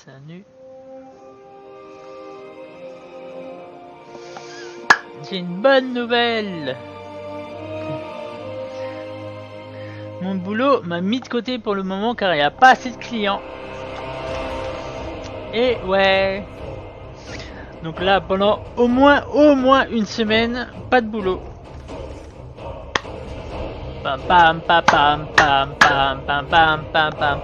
Salut. J'ai une bonne nouvelle. Mon boulot m'a mis de côté pour le moment car il n'y a pas assez de clients. Et ouais. Donc là, pendant au moins une semaine, pas de boulot. Pam pam pam pam pam pam pam pam pam pam.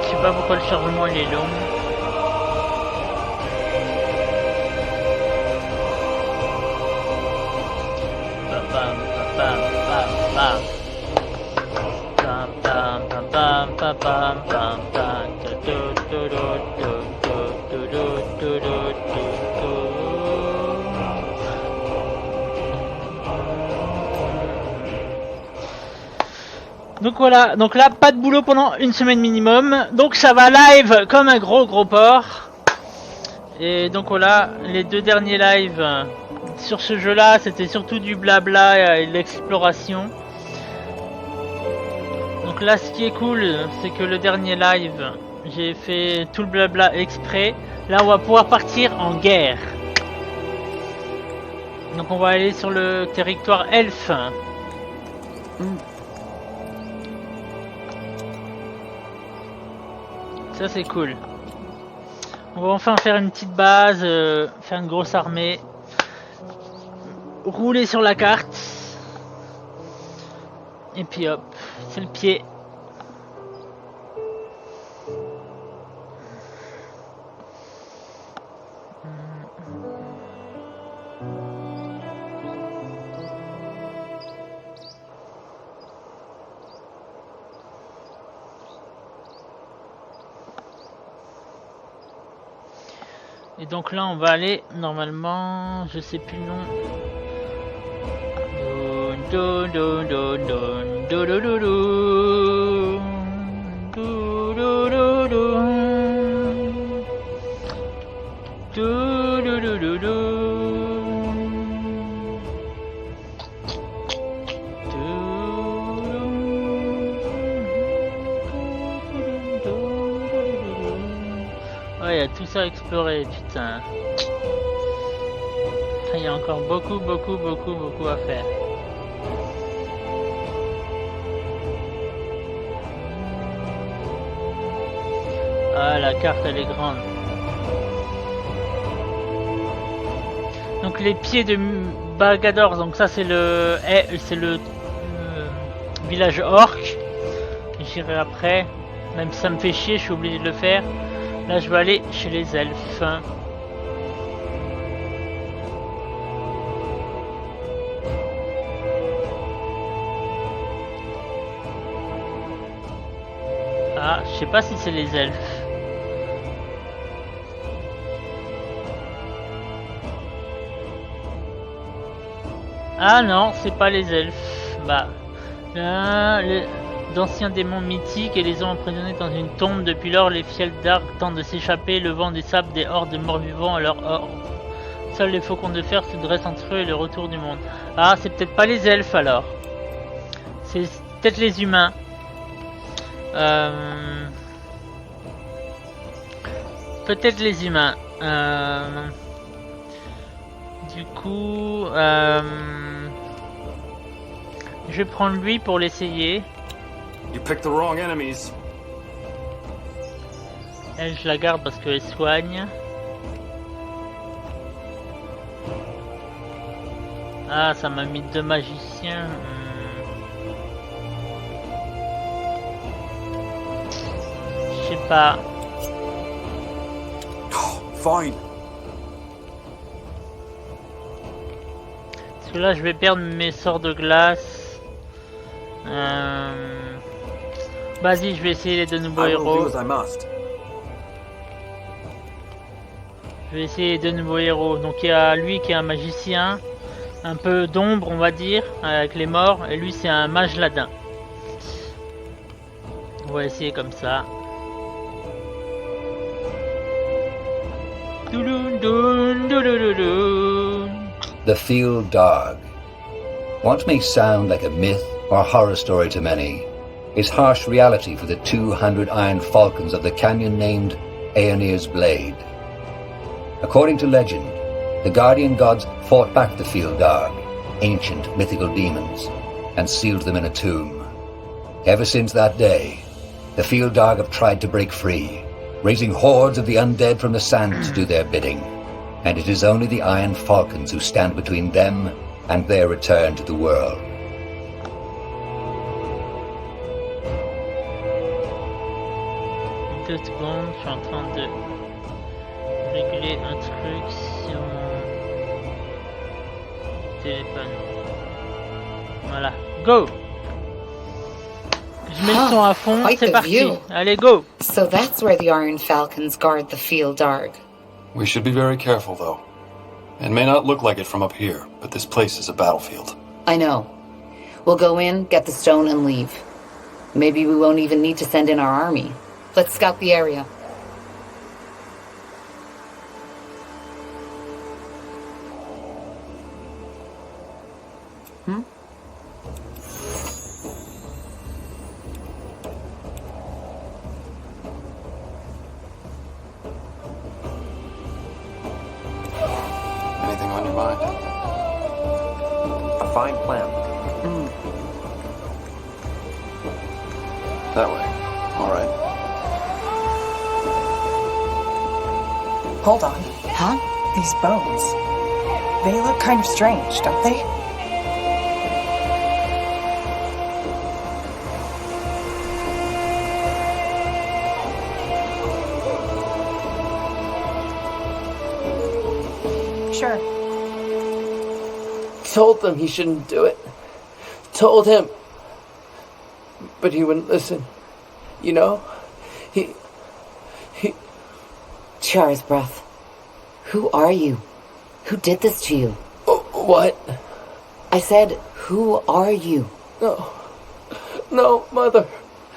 Je sais pas pourquoi le chargement il est long. Donc voilà, donc là pas de boulot pendant une semaine minimum, donc ça va live comme un gros porc. Et donc voilà, les deux derniers lives sur ce jeu là c'était surtout du blabla et de l'exploration. Donc là ce qui est cool c'est que le dernier live j'ai fait tout le blabla exprès. Là on va pouvoir partir en guerre. Donc on va aller sur le territoire elfe. Ça c'est cool. On va enfin faire une petite base, faire une grosse armée, rouler sur la carte. Et puis hop, c'est le pied. Et donc là on va aller normalement, je sais plus le nom. Ouais, il y a tout ça à explorer, putain. Il y a encore beaucoup à faire. Ah, la carte elle est grande. Donc les pieds de Bargador, donc ça c'est le village orc. J'irai après, même si ça me fait chier, je suis obligé de le faire. Là je vais aller chez les elfes. Ah, je sais pas si c'est les elfes. Ah non, c'est pas les elfes. Bah, là, d'anciens démons mythiques et les ont emprisonnés dans une tombe. Depuis lors, les fiels d'arc tentent de s'échapper, levant du sable des hordes de morts-vivants à leur horde. Seuls les faucons de fer se dressent entre eux et le retour du monde. Ah, c'est peut-être pas les elfes alors. C'est peut-être les humains. Peut-être les humains. Du coup, je vais prendre lui pour l'essayer. You picked the wrong enemies. Elle, je la garde parce qu'elle soigne. Ah, ça m'a mis 2 magiciens. Je sais pas. Fine. Parce que là, je vais perdre mes sorts de glace. Vas-y, je vais essayer les 2 nouveaux I will héros. do as I must. Je vais essayer les 2 nouveaux héros. Donc il y a lui qui est un magicien, un peu d'ombre on va dire, avec les morts. Et lui c'est un mage ladin. On va essayer comme ça. The Field Dog. What may sound like a myth or horror story to many is harsh reality for the 200 iron falcons of the canyon named Aeonir's Blade. According to legend, the guardian gods fought back the Field Dog, ancient mythical demons, and sealed them in a tomb. Ever since that day, the Field Dog have tried to break free, raising hordes of the undead from the sand to do their bidding. And it is only the Iron Falcons who stand between them and their return to the world. Deux secondes, je suis en train de régler un truc sur mon téléphone. Voilà, go! Je mets le son à fond, quite c'est the parti. view. Allez, go! So that's where the Iron Falcons guard the Field Dog. We should be very careful, though. It may not look like it from up here, but this place is a battlefield. I know. We'll go in, get the stone, and leave. Maybe we won't even need to send in our army. Let's scout the area. Anything on your mind? A fine plan. That way. All right. Hold on. Huh? These bones. They look kind of strange, don't they? Sure. Told them he shouldn't do it. Told him. But he wouldn't listen. You know? He... Char's breath. Who are you? Who did this to you? What? I said, who are you? No, Mother.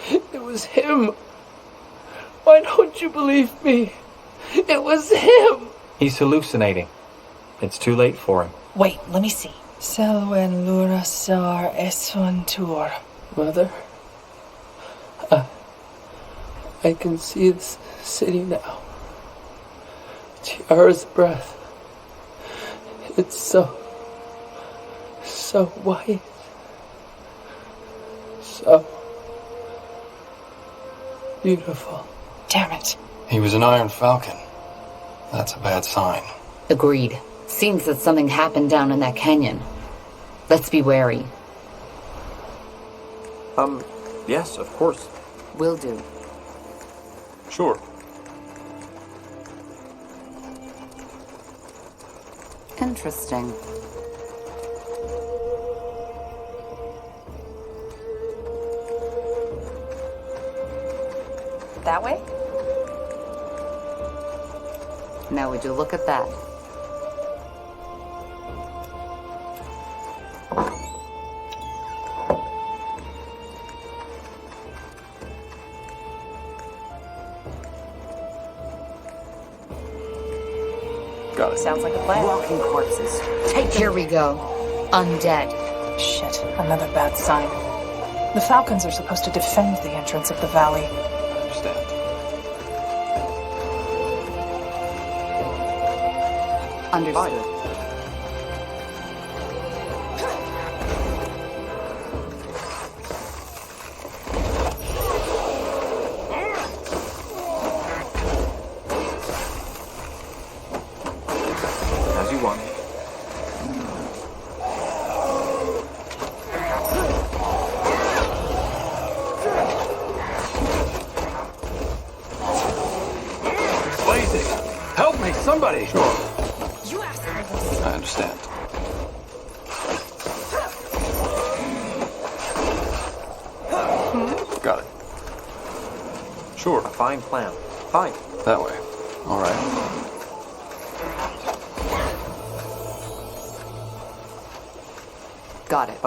It was him. Why don't you believe me? It was him. He's hallucinating. It's too late for him. Wait, let me see. Selwen Lurasar Eswantur. Mother, I can see this city now. Tiara's breath. It's so white. So beautiful. Damn it. He was an Iron Falcon. That's a bad sign. Agreed. Seems that something happened down in that canyon. Let's be wary. Yes, of course. Will do. Sure. Interesting. That way? Now would you look at that? Got it. Sounds like a plan. Walking corpses. Here we go. Undead. Shit, another bad sign. The Falcons are supposed to defend the entrance of the valley. I understand. Understood. As you want. somebody! Sure. You asked for this. I understand. Got it. Sure. A fine plan. Fine. That way. All right. Got it.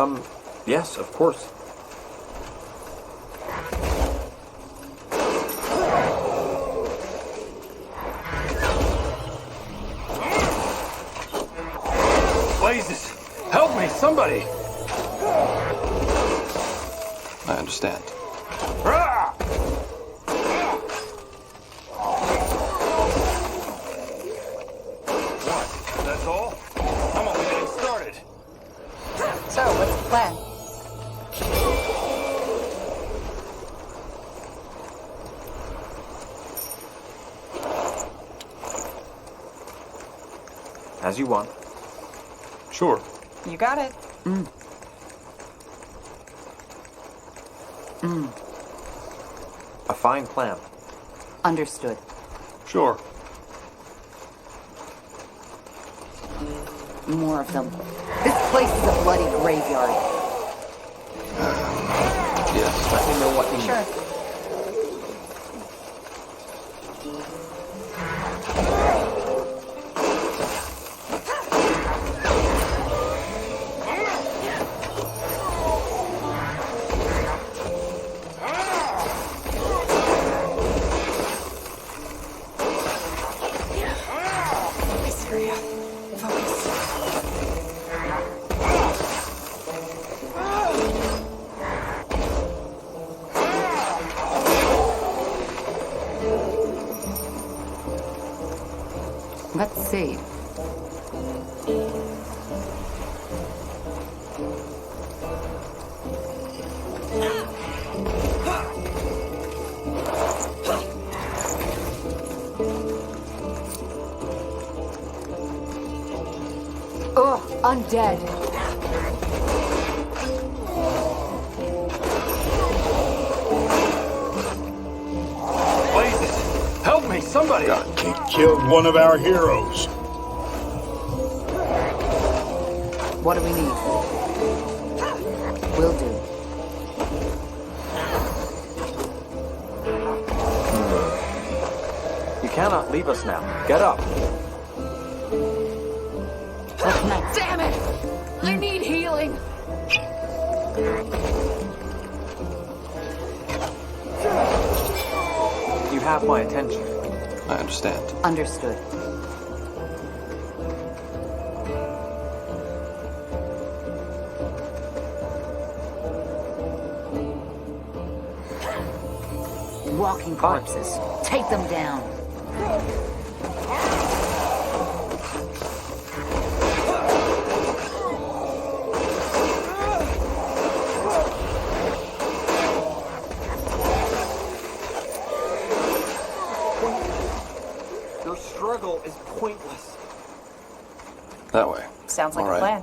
Yes, of course. Blazes! Help me, somebody! I understand. What? That's all? I'm only getting started. So, what's the plan? As you want. Sure. You got it. A fine plan. Understood. Sure. More of them. This place is a bloody graveyard. Yes. Let me know what you need. Sure. Syria. Focus. Let's see. Ugh, undead. Blazes! Help me, somebody! He killed one of our heroes. What do we need? Will do. You cannot leave us now. Get up. Damn it! I need healing. You have my attention. I understand. Understood. Walking corpses. Take them down. Your struggle is pointless. That way. Sounds like All a right. plan.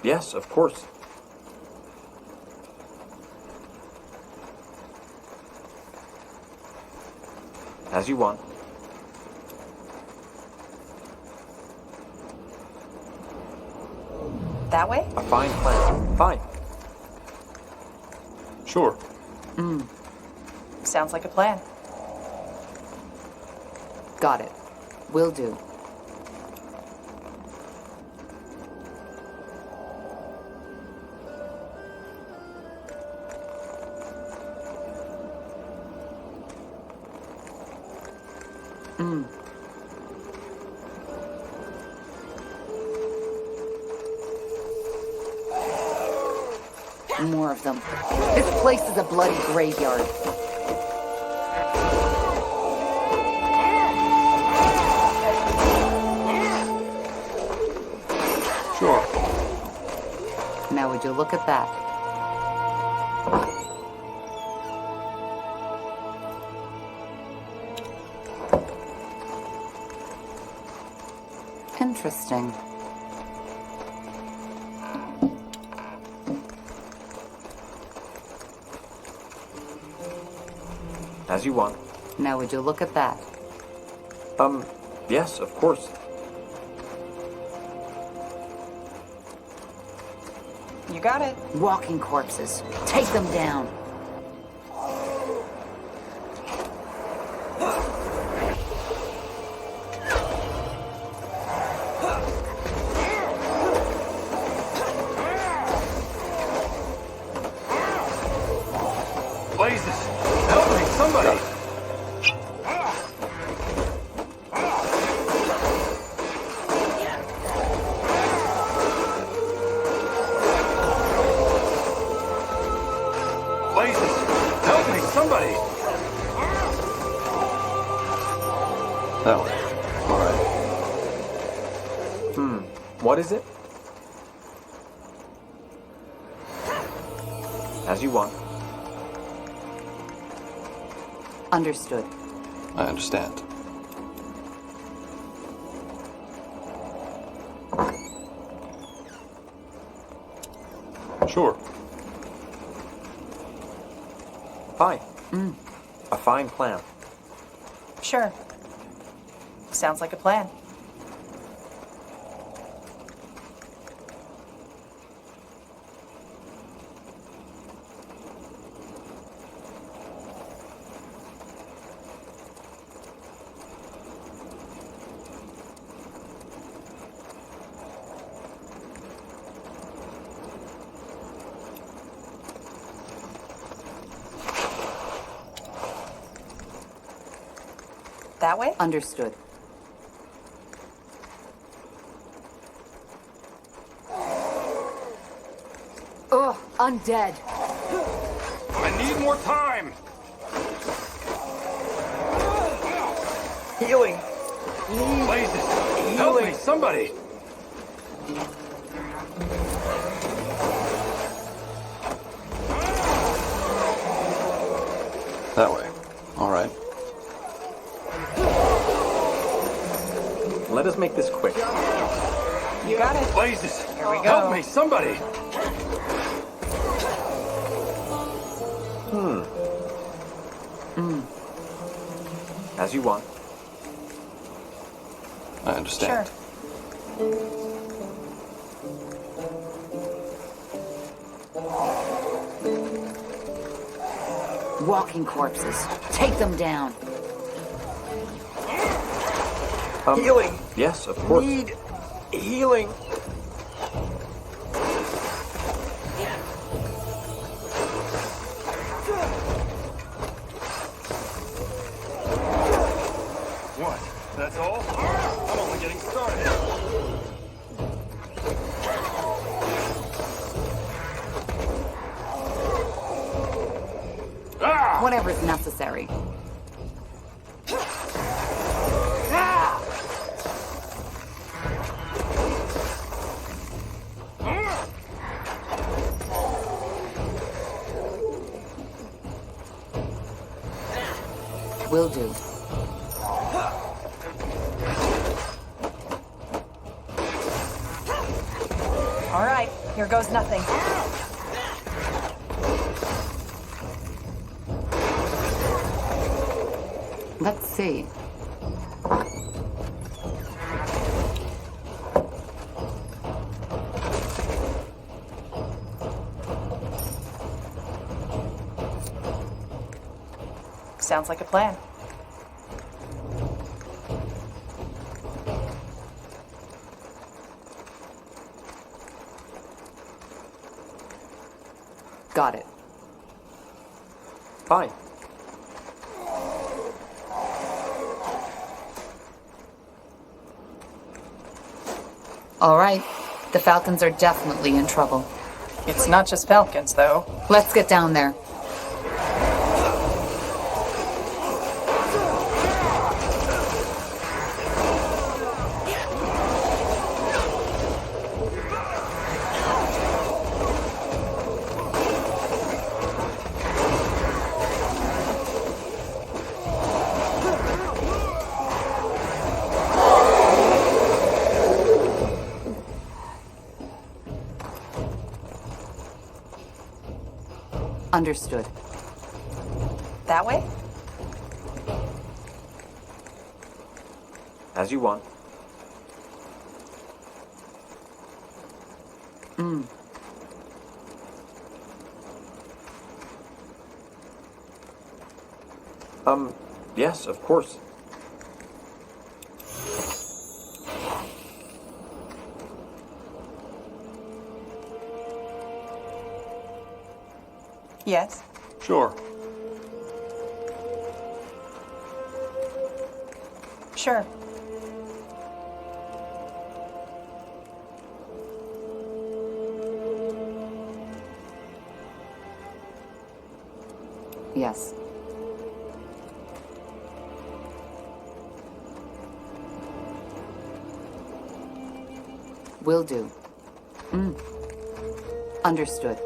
Yes, of course. As you want. That way? A fine plan. Fine. Sure. Sounds like a plan. Got it. Will do. More of them. This place is a bloody graveyard. Sure. Now would you look at that? Interesting. As you want. Now would you look at that? Yes, of course. You got it. Walking corpses. Take them down. Blazes! Help me, somebody! Blazes! Help me, somebody! That way. All right. What is it? As you want. Understood. I understand. Sure. Fine. A fine plan. Sure. Sounds like a plan. That way? Understood. Ugh, undead. I need more time! Healing! Blazes! Help me, somebody! That way. All right. Let us make this quick. You got it. Blazes! Here we go. Help me, somebody! As you want. I understand. Sure. Walking corpses. Take them down. Healing! Yes, of course. Need healing. What? That's all? I'm only getting started. Ah! Whatever's necessary. Will do. All right, here goes nothing. Let's see. Sounds like a plan. Got it. Fine. All right. The Falcons are definitely in trouble. It's not just Falcons, though. Let's get down there. Understood. That way? As you want. Yes, of course. Yes. Sure. Sure. Yes. Will do. Understood.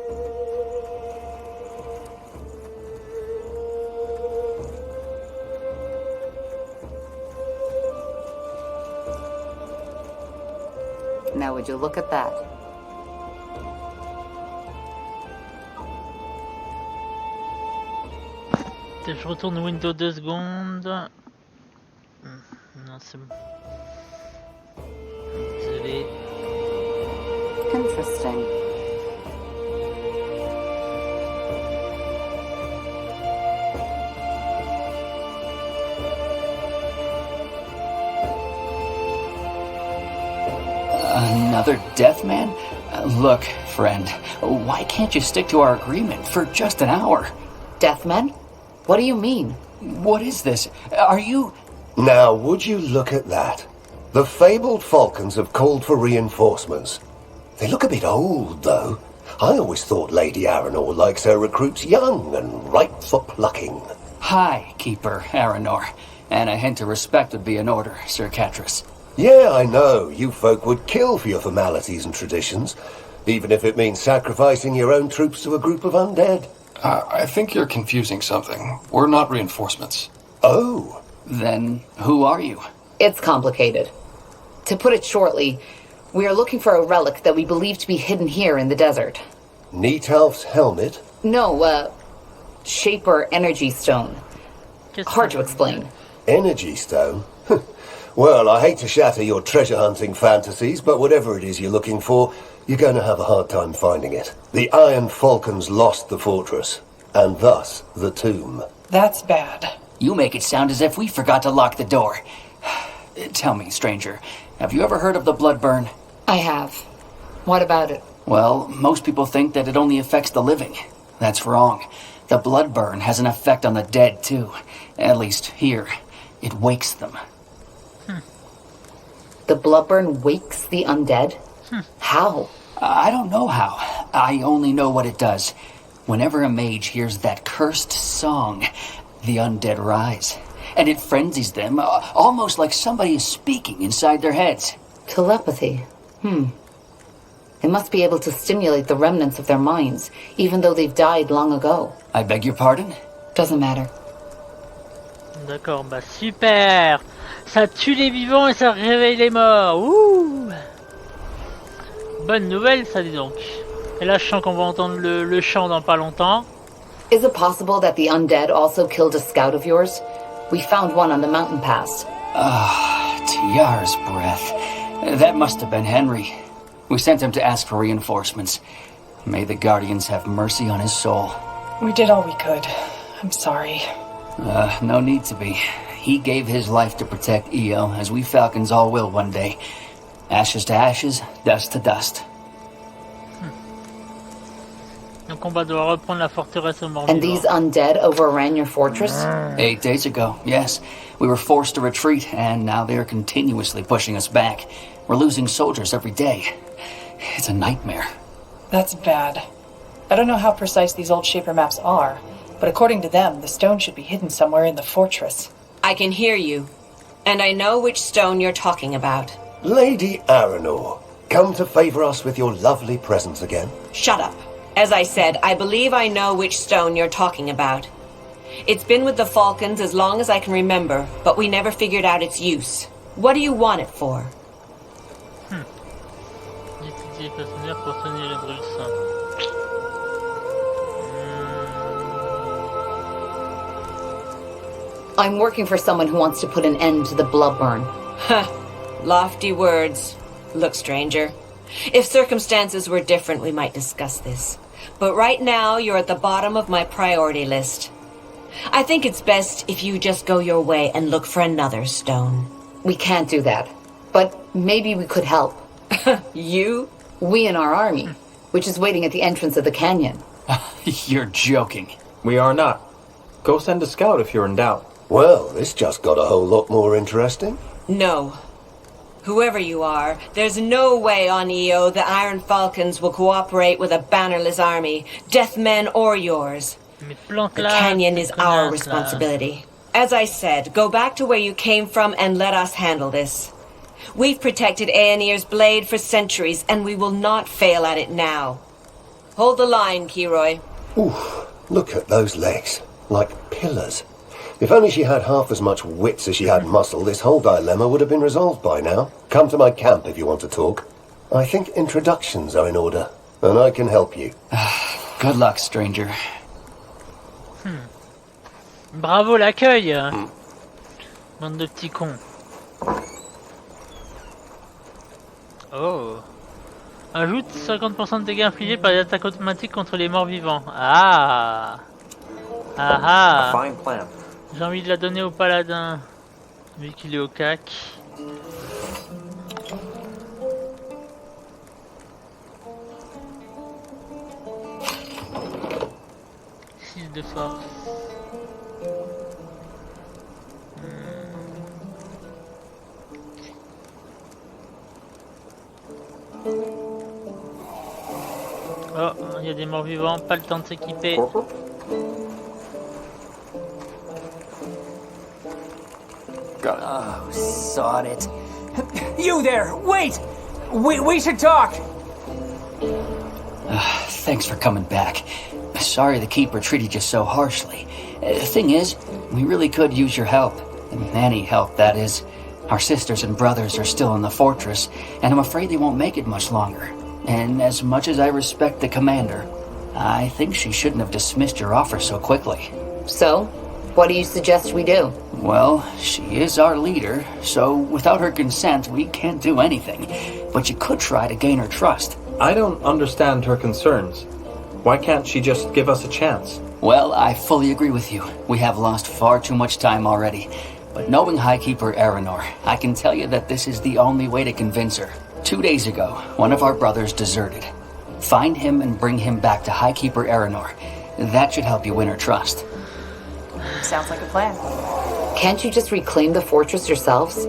Now would you look at that? Je retourne Windows 2 secondes. Non, c'est bon. Désolé. Interesting. Another death man? Look, friend, why can't you stick to our agreement for just an hour? Deathmen? What do you mean? What is this? Are you... Now, would you look at that? The fabled falcons have called for reinforcements. They look a bit old, though. I always thought Lady Aranor likes her recruits young and ripe for plucking. Hi, Keeper Aranor. And a hint of respect would be in order, Sir Catras. Yeah, I know. You folk would kill for your formalities and traditions, even if it means sacrificing your own troops to a group of undead. I think you're confusing something. We're not reinforcements. Oh. Then who are you? It's complicated. To put it shortly, we are looking for a relic that we believe to be hidden here in the desert. Neatalf's helmet? No, Shaper Energy Stone. Hard to explain. Energy stone? Well, I hate to shatter your treasure hunting fantasies, but whatever it is you're looking for, you're going to have a hard time finding it. The Iron Falcons lost the fortress, and thus the tomb. That's bad. You make it sound as if we forgot to lock the door. Tell me, stranger, have you ever heard of the Bloodburn? I have. What about it? Well, most people think that it only affects the living. That's wrong. The Bloodburn has an effect on the dead, too. At least here. It wakes them. The Bloodburn wakes the undead? How? I don't know how. I only know what it does. Whenever a mage hears that cursed song, the undead rise. And it frenzies them, almost like somebody is speaking inside their heads. Telepathy. It must be able to stimulate the remnants of their minds, even though they've died long ago. I beg your pardon? Doesn't matter. D'accord, bah super. Ça tue les vivants et ça réveille les morts. Ouh. Bonne nouvelle, ça, dis donc. Et là, je sens qu'on va entendre le chant dans pas longtemps. Is it possible that the undead also killed a scout of yours? We found one on the mountain pass. Tiara's breath. That must have been Henry. We sent him to ask for reinforcements. May the Guardians have mercy on his soul. We did all we could. I'm sorry. No need to be. He gave his life to protect Io, as we Falcons all will one day. Ashes to ashes, dust to dust. Donc on va devoir reprendre la forteresse au mort. And these undead overran your fortress? 8 days ago, yes. We were forced to retreat, and now they're continuously pushing us back. We're losing soldiers every day. It's a nightmare. That's bad. I don't know how precise these old Shaper maps are, but according to them, the stone should be hidden somewhere in the fortress. I can hear you, and I know which stone you're talking about. Lady Aranor, come to favor us with your lovely presence again. Shut up. As I said, I believe I know which stone you're talking about. It's been with the Falcons as long as I can remember, but we never figured out its use. What do you want it for? I'm working for someone who wants to put an end to the bloodburn. Huh. Lofty words. Look, stranger. If circumstances were different, we might discuss this. But right now, you're at the bottom of my priority list. I think it's best if you just go your way and look for another stone. We can't do that. But maybe we could help. You? We and our army, which is waiting at the entrance of the canyon. You're joking. We are not. Go send a scout if you're in doubt. Well, this just got a whole lot more interesting. No. Whoever you are, there's no way on EO the Iron Falcons will cooperate with a bannerless army, deathmen or yours. The canyon is our responsibility. As I said, go back to where you came from and let us handle this. We've protected Aenir's blade for centuries, and we will not fail at it now. Hold the line, Kiroy. Oof, look at those legs. Like pillars. If only she had half as much wits as she had muscle, this whole dilemma would have been resolved by now. Come to my camp if you want to talk. I think introductions are in order, and I can help you. Good luck, stranger. Bravo l'accueil. Bande de petits cons. Oh. Ajoute 50% de dégâts infligés par les attaques automatiques contre les morts vivants. Ah. Ah ah. A fine plan. J'ai envie de la donner au paladin, vu qu'il est au cac. 6 de force. Oh, il y a des morts vivants, pas le temps de s'équiper. Oh, sod it. You there! Wait! We should talk! Thanks for coming back. Sorry the Keeper treated you so harshly. The thing is, we really could use your help. Any help, that is. Our sisters and brothers are still in the fortress, and I'm afraid they won't make it much longer. And as much as I respect the commander, I think she shouldn't have dismissed your offer so quickly. So, what do you suggest we do? Well, she is our leader, so without her consent, we can't do anything. But you could try to gain her trust. I don't understand her concerns. Why can't she just give us a chance? Well, I fully agree with you. We have lost far too much time already. But knowing Highkeeper Aranor, I can tell you that this is the only way to convince her. 2 days ago, one of our brothers deserted. Find him and bring him back to Highkeeper Aranor. That should help you win her trust. Sounds like a plan. Can't you just reclaim the fortress yourselves?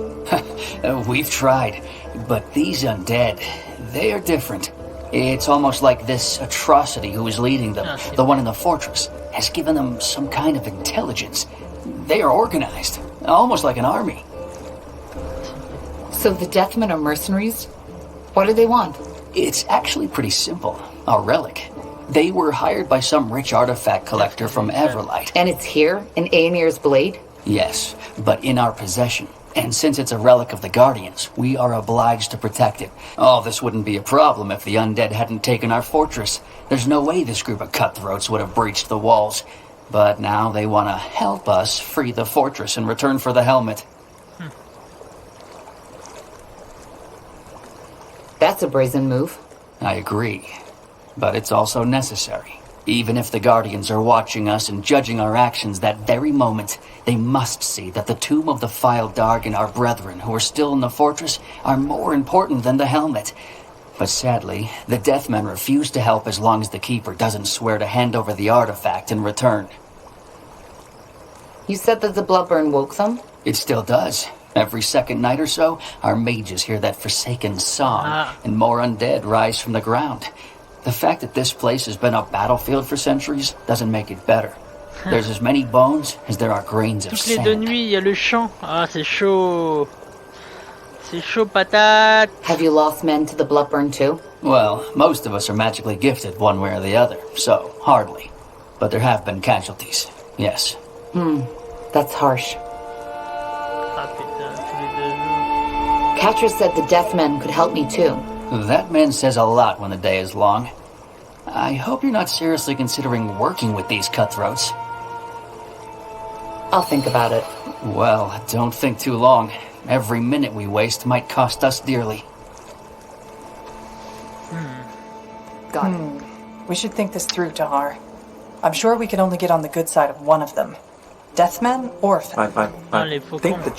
We've tried, but these undead, they are different. It's almost like this atrocity who is leading them, the one in the fortress, has given them some kind of intelligence. They are organized, almost like an army. So the Deathmen are mercenaries? What do they want? It's actually pretty simple. A relic. They were hired by some rich artifact collector from Everlight. And it's here, in Aenir's blade? Yes, but in our possession. And since it's a relic of the Guardians, we are obliged to protect it. Oh, this wouldn't be a problem if the undead hadn't taken our fortress. There's no way this group of cutthroats would have breached the walls. But now they want to help us free the fortress in return for the helmet. That's a brazen move. I agree. But it's also necessary. Even if the Guardians are watching us and judging our actions that very moment, they must see that the tomb of the File Darg and our brethren who are still in the fortress are more important than the helmet. But sadly, the Deathmen refuse to help as long as the Keeper doesn't swear to hand over the artifact in return. You said that the Bloodburn woke them? It still does. Every second night or so, our mages hear that forsaken song, and more undead rise from the ground. The fact that this place has been a battlefield for centuries doesn't make it better. There's as many bones as there are grains of Toutes les sand. deux nuits, il y a le chant. Ah, c'est chaud. C'est chaud patate. Have you lost men to the Bloodburn too? Well, most of us are magically gifted one way or the other, so hardly. But there have been casualties, yes. That's harsh. Ah putain, tous les 2 jours. Catra said the Deathmen could help me too. That man says a lot when the day is long. I hope you're not seriously considering working with these cutthroats. I'll think about it. Well, don't think too long. Every minute we waste might cost us dearly. Got it. We should think this through, Tahar. I'm sure we can only get on the good side of one of them. Deathmen or... I think the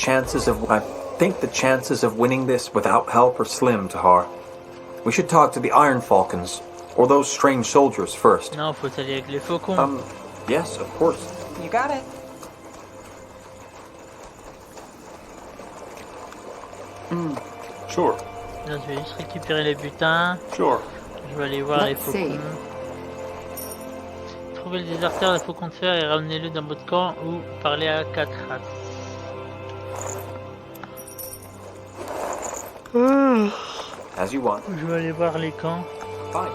chances of winning this without help are slim, Tahar. We should talk to the Iron Falcons, or those strange soldiers first. Non, faut aller avec les faucons. Yes, of course. You got it. Sure. Là, je vais juste récupérer les butins. Sure. Je vais aller voir les Let's faucons. see. Trouvez le déserteur des faucons de fer et ramenez-le dans votre camp ou parlez à Catras. As you want. Je vais aller voir les camps. Fine.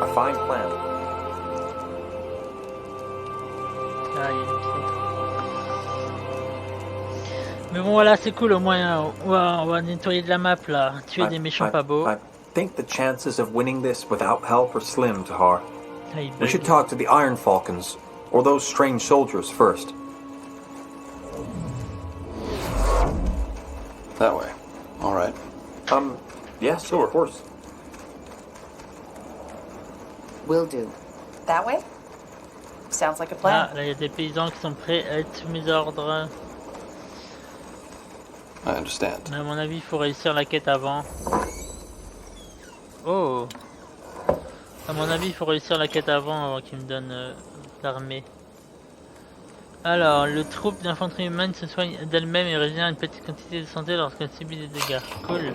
A fine plan. Ah, il y a une pièce. Mais bon, voilà, c'est cool, au moins, on va nettoyer de la map, là. Tuer des méchants pas beaux. I think the chances of winning this without help are slim, Tahar. Ah, il We bug. should talk to the Iron Falcons, or those strange soldiers first. That way. All right. Yes, Sure. of course. Will do. That way? Sounds like a plan. Ah, là, il y a des paysans qui sont prêts à être sous mes ordres. I understand. Mais à mon avis, il faut réussir la quête avant. Oh! À mon avis, il faut réussir la quête avant qu'il me donne l'armée. Alors, le troupe d'infanterie humaine se soigne d'elle-même et régénère une petite quantité de santé lorsqu'elle subit des dégâts. Cool.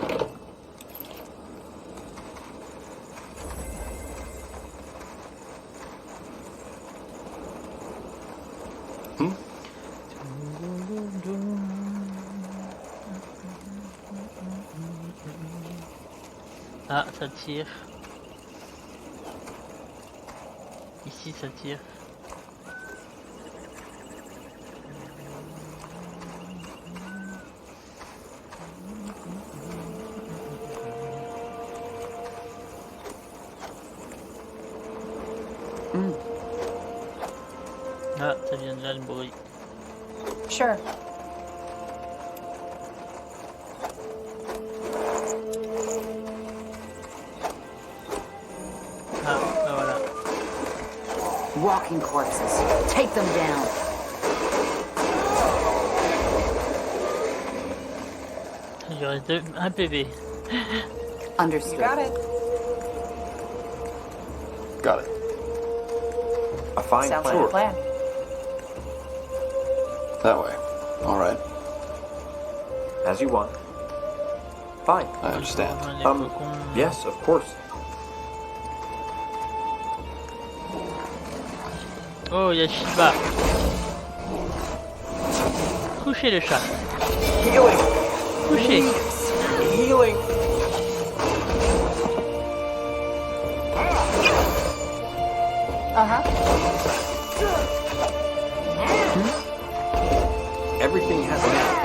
Ah, ça tire. Ici, ça tire. Ah, ça vient de là le bruit. Sure. Ah, bah voilà. Walking corpses. Take them down. Il reste un PV. Understood. You got it. Got it. A fine Sounds plan. like a plan. That way. All right. As you want. Fine. I understand. Les faucons. Yes, of course. Oh, il y a Shiba. Couchez le chat. Healing! Couchez. Healing! Everything has an end.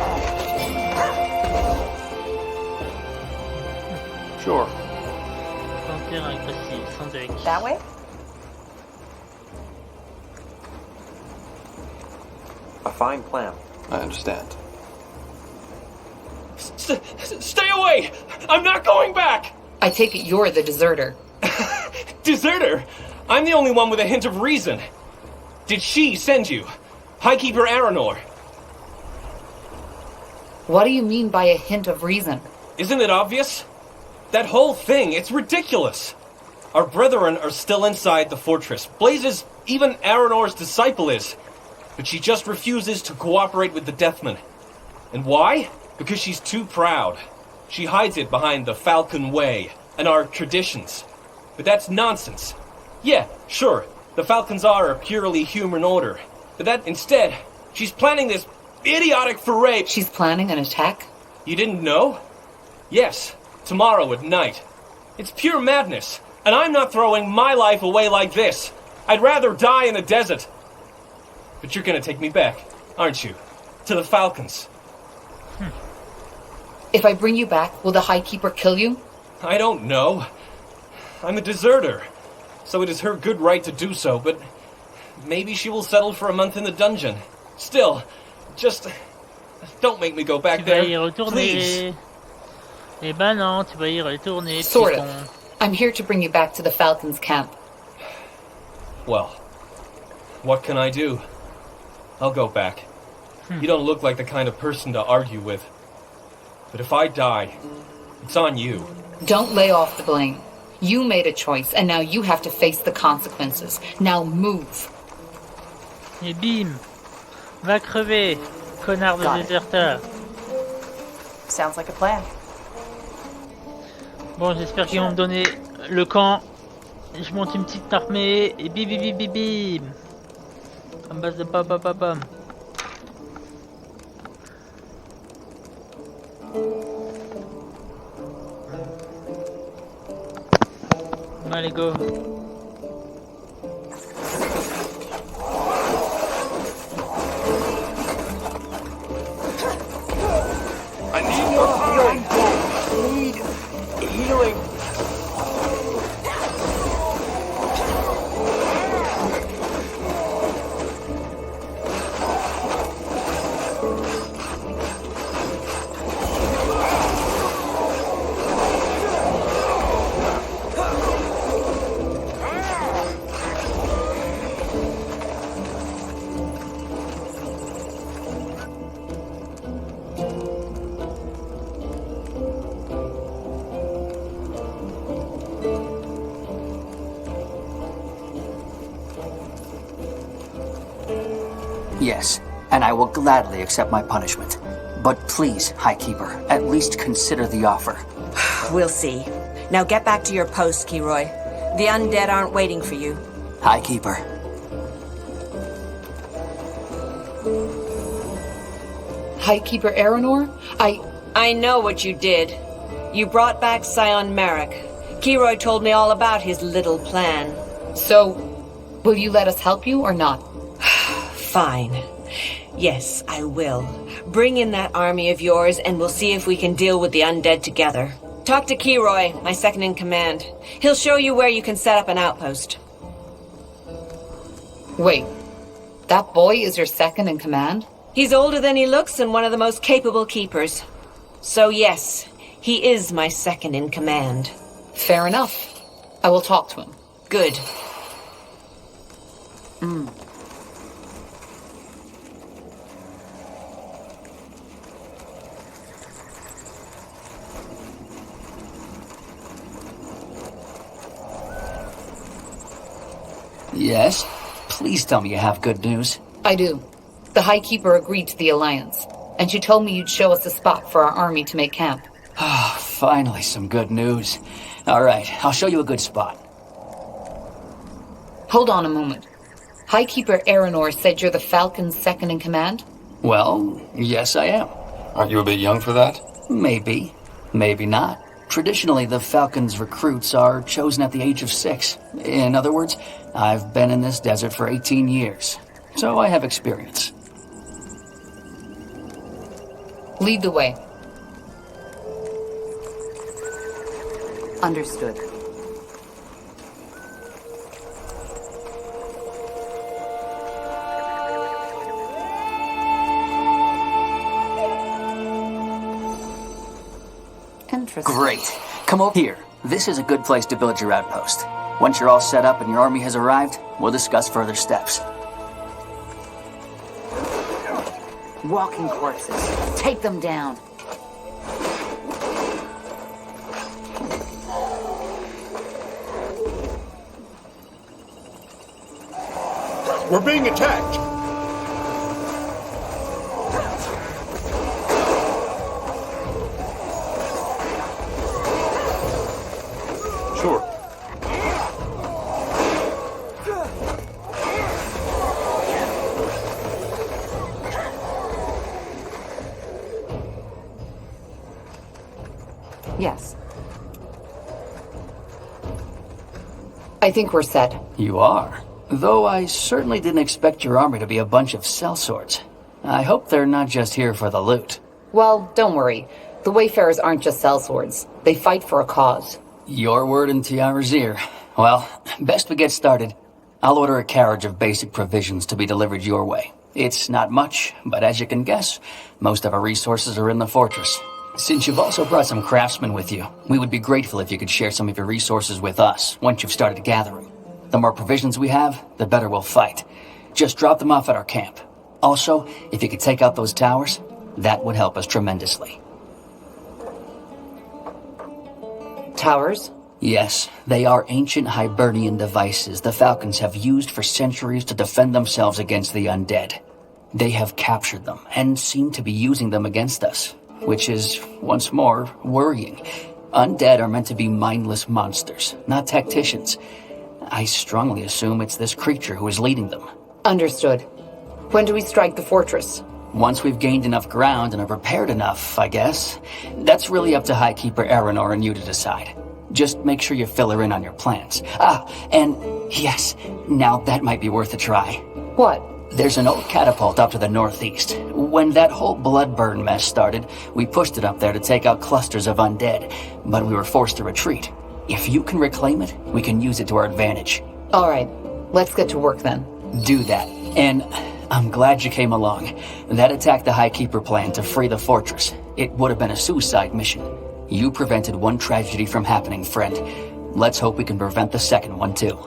Sure. Frontière agressive, sans deck. That way? A fine plan. I understand. Stay away! I'm not going back! I take it you're the deserter. Deserter? I'm the only one with a hint of reason. Did she send you? Highkeeper Aranor? What do you mean by a hint of reason? Isn't it obvious? That whole thing, it's ridiculous. Our brethren are still inside the fortress. Blaze is even Aranor's disciple is. But she just refuses to cooperate with the Deathmen. And why? Because she's too proud. She hides it behind the Falcon Way and our traditions. But that's nonsense. Yeah, sure, the Falcons are a purely human order. But that instead, she's planning this idiotic foray. She's planning an attack? You didn't know? Yes, tomorrow at night. It's pure madness, and I'm not throwing my life away like this. I'd rather die in the desert. But you're gonna take me back, aren't you? To the Falcons. If I bring you back, will the Highkeeper kill you? I don't know. I'm a deserter. so it is her good right to do so, but maybe she will settle for a month in the dungeon. Still, just don't make me go back there, please. Eh ben non, tu vas y retourner. Sort of. I'm here to bring you back to the Falcons' camp. Well, what can I do? I'll go back. You don't look like the kind of person to argue with. But if I die, it's on you. Don't lay off the blame. You made a choice, and now you have to face the consequences. Now move. Et bim! Va crever, connard de déserteur. Sounds like a plan. Bon, j'espère qu'ils vont me donner le camp. Je monte une petite armée et bim bim bim bim bim. En base de pam pam pam pam. Allez, go. I need more healing. I need healing. Yes, and I will gladly accept my punishment. But please, High Keeper, at least consider the offer. We'll see. Now get back to your post, Kiroy. The undead aren't waiting for you. High Keeper. High Keeper Aranor? I know what you did. You brought back Scion Merrick. Kiroy told me all about his little plan. So, will you let us help you or not? Fine. Yes, I will. Bring in that army of yours and we'll see if we can deal with the undead together. Talk to Kiroy, my second in command. He'll show you where you can set up an outpost. Wait, that boy is your second in command? He's older than he looks and one of the most capable keepers. So yes, he is my second in command. Fair enough. I will talk to him. Good. Yes? Please tell me you have good news. I do. The High Keeper agreed to the alliance, and she told me you'd show us a spot for our army to make camp. Ah, finally some good news. All right, I'll show you a good spot. Hold on a moment. High Keeper Aranor said you're the Falcon's second in command? Well, yes I am. Aren't you a bit young for that? Maybe. Maybe not. Traditionally, the Falcon's recruits are chosen at the age of 6. In other words, I've been in this desert for 18 years, so I have experience. Lead the way. Understood. Interesting. Great. Come over here. This is a good place to build your outpost. Once you're all set up and your army has arrived, we'll discuss further steps. Walking corpses. Take them down. We're being attacked. Sure. Yes. I think we're set. You are. Though I certainly didn't expect your army to be a bunch of sellswords. I hope they're not just here for the loot. Well, don't worry. The Wayfarers aren't just sellswords. They fight for a cause. Your word in Tiara's ear. Well, best we get started. I'll order a carriage of basic provisions to be delivered your way. It's not much, but as you can guess, most of our resources are in the fortress. Since you've also brought some craftsmen with you, we would be grateful if you could share some of your resources with us once you've started gathering. The more provisions we have, the better we'll fight. Just drop them off at our camp. Also, if you could take out those towers, that would help us tremendously. Towers? Yes, they are ancient Hibernian devices the Falcons have used for centuries to defend themselves against the undead. They have captured them and seem to be using them against us, which is, once more, worrying. Undead are meant to be mindless monsters, not tacticians. I strongly assume it's this creature who is leading them. Understood. When do we strike the fortress? Once we've gained enough ground and are prepared enough, I guess. That's really up to Highkeeper Aranor and you to decide. Just make sure you fill her in on your plans. And yes, now that might be worth a try. What? There's an old catapult up to the northeast. When that whole bloodburn mess started, we pushed it up there to take out clusters of undead, but we were forced to retreat. If you can reclaim it, we can use it to our advantage. All right, let's get to work then. Do that. And I'm glad you came along. That attack the Highkeeper plan to free the fortress. It would have been a suicide mission. You prevented one tragedy from happening, friend. Let's hope we can prevent the second one, too.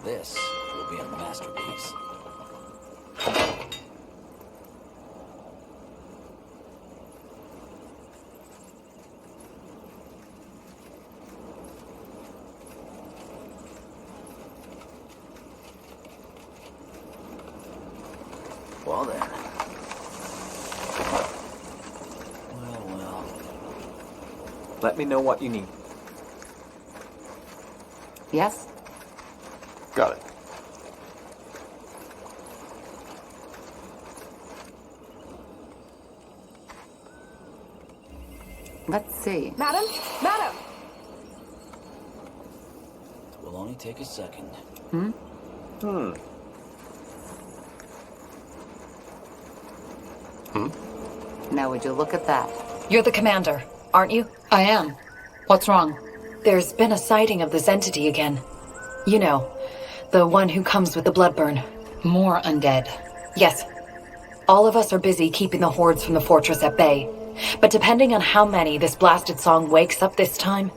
This will be a masterpiece. Well then. Well. Let me know what you need. Yes? Got it. Let's see. Madam? Madam! It will only take a second. Now would you look at that? You're the commander, aren't you? I am. What's wrong? There's been a sighting of this entity again. You know, the one who comes with the bloodburn. More undead. Yes. All of us are busy keeping the hordes from the fortress at bay. But depending on how many this blasted song wakes up this time,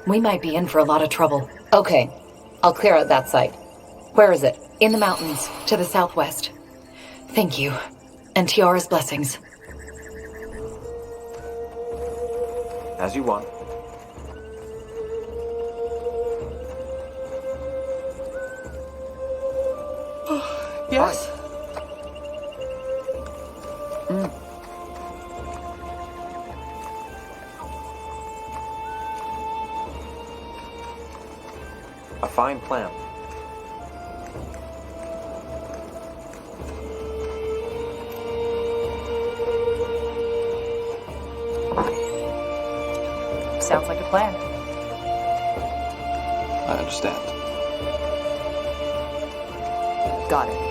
we might be in for a lot of trouble. Okay, I'll clear out that site. Where is it? In the mountains, to the southwest. Thank you. And Tiara's blessings. As you want. Yes? A fine plan. Sounds like a plan. I understand. Got it.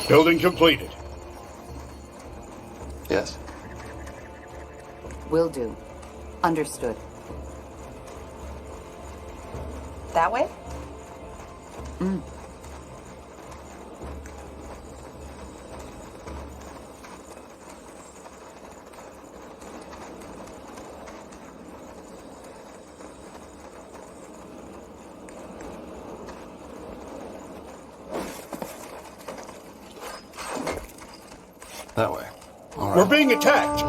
Building completed. Yes. Will do. Understood. That way? That way. All right. We're being attacked!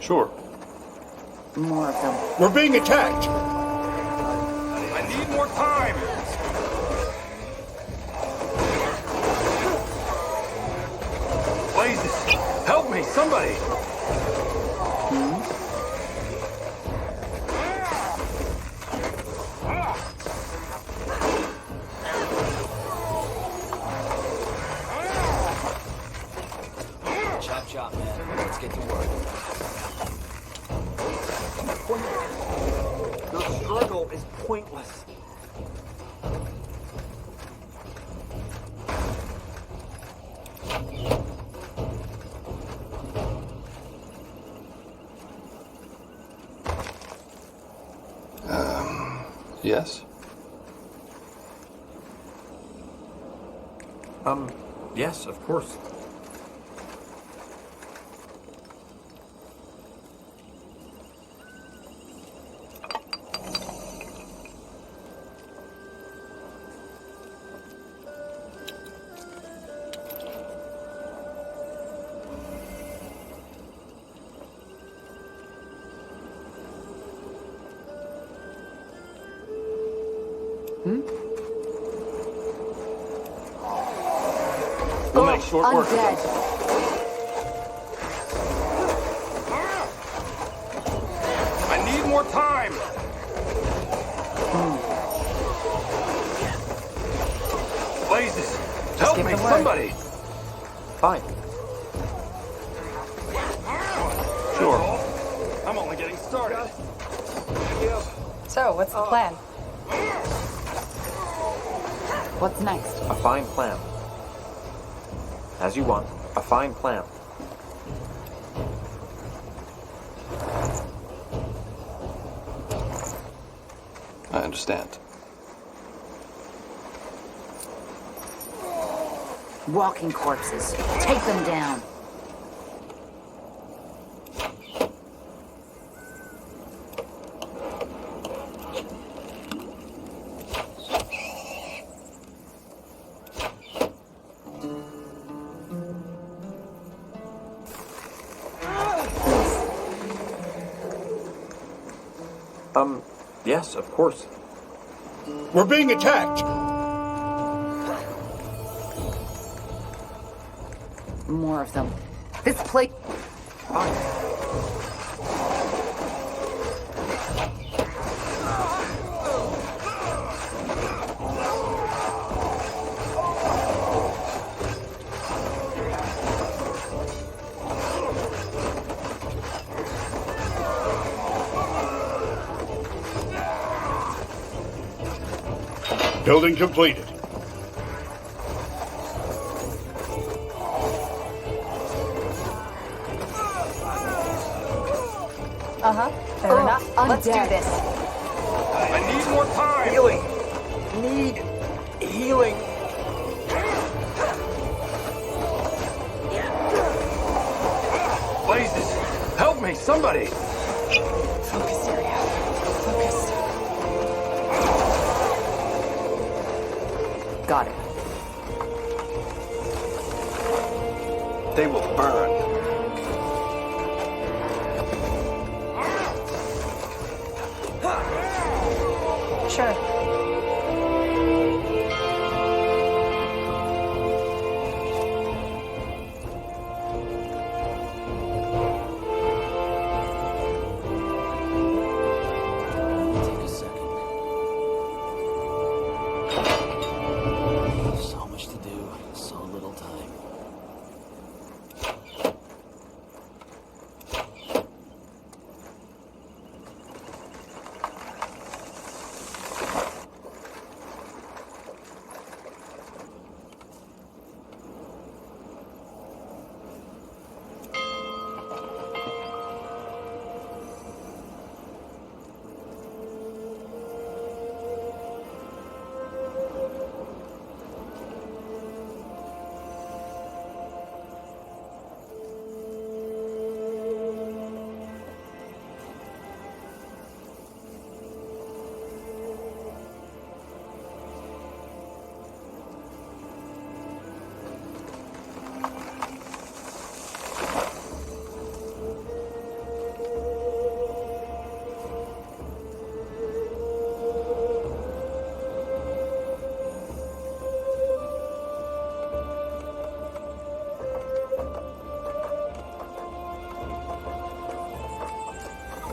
Sure. More of them. We're being attacked! I need more time! Blazes! Help me, somebody! Chop, chop, man. Let's get to work. Your struggle is pointless. Yes? Yes, of course. We'll make short work of Undead. them. I need more time! Blazes! Help me, somebody! Fine. Sure. I'm only getting started. So, what's the plan? What's next? A fine plan. As you want. A fine plan. I understand. Walking corpses. Take them down. Yes, of course. We're being attacked! More of them. This place... Building completed. Fair enough. Let's do undead. this. I need more time! Healing! Need healing! Blazes! Help me, somebody! Focus, Syria. Focus. Got it. They will burn. Sure. Take a second. So much to do, so little time.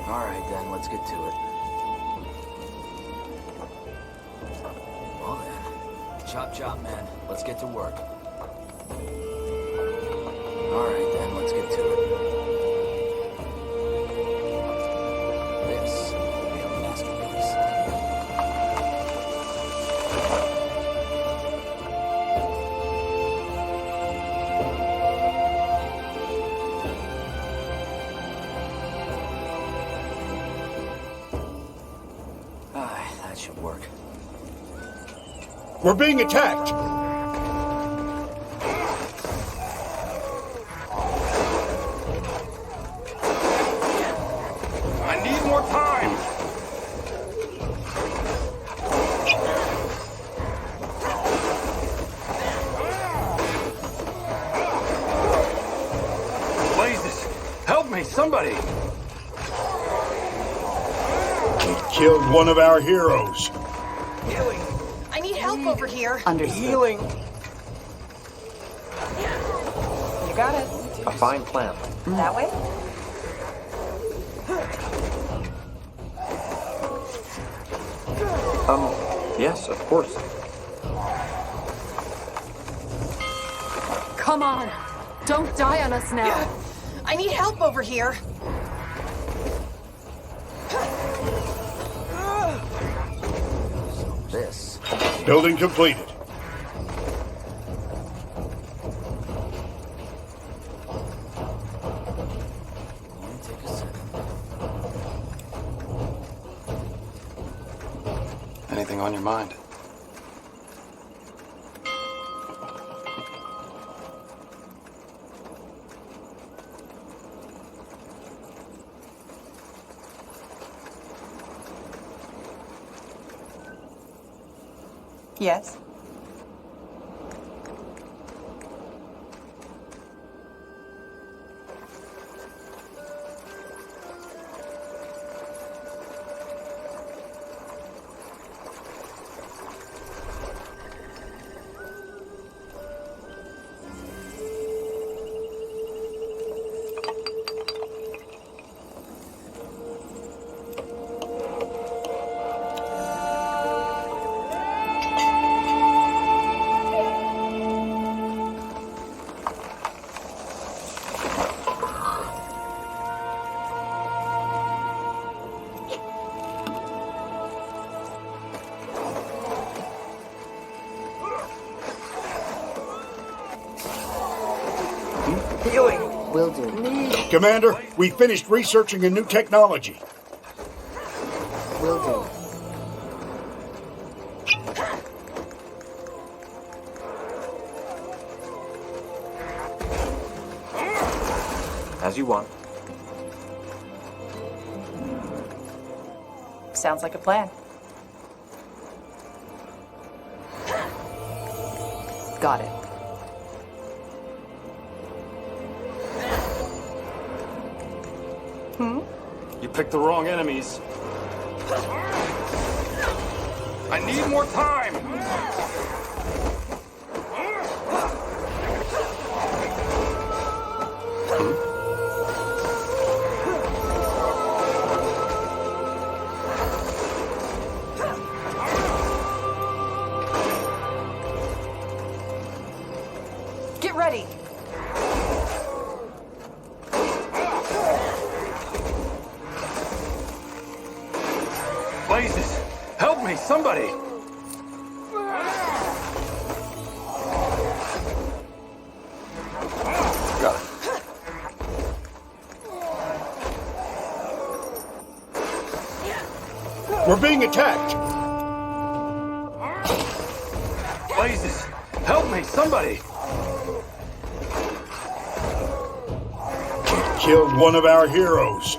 Alright then, let's get to it. Well then, chop chop, man. Let's get to work. Alright then, let's get to it. This will be a masterpiece. That should work. We're being attacked! I need more time! Blazes! Help me, somebody! Killed one of our heroes. Healing. I need help over here. Understood. Healing. You got it. A fine plan. That way? Yes, of course. Come on. Don't die on us now. I need help over here. This. Building completed. Take a second. Anything on your mind? Yes. Healing. Will do. Commander, we finished researching a new technology. Will do. As you want. Sounds like a plan. Got it. You picked the wrong enemies. I need more time! Get ready. Blazes! Help me, somebody! Got it. We're being attacked! Blazes! Help me, somebody! Killed one of our heroes.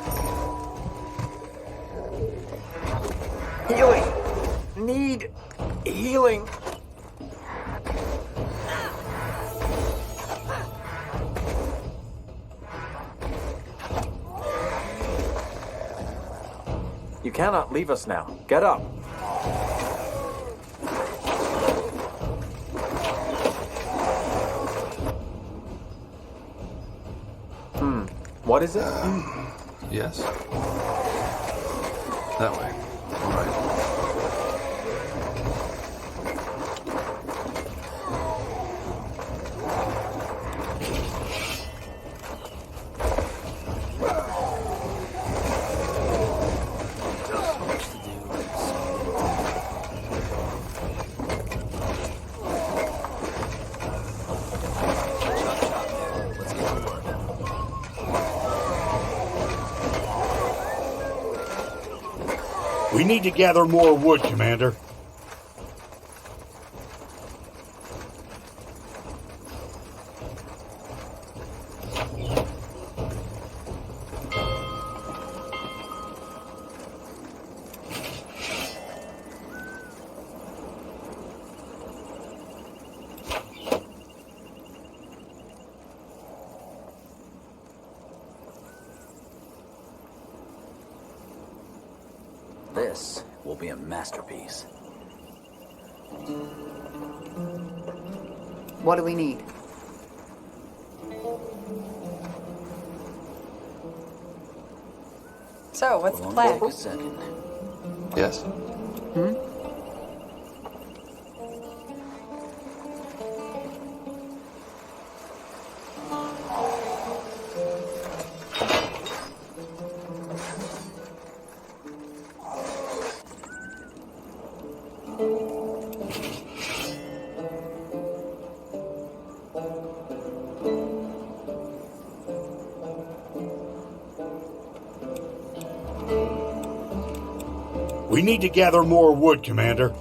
Healing. Need healing. You cannot leave us now. Get up. What is it? Yes? That way. All right. We need to gather more wood, Commander. This will be a masterpiece. What do we need? So, what's the plan? Take a second. Yes. We need to gather more wood, Commander.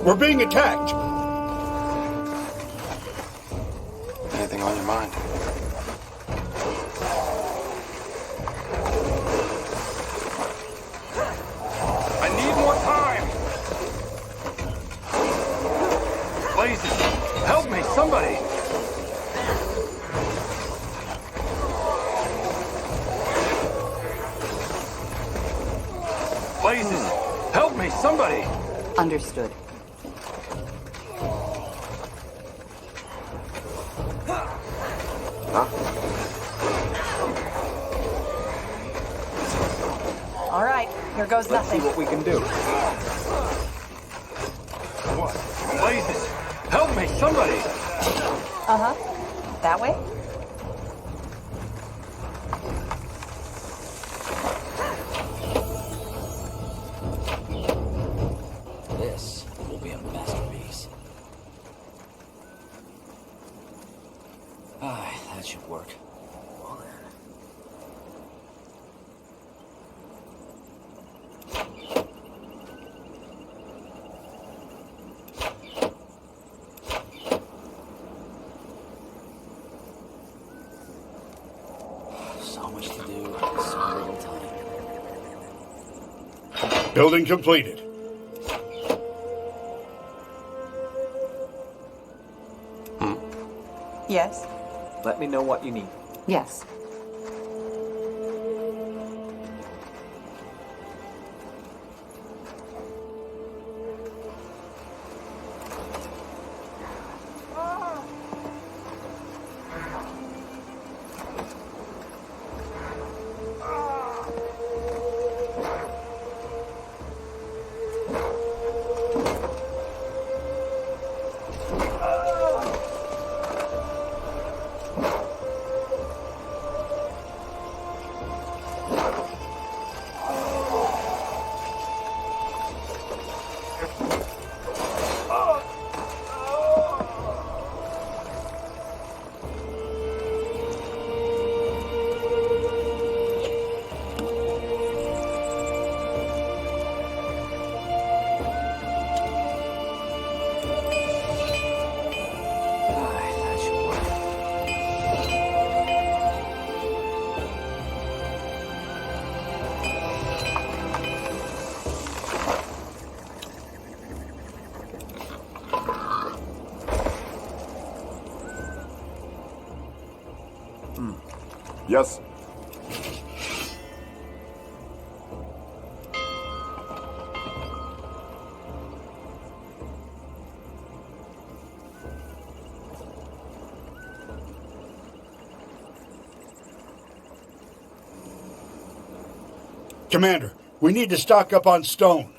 We're being attacked! Anything on your mind? I need more time! Blazes! Help me, somebody! Blazes! Help me, somebody! Understood. All right, here goes Let's see nothing. what we can do. What? Blazes! Help me, somebody! Uh-huh. That way? This will be a masterpiece. That should work. Well then. So much to do, so little time. Building completed. Yes. Let me know what you need. Yes. Yes. Commander, we need to stock up on stone.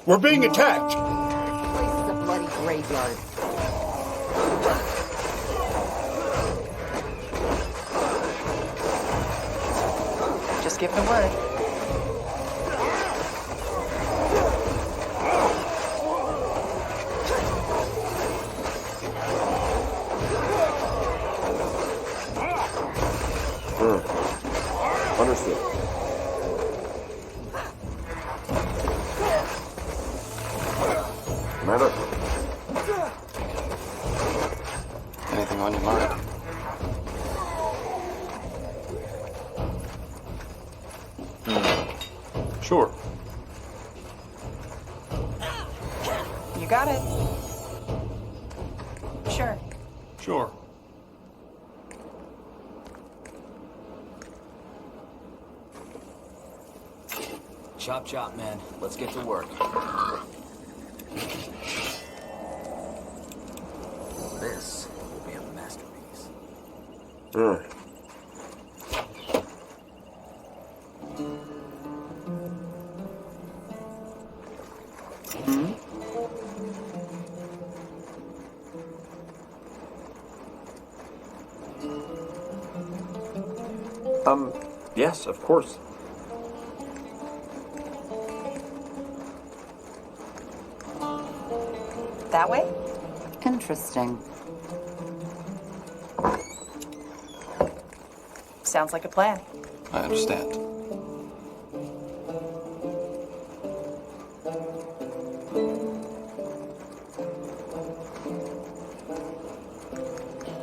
We're being attacked. This place is a bloody graveyard. Just give it a word. Understood. Commander? Anything on your mind? Sure. You got it. Sure. Sure. Chop chop, man. Let's get to work. This will be a masterpiece. Yes, of course. That way? Interesting. Sounds like a plan. I understand.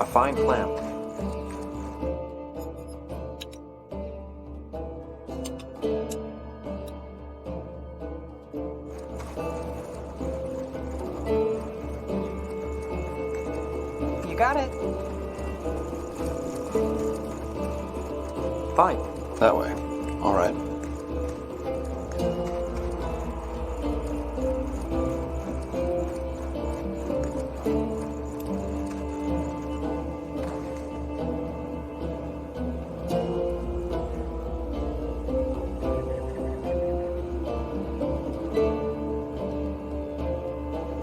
A fine plan. You got it. Fine. That way. All right.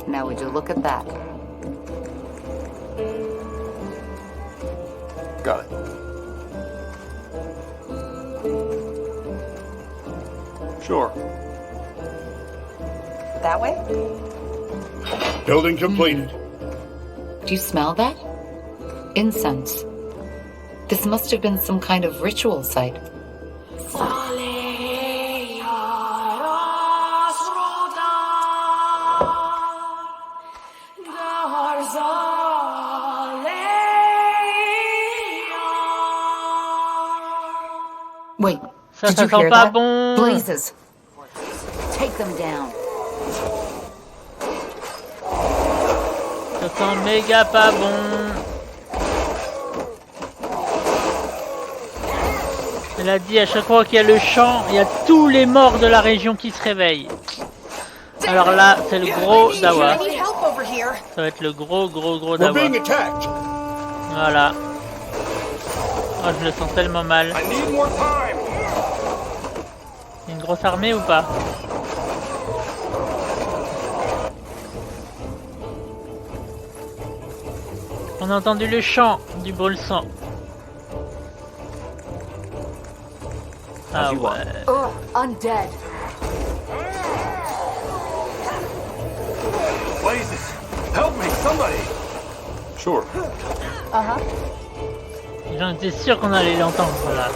Now would you look at that? Got it. Sure. That way? Building completed. Do you smell that? Incense. This must have been some kind of ritual site. Wait, Ça, did ça you sent hear pas that? bon. Blazes. Take them down. Ça sent méga pas bon. Elle a dit à chaque fois qu'il y a le chant, il y a tous les morts de la région qui se réveillent. Alors là, c'est le gros dawa. Ça va être le gros dawa. Voilà. Oh, je le sens tellement mal. Une grosse armée ou pas? On a entendu le chant du brûle sang. Ah ouais. Ugh, undead. Blazes! Help me, somebody! Sure. Uh-huh. J'en étais sûr qu'on allait l'entendre là.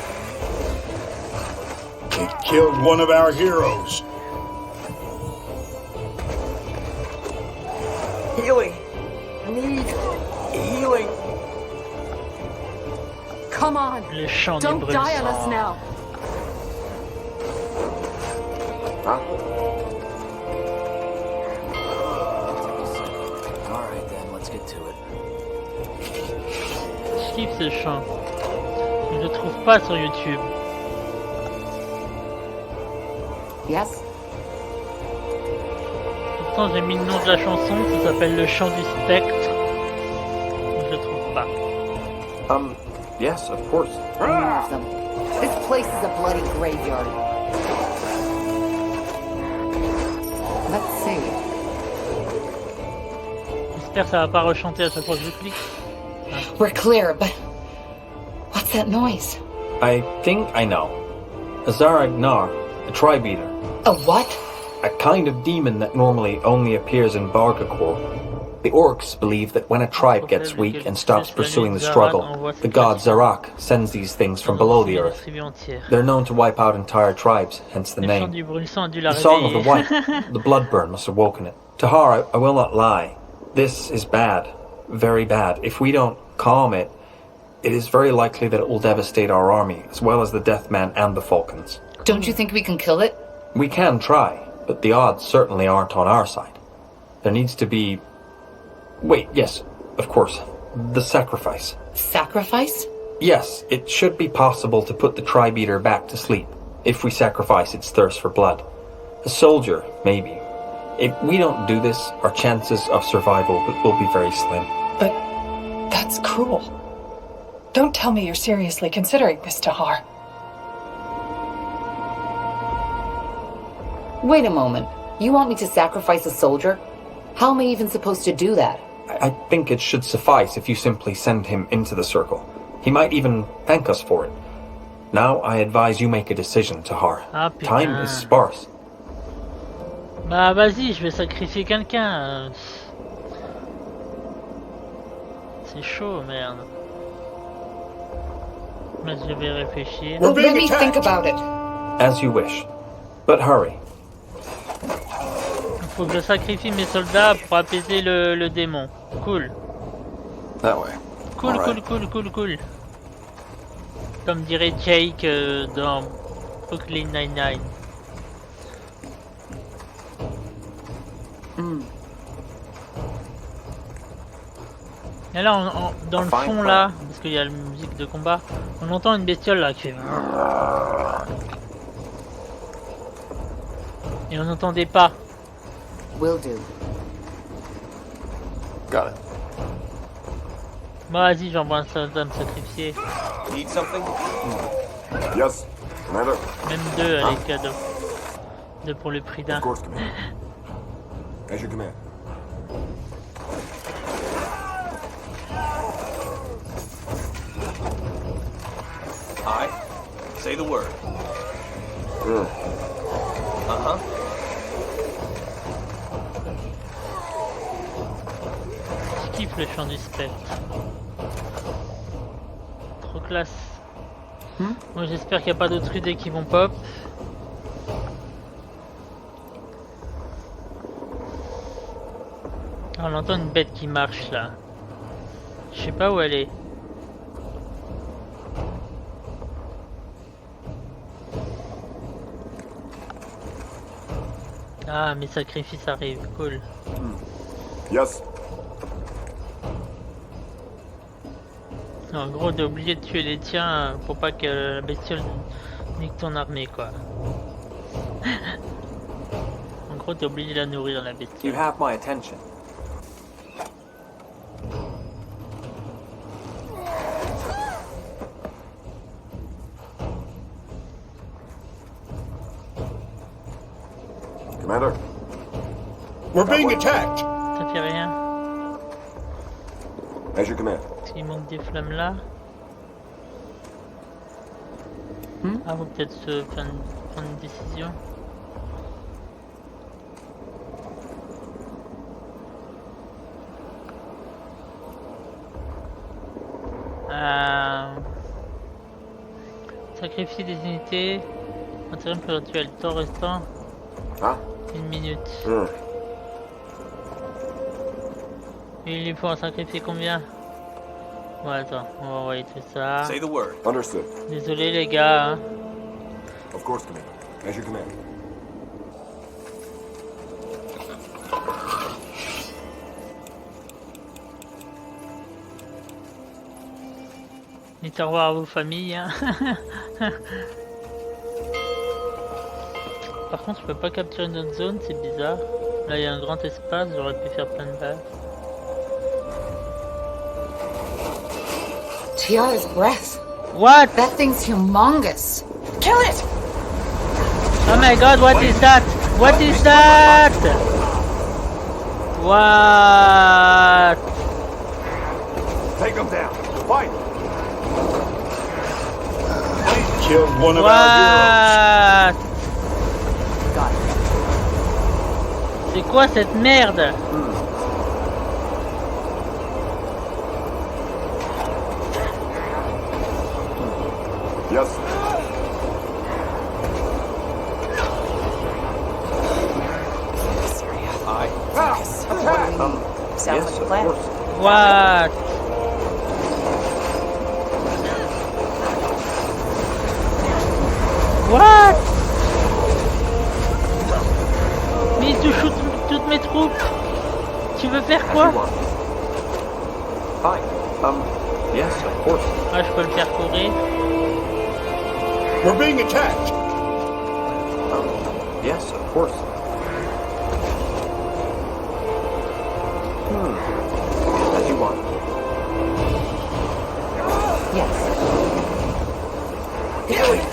It killed one of our heroes. Healing. I need healing. Come on. Le chant du Don't brûle die on us now. Alright then, let's get to it. Je kiffe ce chant. Je le trouve pas sur YouTube. Yes? Pourtant j'ai mis le nom de la chanson, ça s'appelle le chant du spectre. Je le trouve pas. Yes, of course. More of them. This place is a bloody graveyard. Let's see. J'espère que ça va pas rechanter à chaque fois que je clique. We're clear, but what's that noise? I think I know. A Zaragnar, a tribe-eater. A what? A kind of demon that normally only appears in Bargakor. The orcs believe that when a tribe gets weak and stops pursuing the struggle, the god Zarak sends these things from below the earth. They're known to wipe out entire tribes, hence the name. The Song of the White, the blood burn must have woken it. Tahar, I will not lie. This is bad. Very bad. If we don't calm it, it is very likely that it will devastate our army, as well as the Deathman and the Falcons. Don't you think we can kill it? We can try, but the odds certainly aren't on our side. There needs to be... Wait, yes, of course. The sacrifice. Sacrifice? Yes, it should be possible to put the tribe-eater back to sleep, if we sacrifice its thirst for blood. A soldier, maybe. If we don't do this, our chances of survival will be very slim. But that's cruel. Don't tell me you're seriously considering this, Tahar. Wait a moment. You want me to sacrifice a soldier? How am I even supposed to do that? I think it should suffice if you simply send him into the circle. He might even thank us for it. Now I advise you make a decision, Tahar. Time is sparse. Bah vas-y, je vais sacrifier quelqu'un. C'est chaud, merde. Mais je vais réfléchir. Well, let me think about it. As you wish. But hurry. Faut que je sacrifie mes soldats pour apaiser le démon. Cool. That way. Cool, cool. Comme dirait Jake dans Brooklyn Nine-Nine. Et là, dans le fond là, parce qu'il y a la musique de combat, on entend une bestiole là qui fait... Et on n'entendait pas. Will do. Got it. Bah vas-y, j'envoie un soldat me sacrifier. Need something? Yes, Commander. Même deux, allez, cadeau. Deux pour le prix d'un. Of course, Commander. As you command. Aye. Say the word. Uh-huh. Je kiffe le chant du spectre. Trop classe. Moi j'espère qu'il n'y a pas d'autres idées qui vont pop. Ah, on entend une bête qui marche là. Je sais pas où elle est. Ah, mes sacrifices arrivent, cool. Yes. En gros, t'es obligé de tuer les tiens pour pas que la bestiole nique ton armée, quoi. En gros, t'es obligé de la nourrir, la bestiole. You have my attention. Commander. We're being attacked. Ça fait rien. As you command. Il manque des flammes là. Ah, faut peut-être se prendre une décision. Sacrifier des unités. Interrompre le rituel. Temps restant. Ah. 1 minute. Il lui faut en sacrifier combien? Ouais, attends, on va envoyer tout ça. Say the word. Understood. Désolé les gars. Hein. Of course, Commander. As you command. Dites au revoir à vos familles. Hein. Par contre, je peux pas capturer une autre zone, c'est bizarre. Là, il y a un grand espace, j'aurais pu faire plein de balles. Tiara's breath. What? That thing's humongous. Kill it! Oh my god, what is that? What is that? What? Take them down. Fight. Killed one of our heroes. C'est quoi cette merde? Yes. Sounds like a plan. What? What? Mais il touche toutes mes troupes. Tu veux faire quoi? Yes, of course. Ah, je peux le faire courir. We're being attacked. Yes, of course. As you want.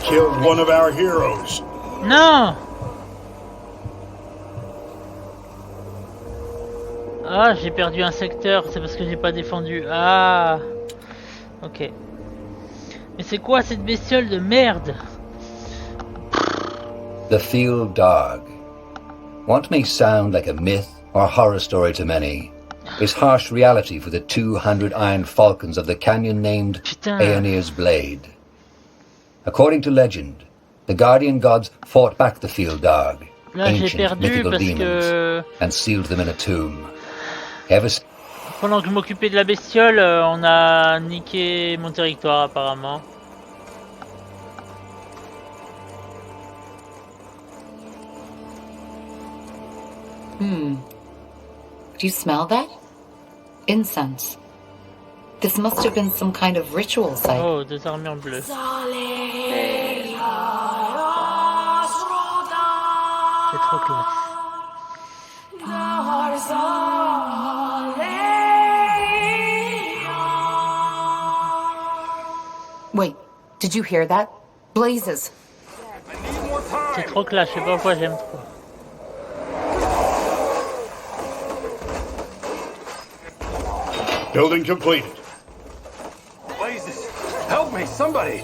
Killed one of our heroes. Non! Ah, j'ai perdu un secteur, c'est parce que j'ai pas défendu. Ah! Ok. Mais c'est quoi cette bestiole de merde? The field dog. What may sound like a myth or horror story to many is harsh reality for the 200 iron falcons of the canyon named Aeonir's Blade. According to legend, the guardian gods fought back the field dog, Là, j'ai ancient perdu mythical parce demons, que and sealed them in a tomb. Ever pendant que je m'occupais de la bestiole, on a niqué mon territoire apparemment. Do you smell that? Incense. This must have been some kind of ritual site. Oh, des armures bleues. C'est trop classe. Wait, did you hear that? Blazes. C'est trop classe, je sais pas pourquoi j'aime trop. Building completed. Blazes. Help me, somebody.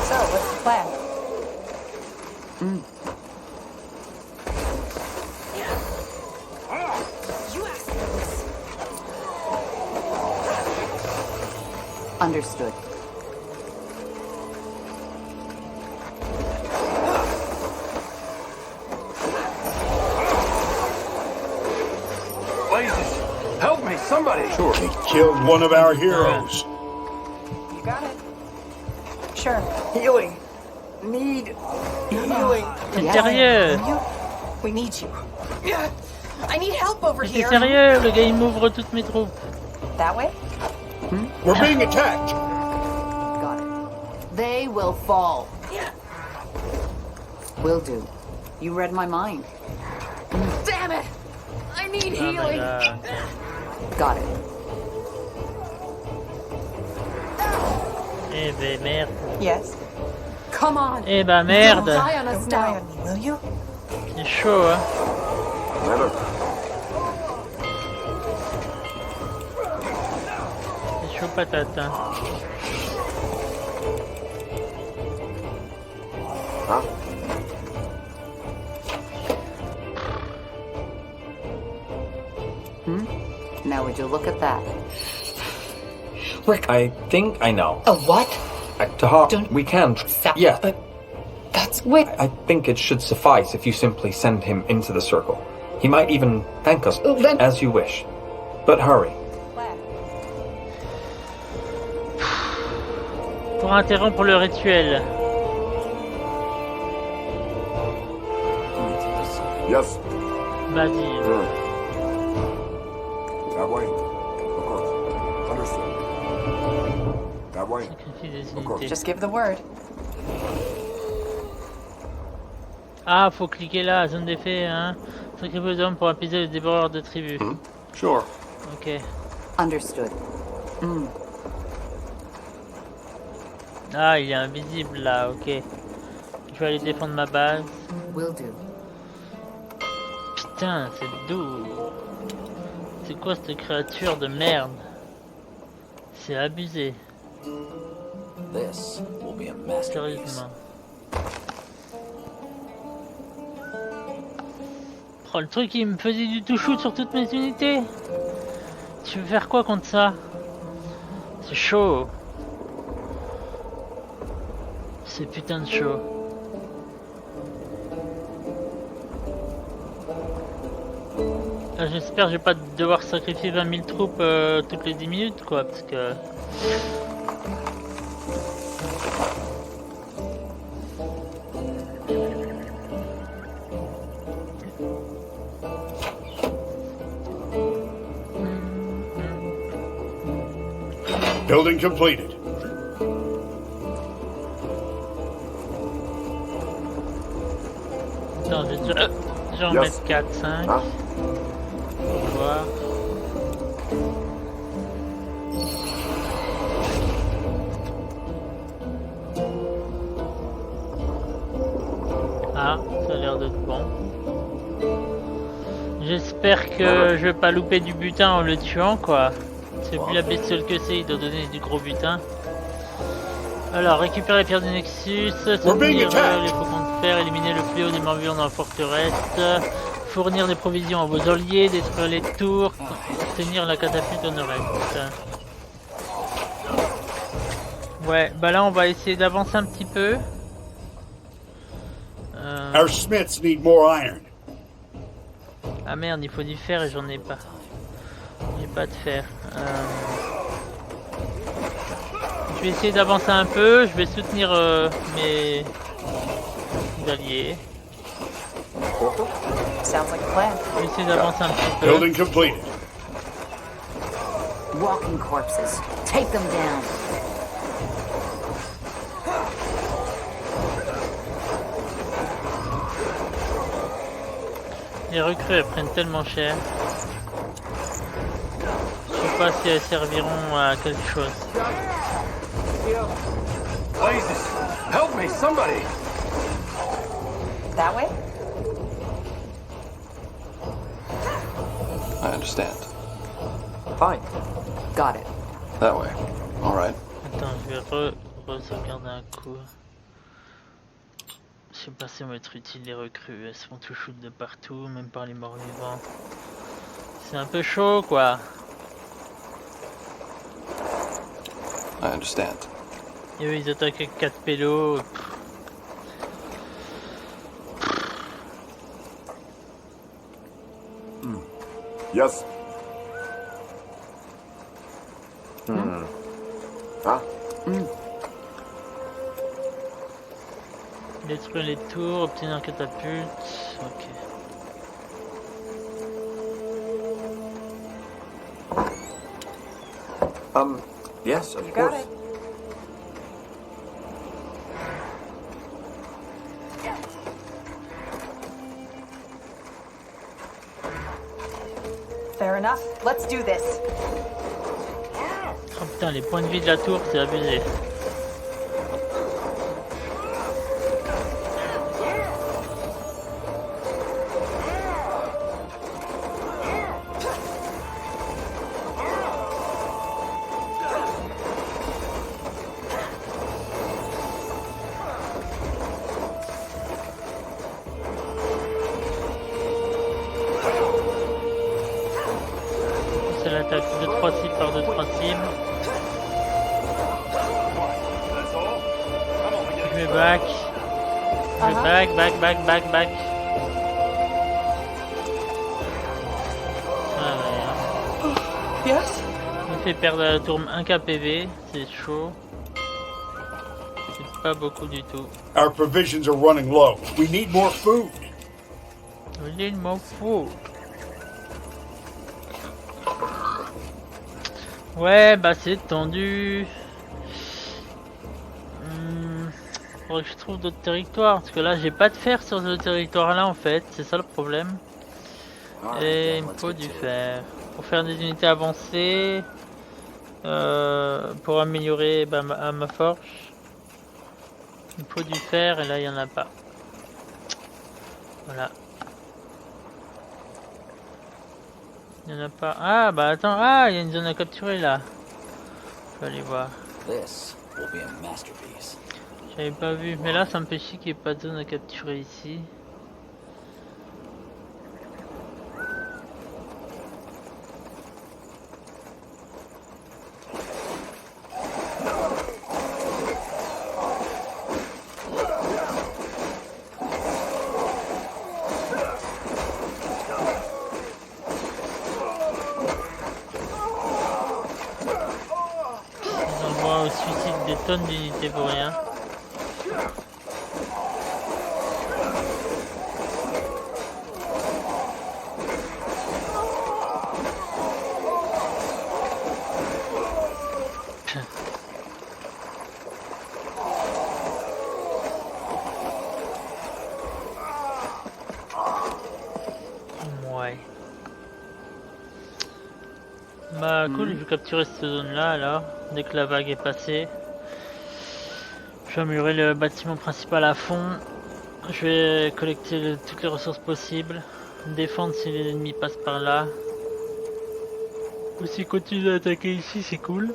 So, what's the plan? Understood. Blazes. Help me, somebody. Sure. They killed one of our heroes. You got it. Sure. Healing. Need healing. T'es sérieux? We need you. I need help over T'es here. sérieux? Le gars il m'ouvre toutes mes troupes. That way? We're being attacked. Got it. They will fall. Will do. You read my mind. Damn it! I need Oh my healing. god. Got it. Eh ben merde. Yes. Come on. Eh ben merde. Don't die on us Don't die now. on me, will you? C'est chaud hein. C'est chaud patate hein. Now would you look at that? I think I know. A what? We can't. Stop. Yeah, That's wait. I think it should suffice if you simply send him into the circle. He might even thank us, as you wish. But hurry. Pour interrompre le rituel. Yes. Vas-y. That way. Of course. Understood. That way. Of course. Just give the word. Ah, faut cliquer là, zone d'effet, hein. Sacrifice d'homme pour apaiser les dévoreurs de tribus. Sure. Ok. Understood. Ah, il est invisible là, ok. Je vais aller défendre ma base. Will do. Putain, c'est doux. C'est quoi cette créature de merde? C'est abusé. This will be a masterpiece. Sérieusement. Oh, le truc il me faisait du tout shoot sur toutes mes unités. Tu veux faire quoi contre ça? C'est chaud. C'est putain de chaud. J'espère que je vais pas devoir sacrifier 20 000 troupes toutes les 10 minutes quoi, parce que... Building completed. Attends, je vais en mettre 4, 5. On va voir. Ah, ça a l'air d'être bon. J'espère que je vais pas louper du butin en le tuant quoi. C'est vu la bestiole que c'est, il doit donner du gros butin. Alors, récupérer les pierres du Nexus, soutenir les faucons de fer, éliminer le fléau des morts vivants dans la forteresse, fournir des provisions à vos alliés, détruire les tours, tenir la catapulte honorée. Ouais, bah là on va essayer d'avancer un petit peu. Our smiths need more iron. Ah merde, il faut du fer et j'en ai pas. J'ai pas de fer. Je vais essayer d'avancer un peu, je vais soutenir mes alliés. Sounds like a plan. Je vais essayer d'avancer un petit peu. Building completed. Walking corpses. Take them down. Les recrues elles prennent tellement cher. Je sais pas si elles serviront à quelque chose. Blazes! Help me, somebody! That way? I understand. Fine. Got it. That way. All right. Attends, je vais re-sauvegarder un coup. Je sais pas si on va être utile les recrues, elles se font tout shoot de partout, même par les morts vivants. C'est un peu chaud quoi. I understand. Et eux ils attaquent avec 4 pélos. Yes. Détruire les tours, obtenir un catapulte. Ok. Yes, of You course. got it. Fair enough. Let's do this. Oh putain, les points de vie de la tour, c'est abusé. C'est l'attaque de 3 cibles par 2-3 cibles. Je vais back. Je vais back. Yes? On fait perdre à la tour 1 KPV, c'est chaud. C'est pas beaucoup du tout. Our provisions are running low. We need more food. We need more food. Ouais, bah c'est tendu. Faudrait que je trouve d'autres territoires, parce que là j'ai pas de fer sur ce territoire là en fait, c'est ça le problème. Et il me faut du fer. Pour faire des unités avancées, pour améliorer ma forge. Il me faut du fer et là il y en a pas. Voilà. Il y en a pas. Ah bah attends, ah il y a une zone à capturer là. Je vais aller voir. J'avais pas vu, mais là ça me fait chier qu'il n'y ait pas de zone à capturer ici. Ils envoient au suicide des tonnes d'unités pour rien. Ouais. Bah cool, je vais capturer cette zone là alors, dès que la vague est passée. Je vais améliorer le bâtiment principal à fond. Je vais collecter toutes les ressources possibles. Défendre si les ennemis passent par là. Ou s'ils continuent d'attaquer ici, c'est cool.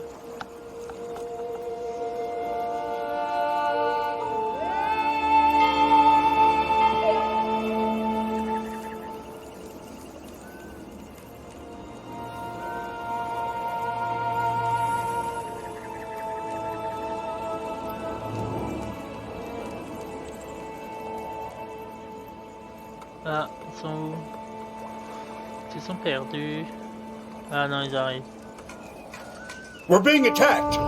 Ah, ils sont où? Ils sont perdus. Ah non, ils arrivent. We're being attacked.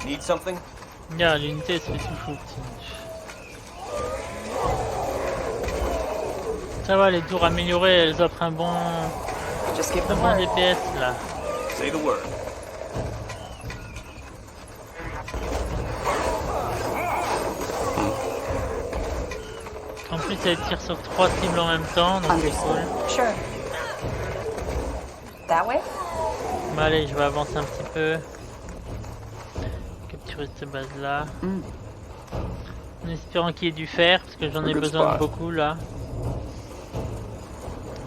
Need something? Yeah, l'unité se fait tout foutre. Ça va, les tours améliorées, elles offrent un bon DPS là. Say the word. En plus, elle tire sur 3 cibles en même temps, donc c'est cool. Sure. That way? Bon, allez, je vais avancer un petit peu. Capturer cette base là. En espérant qu'il y ait du fer, parce que j'en ai besoin de beaucoup là.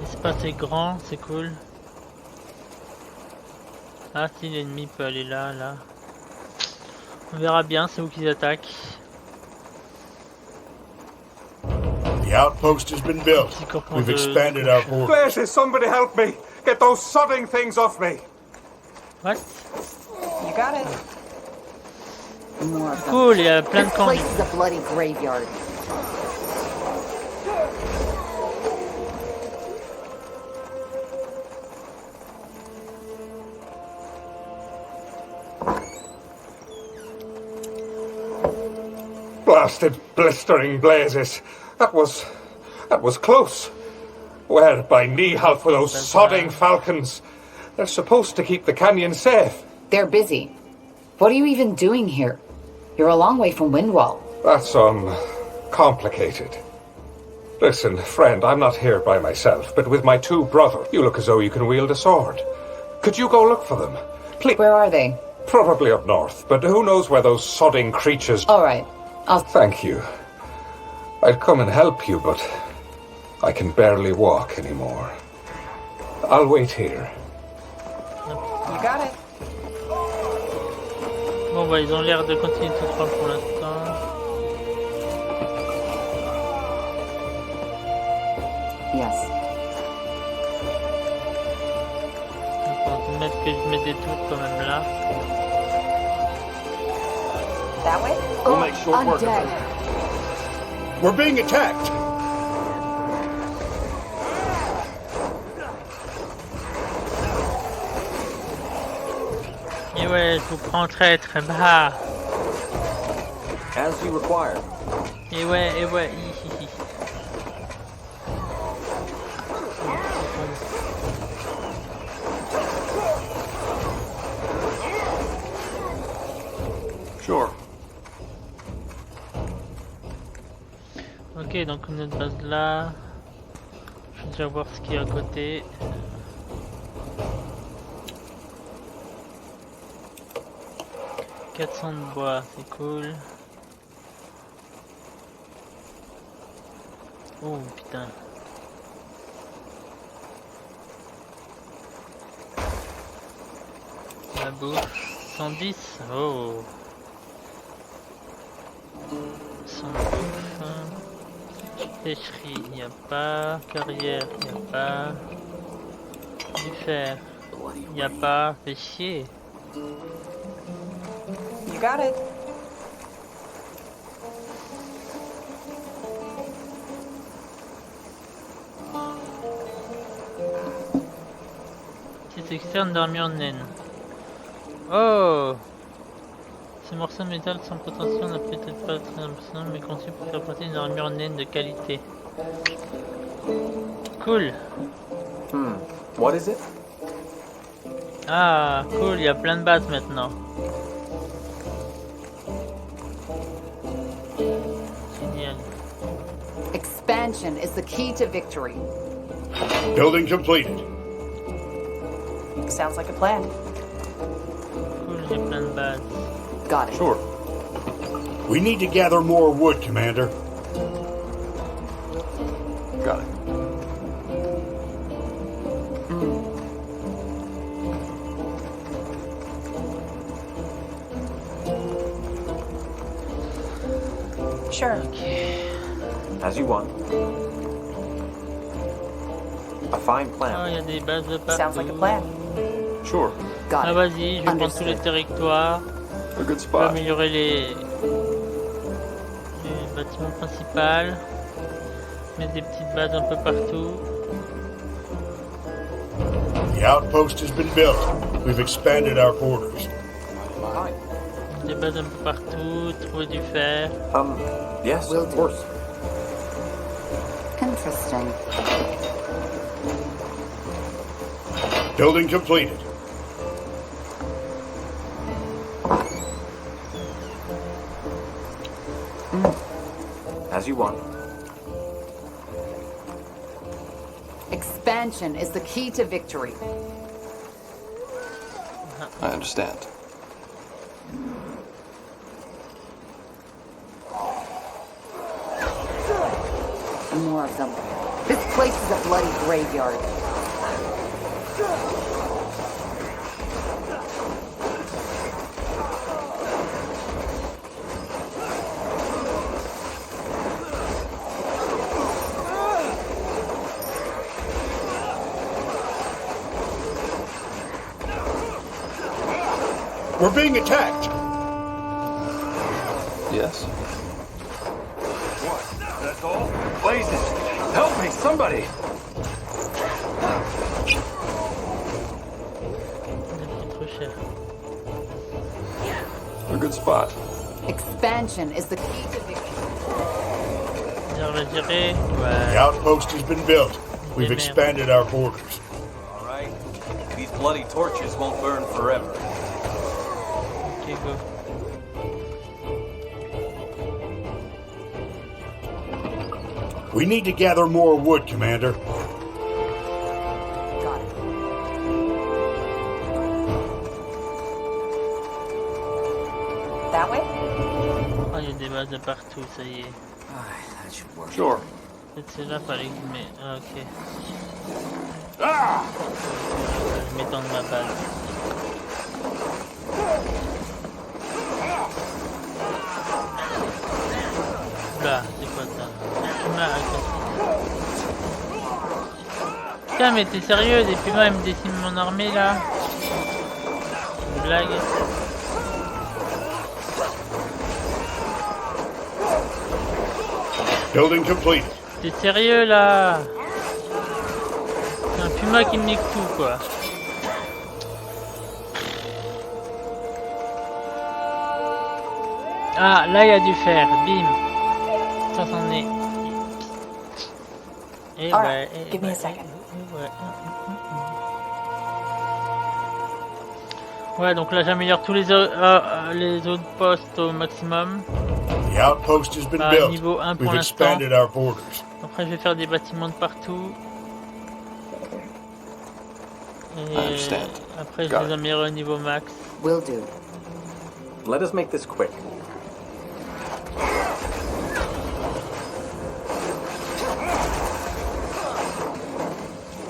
L'espace est grand, c'est cool. Ah si, l'ennemi peut aller là, là. On verra bien, c'est où qu'ils attaquent. The outpost has been built. We've expanded our borders. Blazes, somebody help me! Get those sodding things off me! What? You got it. More of them. Cool, il y a plein de This camps. place is a bloody graveyard. Blasted, blistering blazes. That was close. Where by knee-half for those sodding falcons? They're supposed to keep the canyon safe. They're busy. What are you even doing here? You're a long way from Windwall. That's, complicated. Listen, friend, I'm not here by myself, but with my 2 brothers. You look as though you can wield a sword. Could you go look for them? Please. Where are they? Probably up north, but who knows where those sodding creatures... All right. Thank you. I'd come and help you, but I can barely walk anymore. I'll wait here. You got it. Bon bah ils ont l'air de continuer tout droit pour l'instant. Yes. On va mettre que je mets des tours quand même là. That way? We'll make short work of it. We're being attacked. Et ouais, je vous prends traître, bah. As you require. Et ouais, Sure. Ok, donc on est de base là. Je vais déjà voir ce qu'il y a à côté. « 400 de bois, c'est cool. » Oh putain. La bouffe. 110. Oh. 100 bouffe. Pêcherie, il n'y a pas. Carrière, il n'y a pas. Du fer, il n'y a pas. Fais chier. You got it. Pièce externe d'armure en naine. Oh! Ces morceaux de métal sans prétention n'a peut-être pas très impressionnant, mais conçu pour faire partie d'une armure en naine de qualité. Cool! What is it? Ah, cool, il y a plein de bases maintenant. Génial. Expansion is the key to victory. Building completed. Sounds like a plan. Cool, j'ai plein de bases. Got it. Sure. We need to gather more wood, Commander. Got it. Sure. As you want. A fine Oh, plan. il y a des bases de partout. Sounds like a plan. Sure. Got Ah, it. vas-y, je vais prendre tous les territoires. A good Je vais spot. améliorer les bâtiments principaux. Mettre des petites bases un peu partout. The outpost has been built. We've expanded our quarters. Des bases un peu partout, trouver du fer. Yes, Will of do. course. Interesting. Building completed. As you want. Expansion is the key to victory. I understand. More of them. This place is a bloody graveyard. We're being attacked. Yes. What? That's all? Blazes! Help me, somebody! Trop cher. A good spot. Expansion is the key to victory. On va gérer. The Ouais. outpost has been built. We've Amen. expanded our quarters. Alright. These bloody torches won't burn forever. Ok, go. We need to gather more wood, Commander. Got it. That way? Oh, il y a des bases de partout, ça y est. That should work. Sure. Peut-être celle-là, fallait que je mette. Ah, ok. Ah! Je m'étends de ma base. Oula, c'est quoi ça? Puma agressif. Putain, mais t'es sérieux? Des pumas, ils me déciment mon armée là? Une blague? Building complete. T'es sérieux là? C'est un puma qui me nique tout quoi. Ah, là il y a du fer, bim. Ça c'en est. Et All ouais, right, give me a second. Ouais, donc là j'améliore tous les autres postes au maximum. The outpost has been built. Niveau 1 pour We've l'instant. expanded our borders. Après je vais faire des bâtiments de partout. Et après je les améliore au niveau max. Will do. Let us make this quick.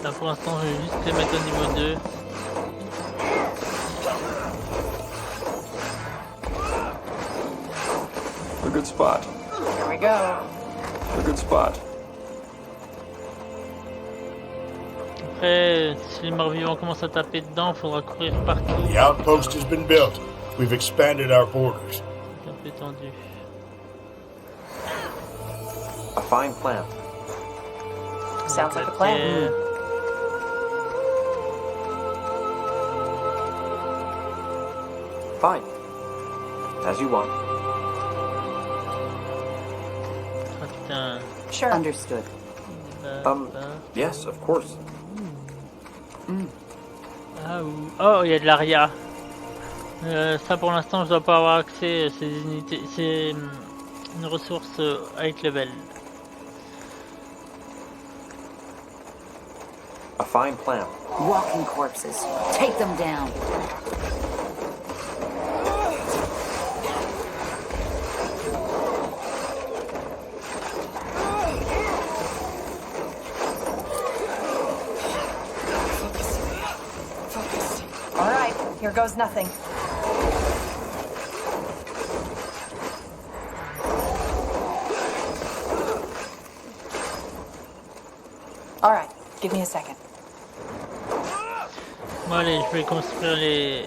Là pour l'instant je vais juste les mettre au niveau 2. A good spot. Here we go. A good spot. Après, si les morts vivants commencent à taper dedans, il faudra courir partout. The outpost has been built. We've expanded our borders. C'est un peu tendu. A fine plan. Sounds like a plan. Fine. As you want. Ah putain. Sure. Understood. Yes, of course. Ah, oh, il y a de l'aria. Ça pour l'instant je dois pas avoir accès, c'est des unités, c'est une ressource high level. A fine plan. Walking corpses. Take them down. All right, here goes nothing. All right, give me a second. Bon allez, je vais construire les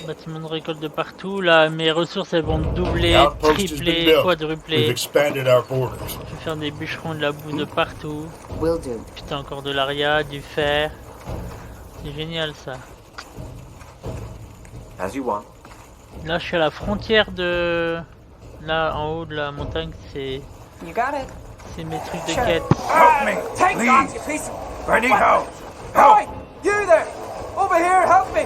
bâtiments de récolte de partout. Là, mes ressources elles vont doubler, tripler, quadrupler. Je vais faire des bûcherons, de la boue de partout. Putain, encore de l'aria, du fer. C'est génial ça. As you want. Là, je suis à la frontière de... Là, en haut de la montagne, c'est... You got it. C'est mes trucs de quête. Help me, please. Vidéo, help! You there! Over here, help me!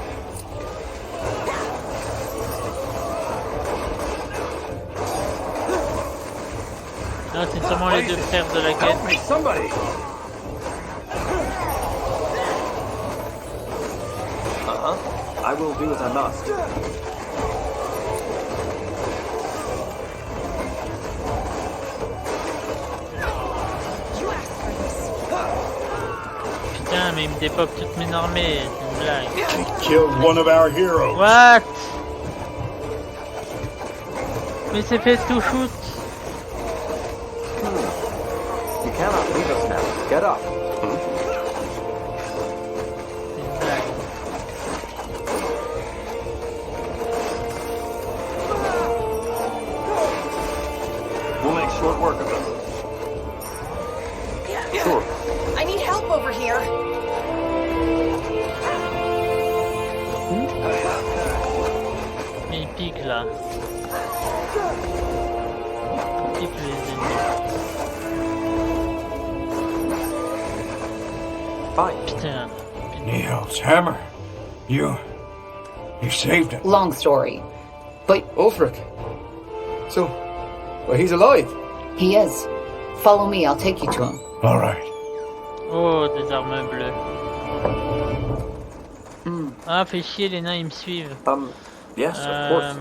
Là, c'est sûrement les deux frères de la quête. Help me, somebody! I will do as I must. Putain, mais il me dépop toute mes armées, c'est une blague. They killed one of our heroes. What? Mais c'est fait tout shoot. You cannot leave us now. Get up. C'est une blague. We'll make short work of it. Sure. I need help over here. Mais il pique là. Il pique les ennemis. Fine. Putain. Neil's hammer. You saved him. Long story. But Ulfric. So, well, he's alive. he is. Follow me, I'll take you to him. All right. Oh, des armes bleues. Ah, fait chier, les nains ils me suivent. Yes, of course.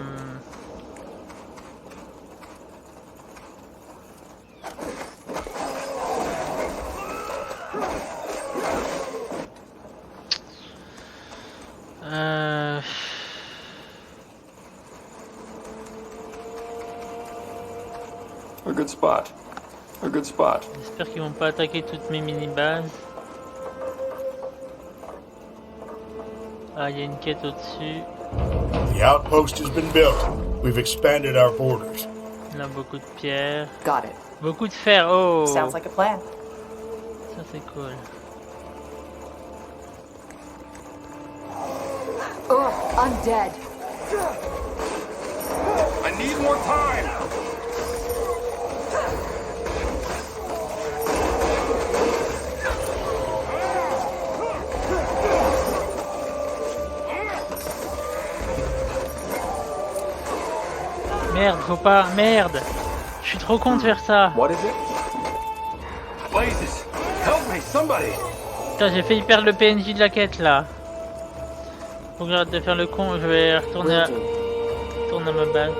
A good spot. A good spot. J'espère qu'ils vont pas attaquer toutes mes mini-bases. Ah, il y a une quête au-dessus. The outpost has been built. We've expanded our borders. Là, beaucoup de pierres. Got it. Beaucoup de fer, oh! Sounds like a plan. Ça, c'est cool. Ugh, I'm dead. I I need more time. Merde, faut pas. Merde. Je suis trop con de faire ça. What is it? Blazes! Help me, somebody! Putain, j'ai failli perdre le PNJ de la quête là. Faut que j'arrête de faire le con, je vais retourner à ma base.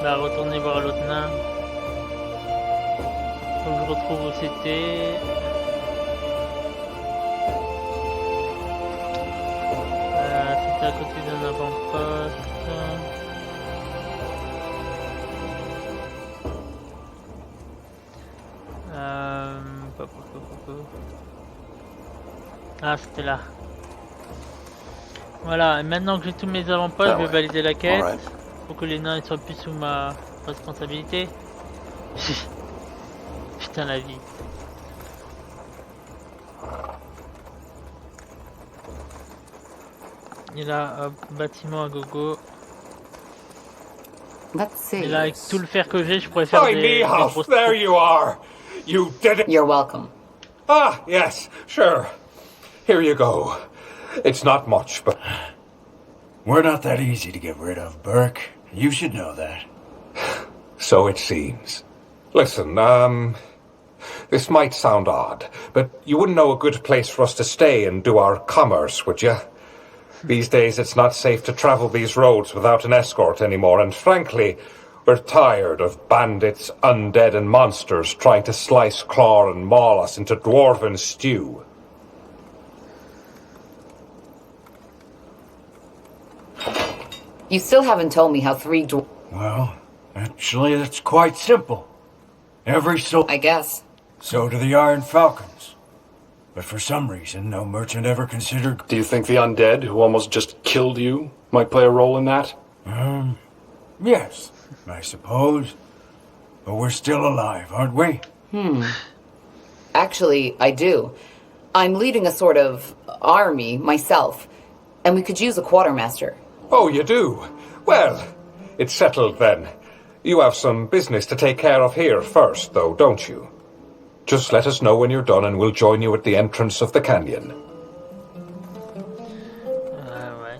Bah, retourner voir l'autre nain. Faut que je retrouve où c'était. C'était à côté d'un avant-poste. Ah, c'était là. Voilà, et maintenant que j'ai tous mes avant-postes, je vais valider la quête. Pour que les nains soient plus sous ma responsabilité. Putain, la vie. Et là, hop, bâtiment à gogo. Et là, avec tout le fer que j'ai, je pourrais faire des grosses... There you are. You did it. You're welcome. Ah, yes, sure. Here you go. It's not much, but... We're not that easy to get rid of, Burke. You should know that. So it seems. Listen, this might sound odd, but you wouldn't know a good place for us to stay and do our commerce, would you? These days it's not safe to travel these roads without an escort anymore, and frankly, we're tired of bandits, undead and monsters trying to slice, claw and maul us into dwarven stew. You still haven't told me how Well, actually, that's quite simple. Every soul... I guess. So do the Iron Falcons. But for some reason, no merchant ever considered... Do you think the undead, who almost just killed you, might play a role in that? Yes, I suppose. But we're still alive, aren't we? Actually, I do. I'm leading a sort of army myself, and we could use a quartermaster. Oh, you do? Well, it's settled then. You have some business to take care of here first, though, don't you? Just let us know when you're done and we'll join you at the entrance of the canyon. Ouais.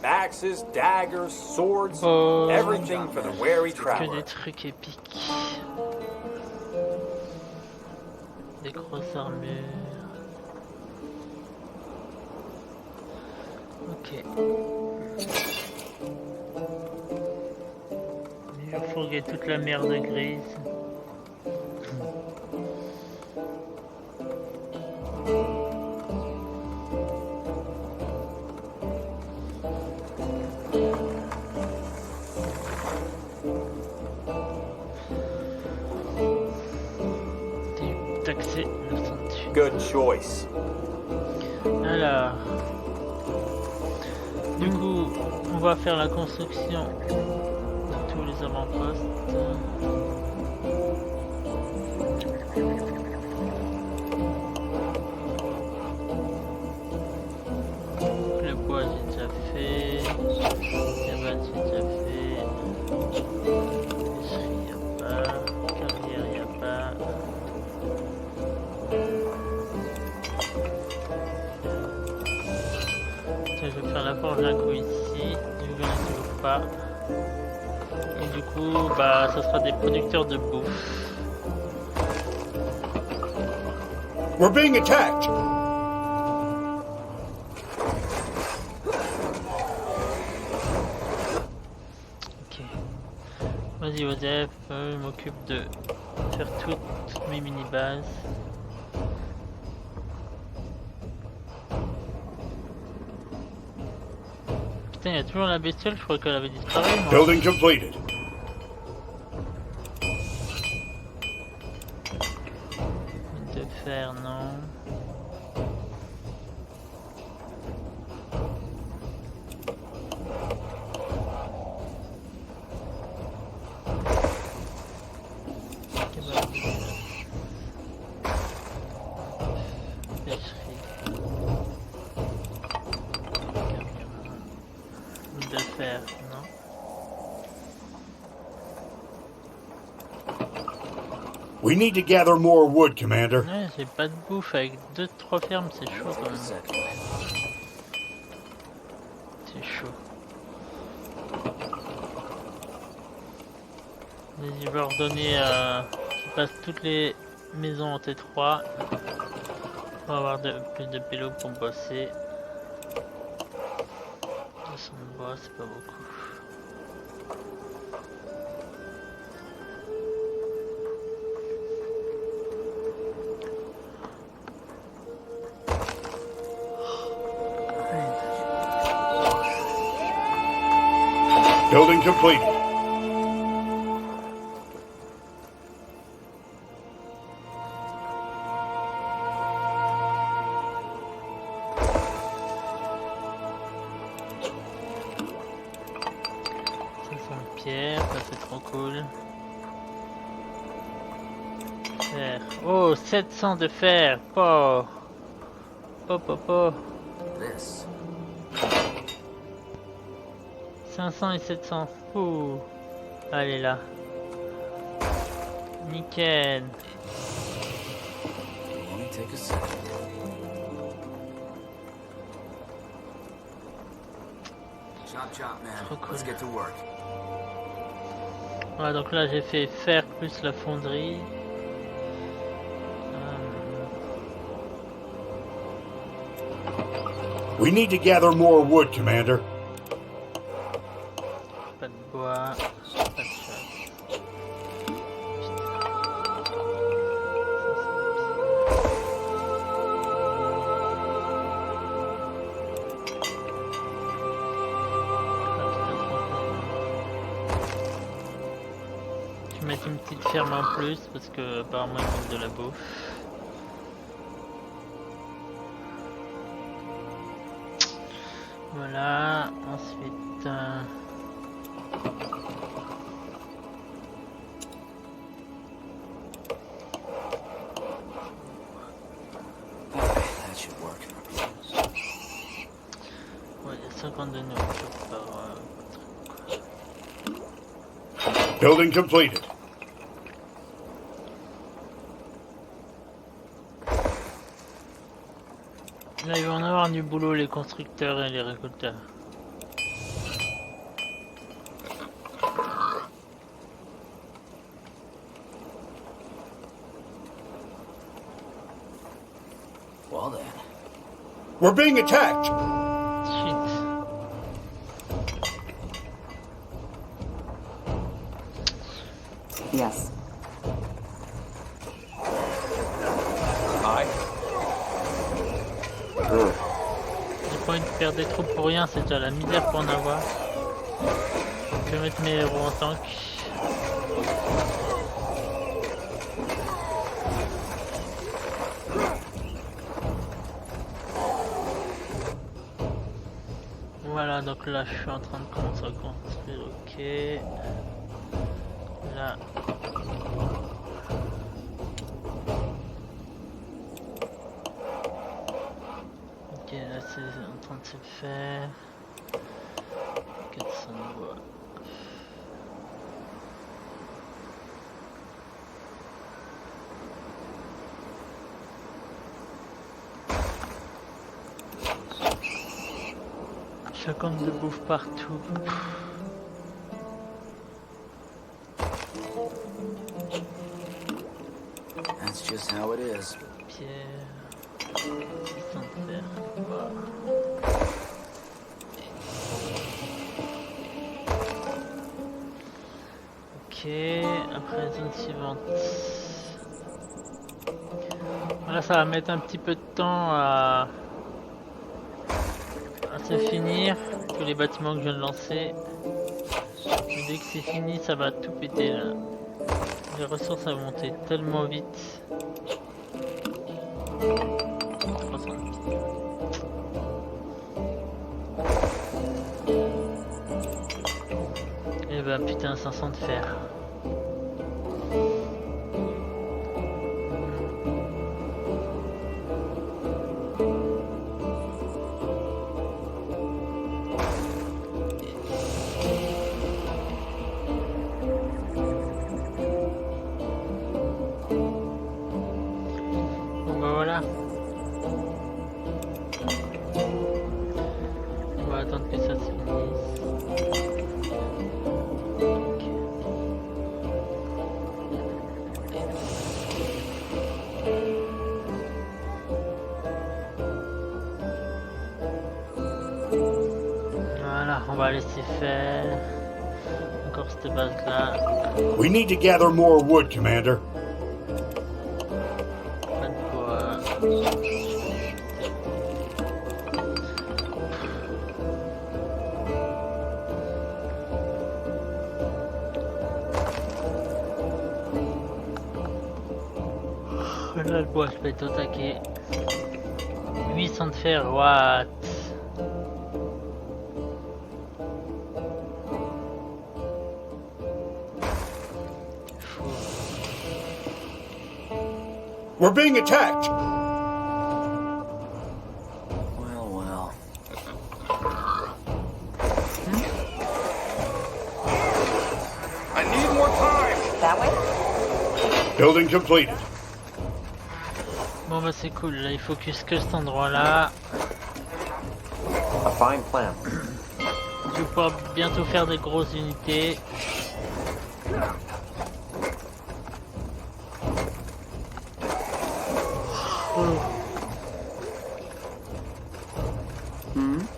Axes, daggers, swords, everything for the wary traveler. Que des trucs épiques. Des grosses armures. Ok. Il faut fourguer toute la merde grise. Taxé 918. Good choice. Alors, du coup, on va faire la construction de tous les avant-postes. Le bois j'ai déjà fait, les balles j'ai déjà fait, pêcherie y'a pas, carrière y'a pas. Tiens, je vais faire la forge d'un coup ici, je ne trouve pas. Et du coup, bah ça sera des producteurs de bouffe. We're being attacked! Ok. Vas-y Joseph, je m'occupe de faire toutes mes mini-bases. Putain, il y a toujours la bestiole, je crois qu'elle avait disparu. Non? Building completed. De fer, non. de fer, non? We need to gather more wood, Commander. Ouais, j'ai pas de bouffe avec 2-3 fermes, c'est chaud quand même. C'est chaud. Vas-y, je vais ordonner qu'ils passent toutes les maisons en T3 pour avoir plus de pélos pour bosser. 200 de bois, c'est pas beaucoup. Building completed. Pierre, ça c'est trop cool. Fer. Oh, 700 de fer. Oh. Oh. 500 et 700. Ouh. Allez là. Nickel. Trop cool. Voilà, donc là j'ai fait fer plus la fonderie. We need to gather more wood, Commander. Pas de bois, pas de chasse. Je vais mettre une petite ferme en plus parce que apparemment il manque de la bouffe. Voilà, ensuite ouais, il y a 52 nourritures par Building completed. Là, ils vont en avoir du boulot, les constructeurs et les récolteurs. Well then. We're being attacked. Shit. Yes. J'ai pas envie de perdre des troupes pour rien, c'est déjà la misère pour en avoir. Je vais mettre mes héros en tank. Voilà, donc là je suis en train de commencer à construire, ok. Là. Ok, là c'est en train de se faire. 400 bois. Chacun de bouffe partout. That's just how it is. Pierre. 600 de fer. Ok, après zone suivante. Voilà, ça va mettre un petit peu de temps à se finir, tous les bâtiments que je viens de lancer. Mais dès que c'est fini, ça va tout péter là. Les ressources vont monter tellement vite. 300. Et bah putain, 500 de fer. que ça se glisse. Voilà, on va laisser faire. Encore cette base là. We need to gather more wood, Commander. Pas de bois. Là, le bois, je peux être au taquet. 800 de fer, what? We're being attacked! Well, well. I need more time. That way? Building completed. Bon bah c'est cool, là il focus que cet endroit là. A fine plan. Je vais pouvoir bientôt faire des grosses unités.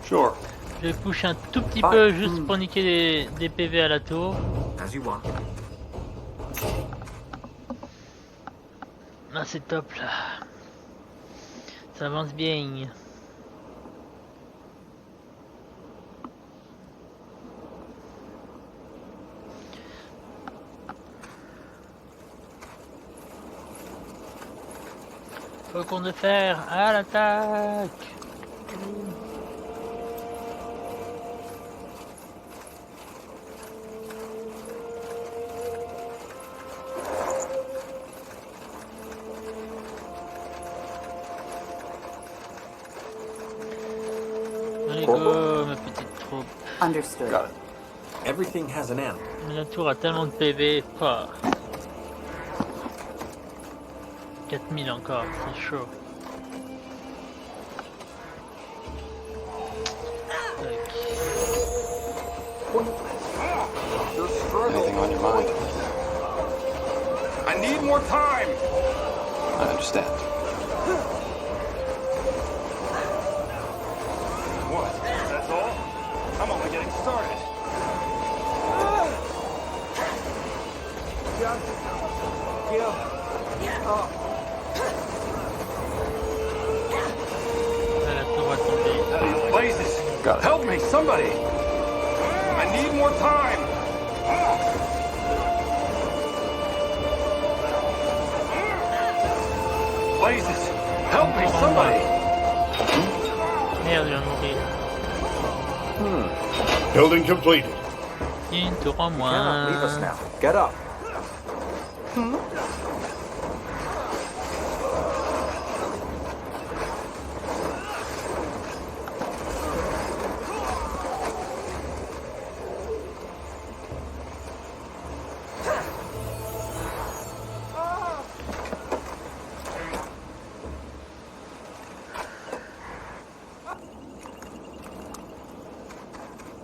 Sure. Je vais pusher un tout petit peu juste pour niquer des PV à la tour. As you want. Ah c'est top là. Ça avance bien. Faucon de fer à l'attaque. Allez go ma petite troupe. Understood. Got it. Everything has an end. Mais la tour a tellement de PV. Pas. 4000 encore, c'est chaud. Anything on your mind? I need more time. I understand. What? That's all? I'm only getting started. Blazes! Help me, somebody! I need more time! Blazes! Help me, somebody! Merde, je viens de mourir. Building completed. Une tour en moins. Cannot leave us now. Get up.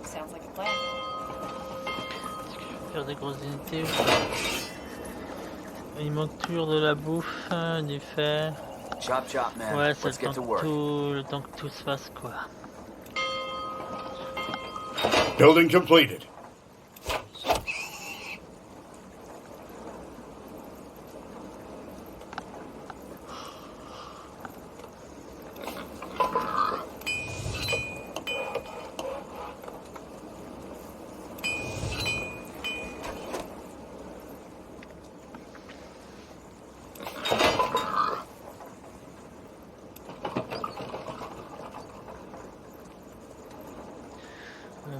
Sounds like a plan. Faire des grosses unités. Il manque toujours de la bouffe, du fer. Chop chop, man. Ouais, c'est Let's get to work. le temps que tout se fasse quoi. Building completed.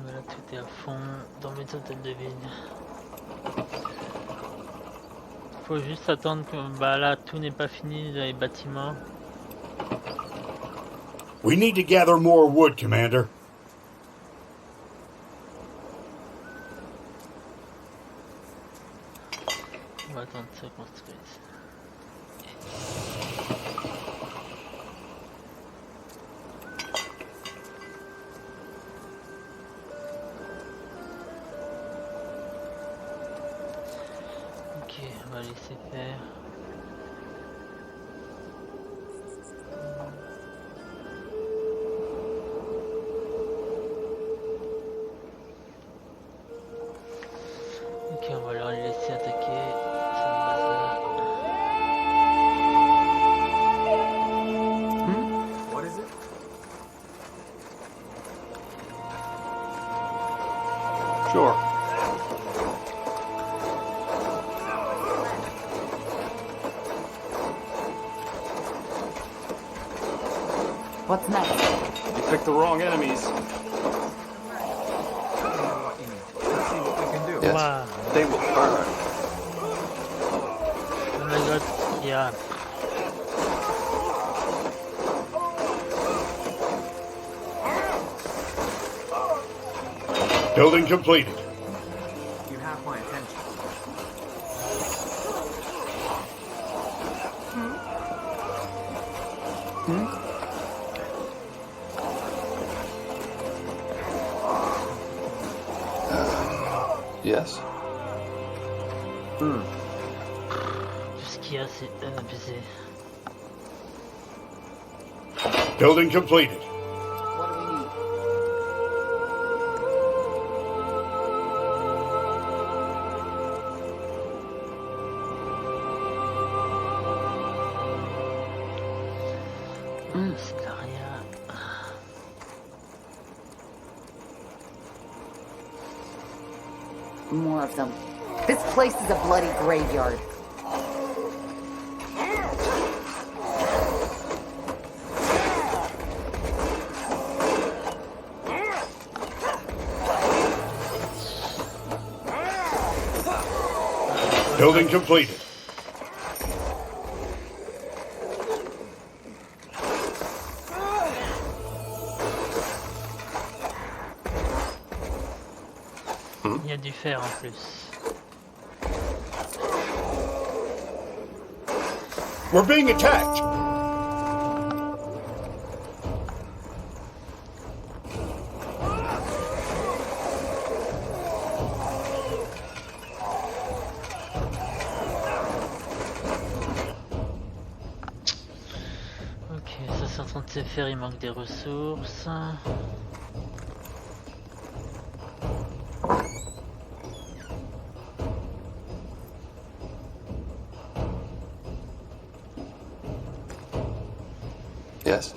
Mais là tout est à fond dans mes hôtels de ville. Faut juste attendre que bah là tout n'est pas fini dans les bâtiments. We need to gather more wood, Commander. On va attendre que ça construise. on va laisser faire. Ok, on va leur laisser attaquer. What is it? Sure. What's next? You picked the wrong enemies. Yes. Wow. They will burn. Oh my god, yeah. Building completed. You have my attention. Yes. Tout ce qu'il y a, c'est abusé. Building completed. More of them. This place is a bloody graveyard. Building completed. Il y a du fer en plus. We're being attacked. Ok, ça c'est en train de se faire, il manque des ressources. Yes.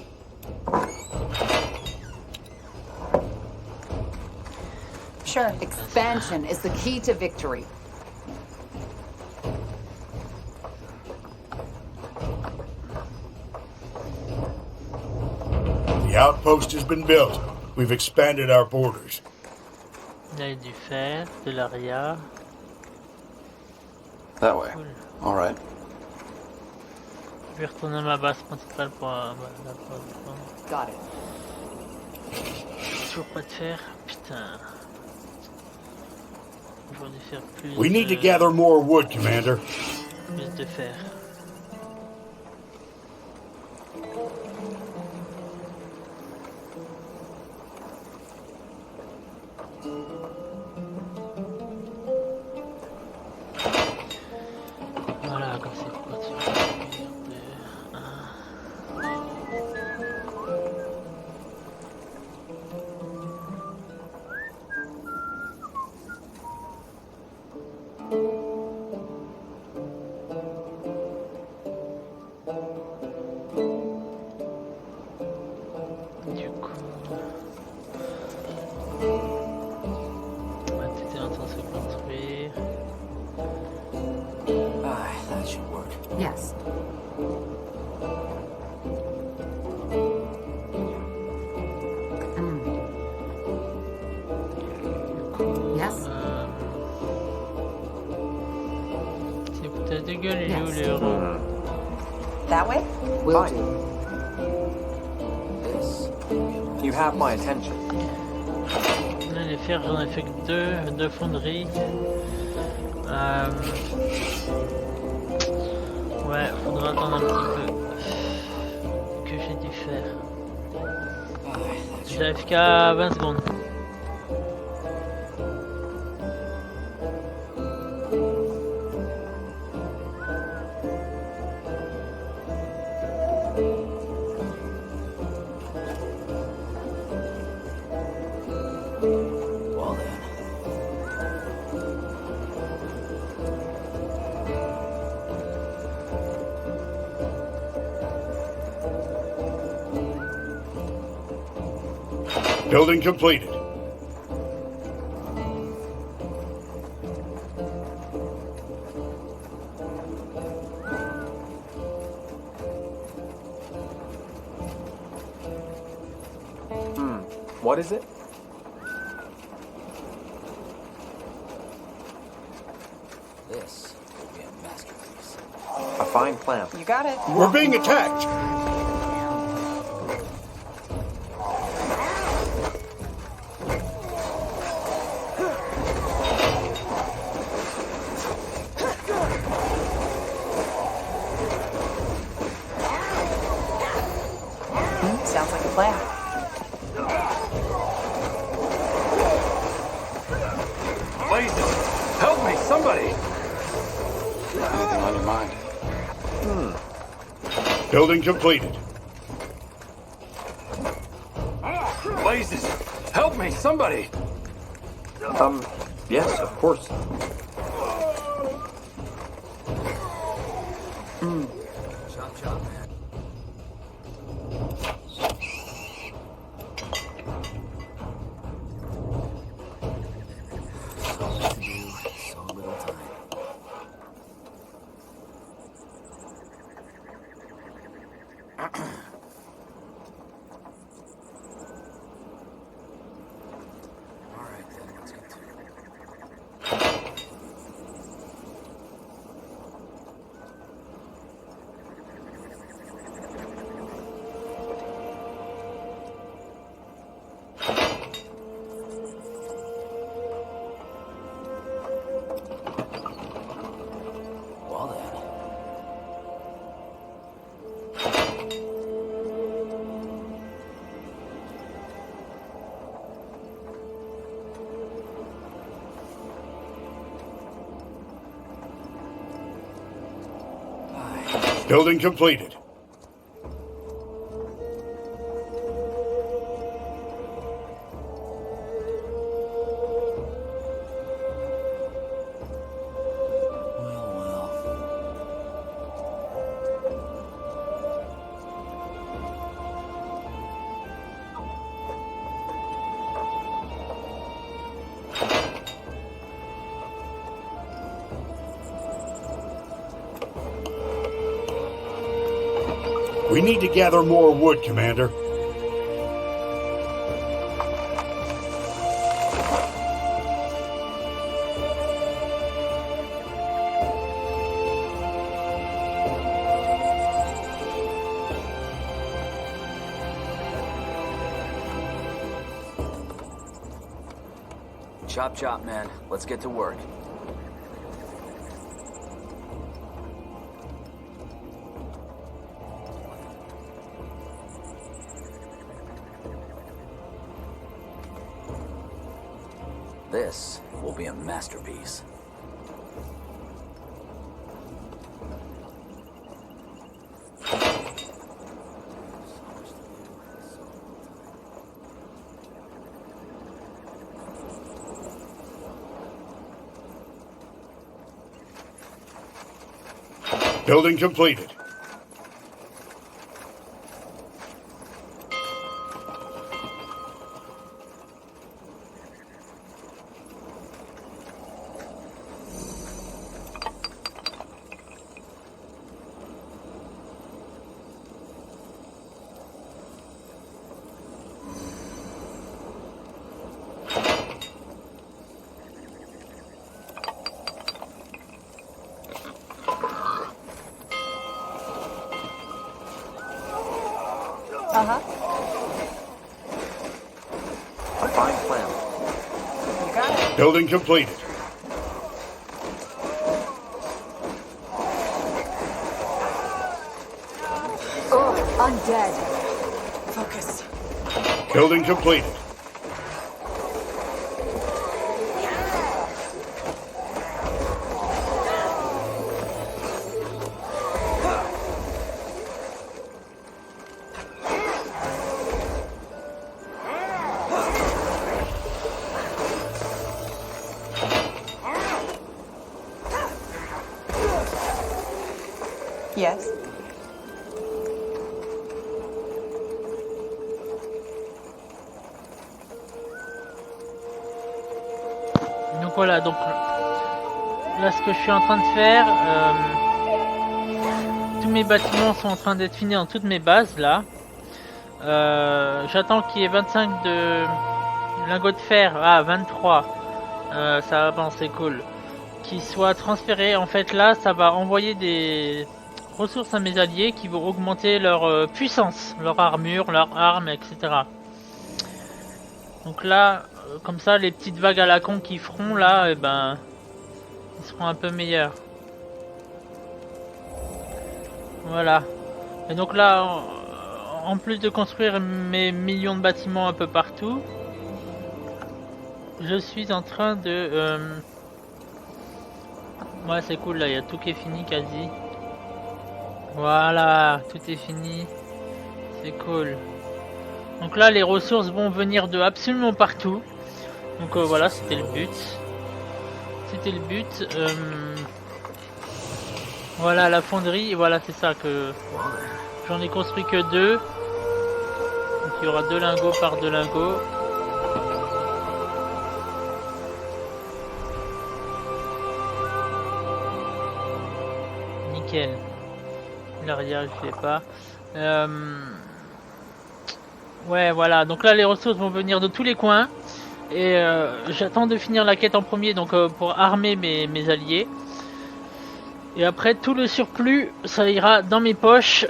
Sure. Expansion is the key to victory. The outpost has been built. We've expanded our borders. Là, il y a du fer, de l'aria. That way. Cool. All right. Je vais retourner à ma base principale pour Got it. toujours pas de fer. Putain. J'aurais dû faire plus. We need to gather more wood, Commander. Plus de fer. Voilà, comme c'est parti. Du coup, tout est en train de se construire. Ah, that should work. Yes. Yes. C'est peut-être dégueu les loups, les héros. That way? Will do. This. You have my attention. Là, les fers, j'en ai fait que deux fonderies. Ouais, faudra attendre un petit peu que j'ai du fer. J'arrive qu'à 20 secondes. Building completed. What is it? This will be a masterpiece. A fine plan. You got it. We're being attacked. Sounds like a plan. Blazes! Help me, somebody! Anything on your mind? Building completed. Blazes! Help me, somebody! Yes, of course. Chop, chop, man. So little time. All right, then, let's get to it. Well then. Building completed. We need to gather more wood, Commander. Chop, chop, man. Let's get to work. This will be a masterpiece. Building completed. Uh-huh. A fine plan. You got it. Building completed. Oh, undead. Focus. Building completed. Yes. voilà, donc là ce que je suis en train de faire, tous mes bâtiments sont en train d'être finis dans toutes mes bases là. J'attends qu'il y ait 25 de lingots de fer, 23, ça avance, c'est cool, qui soient transférés. En fait là ça va envoyer des ressources à mes alliés qui vont augmenter leur puissance, leur armure, leurs armes, etc. Donc là, comme ça, les petites vagues à la con qu'ils feront là, et ben, ils seront un peu meilleurs. Voilà. Et donc là, en plus de construire mes millions de bâtiments un peu partout, je suis en train de... Ouais, c'est cool, là, il y a tout qui est fini quasi. Voilà, tout est fini. C'est cool. Donc là, les ressources vont venir de absolument partout. Donc voilà, c'était le but. C'était le but. Voilà, la fonderie. Voilà, c'est ça que... J'en ai construit que 2. Donc il y aura 2 lingots par 2 lingots. Nickel. L'arrière, je sais pas. Ouais, voilà. Donc là, les ressources vont venir de tous les coins. Et j'attends de finir la quête en premier, donc pour armer mes alliés. Et après, tout le surplus, ça ira dans mes poches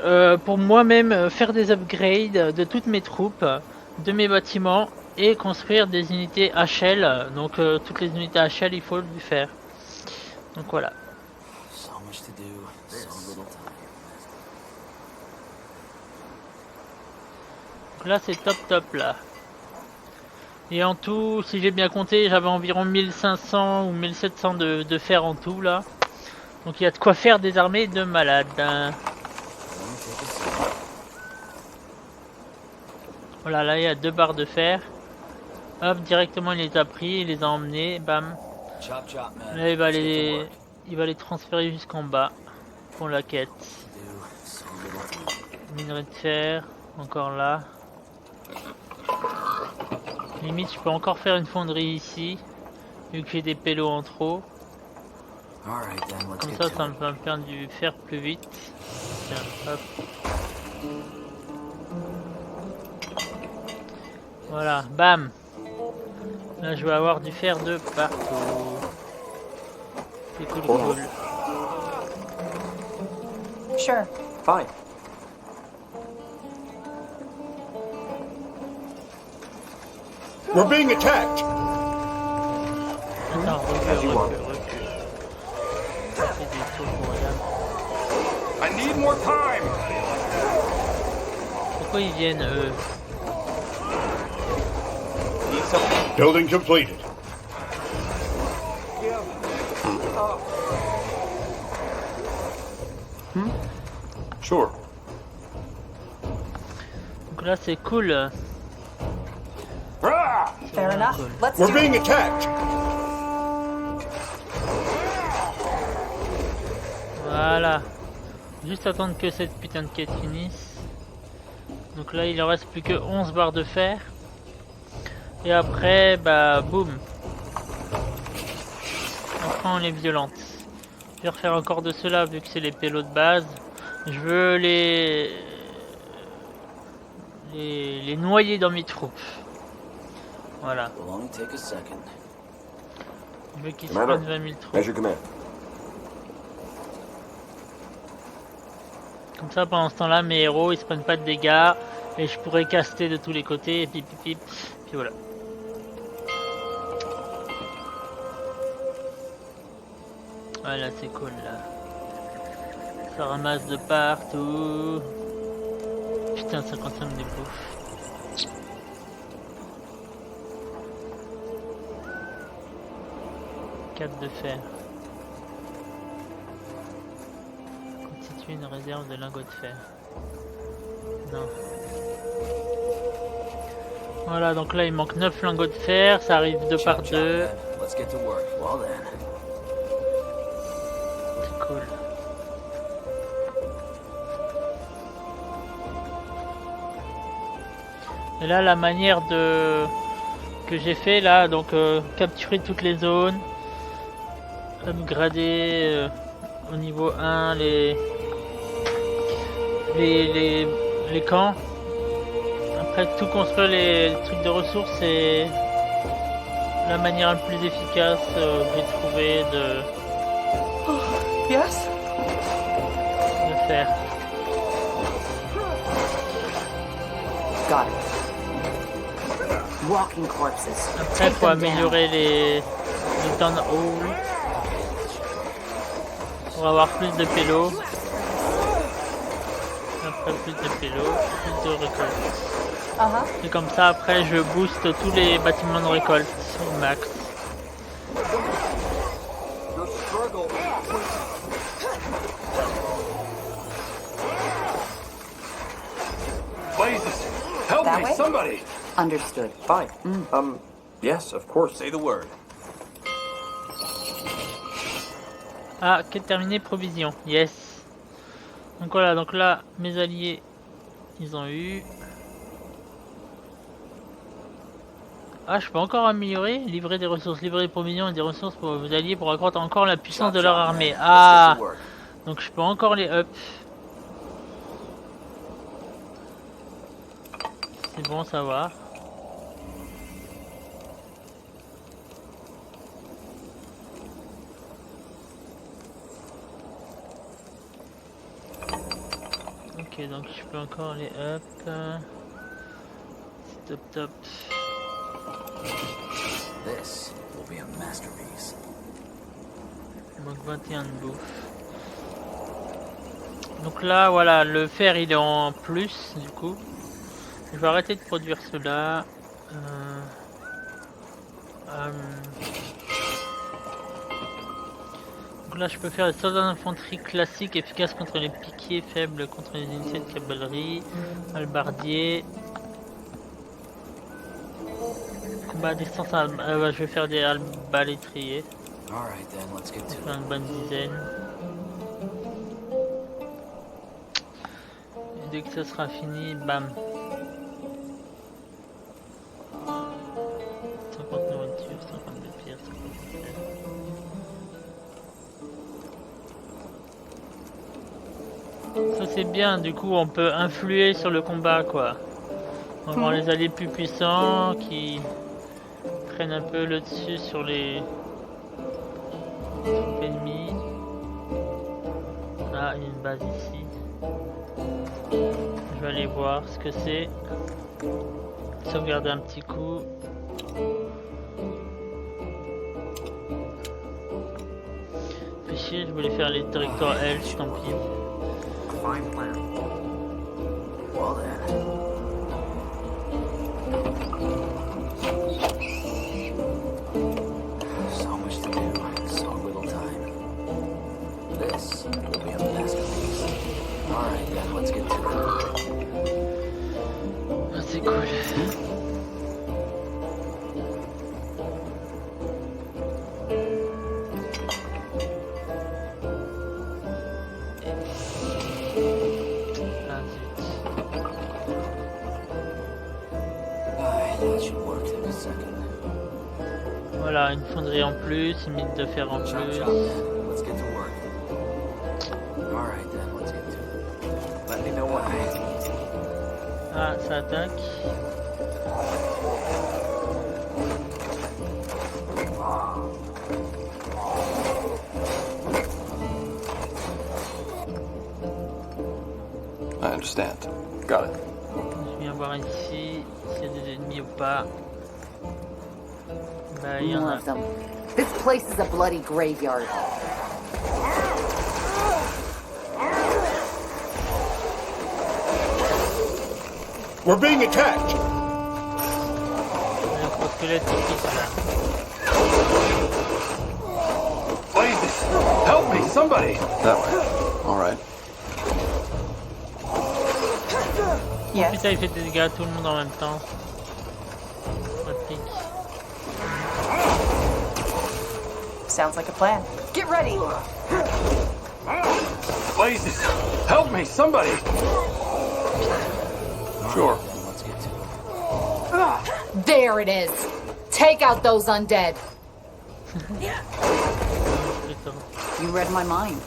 pour moi-même faire des upgrades de toutes mes troupes, de mes bâtiments et construire des unités HL. Donc toutes les unités HL, il faut le faire. Donc voilà. Là c'est top là. Et en tout, si j'ai bien compté, j'avais environ 1500 ou 1700 de fer en tout là. Donc il y a de quoi faire des armées de malades. Voilà, là il y a 2 barres de fer. Hop, directement il les a pris, il les a emmenés, bam. Là il va les transférer jusqu'en bas pour la quête. Minerai de fer, encore là. Limite je peux encore faire une fonderie ici, vu que j'ai des pélos en trop. Comme ça, ça me va me faire du fer plus vite. Tiens, hop. Voilà, bam. Là je vais avoir du fer de partout. C'est cool. Sure. Fine. We're being attacked! Attends, recule. I need more time. Pourquoi ils viennent eux? Building completed. Sure. Donc là c'est cool. Fair enough. Let's We're do being it. attacked! Voilà. Juste attendre que cette putain de quête finisse. Donc là il en reste plus que 11 barres de fer. Et après bah boum. Après on les violente. Je vais refaire encore de cela vu que c'est les pélos de base. Je veux les noyer dans mes troupes. Voilà. Je veux qu'ils se prennent 20 000 troupes. Comme ça pendant ce temps là mes héros ils se prennent pas de dégâts et je pourrais caster de tous les côtés et puis voilà. Voilà c'est cool là. Ça ramasse de partout. Putain ça consomme des bouffes. De fer. Constitue une réserve de lingots de fer. Non. Voilà, donc là il manque 9 lingots de fer, ça arrive 2 par 2. C'est cool. Et là la manière de que j'ai fait là, donc capturer toutes les zones. upgrader au niveau 1 les camps. Après, tout construire les trucs de ressources, c'est la manière la plus efficace que j'ai trouvé de faire. Got it. Walking corpses. Après, il faut améliorer les town hall pour avoir plus de pélos. Après, plus de pélos, plus de récoltes. Et comme ça, après, je booste tous les bâtiments de récolte au max. Blazes! Help That me, way? somebody! Understood. Fine. Yes, of course. Say the word. Ah, quête terminée, provision. Yes. Donc voilà, donc là, mes alliés, ils ont eu. Ah, je peux encore améliorer, livrer des ressources, livrer des provisions et des ressources pour vos alliés pour accroître encore la puissance de leur armée. Ah, donc je peux encore les up. C'est bon à savoir. Ok, donc je peux encore les up. Top top. This will be a masterpiece. Donc 21 de bouffe. Donc là, voilà, le fer il est en plus du coup. Je vais arrêter de produire cela. Donc là, je peux faire des soldats d'infanterie classiques efficaces contre les piquiers, faibles contre les unités de cavalerie, halbardier. Combat à distance, je vais faire des arbalétriers. Alright then, let's get to Une bonne dizaine. Et dès que ça sera fini, bam. 50 nourritures, 52 pierres, 52 pierres. Ça c'est bien, du coup on peut influer sur le combat quoi. On va voir les alliés plus puissants qui prennent un peu le dessus sur les ennemis. Ah, il y a une base ici. Je vais aller voir ce que c'est. Sauvegarder un petit coup. Fait chier, je voulais faire les territoires L, tant pis. fine plan. Well then. So much to do, so little time. This will be a masterpiece. Alright then, let's get to it. Ah, c'est cool. Voilà, une fonderie en plus, une mine de fer en plus. Ah, ça attaque. I understand. Got it. Je viens voir ici s'il y a des ennemis ou pas. Bah, il y en More a. of them. This place is a bloody graveyard. We're being attacked. Il y a un gros squelette ici, là. Blazes! Help me, somebody! That way. All right. Putain, il fait des dégâts à tout le monde en même temps. Ça pique. Sounds like a plan. Get ready! Blazes! Help me, somebody! Sure. There it is. Take out those undead. tordu. You read my mind.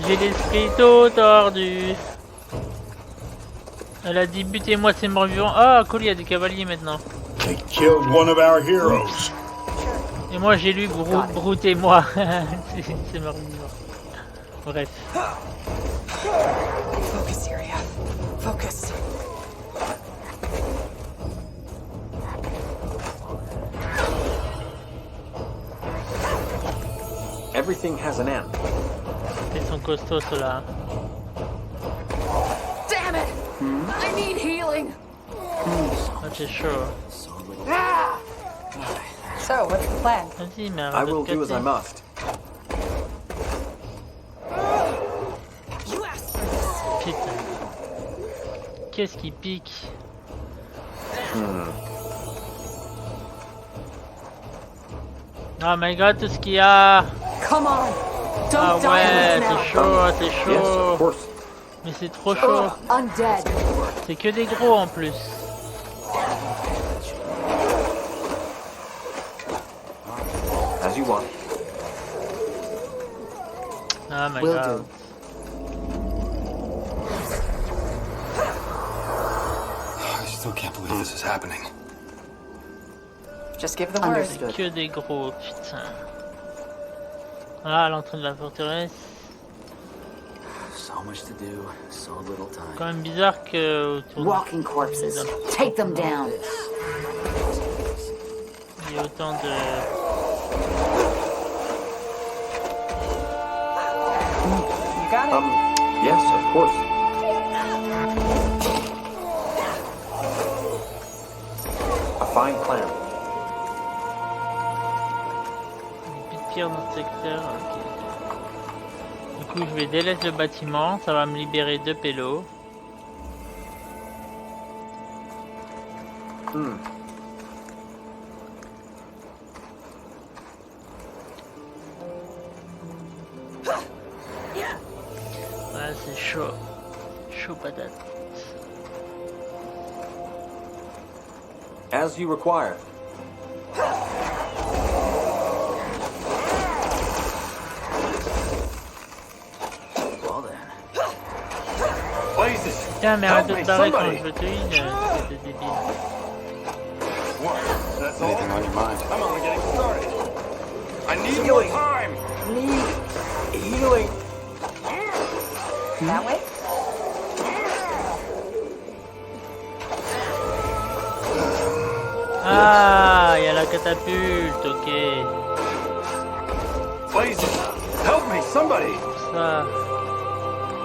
J'ai l'esprit tout tordu. Elle a dit butez-moi ces morts vivants. Ah cool, il y a des cavaliers maintenant. They killed one of our heroes. Et moi j'ai lu broutez-moi. C'est morts vivants. Bref. Focus, Syria. Focus. Everything has an end. Ils sont costauds ceux-là. Damn it! I need healing. Ah, c'est chaud. So, what's the plan? Vas-y, mais I will do as I must. Putain. Qu'est-ce qui pique? Oh my god, tout ce qu'il y a! Come on! Don't Ah ouais, die c'est chaud, c'est chaud! Yes, of course. Mais c'est trop chaud! Undead. C'est que des gros en plus! As you want. Oh my Will god! do. I still can't believe this is happening. Just give the word. C'est que des gros, putain! Ah, l'entrée de la forteresse. So much to do, so little time. Quand même bizarre que autour Walking corpses. Take them down. il y a autant de... You got it. Yes, of course. A fine plan. Des pierres dans ce secteur, ok. Du coup, je vais délaisser le bâtiment, ça va me libérer 2 pélos. Ouais, c'est chaud. Chaud patate. As you require. Well then. Blazes! Tiens, mais arrête de Help te me, barrer quand somebody. je veux te heal, c'est débile. What? That's all? Anything on your mind? I'm only getting started. I need more Healing. time. Healing. That way? Ah, il y a la catapulte, ok. Blazes! Help me, somebody! Ça,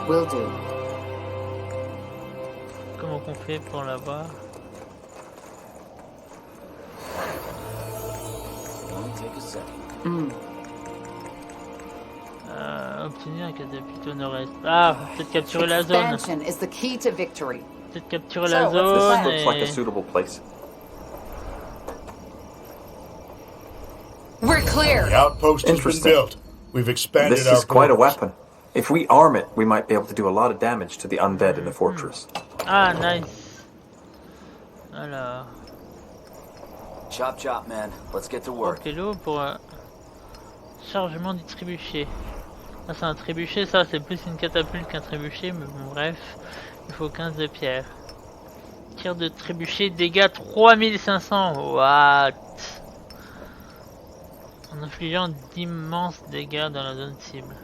Will do. comment qu'on fait pour l'avoir? Only take a second. Obtenir un catapulte au nord-est. Ah, peut-être capturer la zone. Expansion is the key to victory. Peut-être capturer la So, what's the zone plan? Looks like a et... suitable place. We're clear. The outpost has been Interesting. built. We've expanded This our is quite a borders. weapon. If we arm it, we might be able to do a lot of damage to the undead in the fortress. Ah, nice. Alors, Chop chop, man. Let's get to 3 work. pélos pour un chargement du trébuchet. Ah, c'est un trébuchet, ça c'est plus une catapulte qu'un trébuchet, mais bon, bref, il faut 15 de pierre. Tir de trébuchet, dégâts 3500. What? En infligeant d'immenses dégâts dans la zone cible.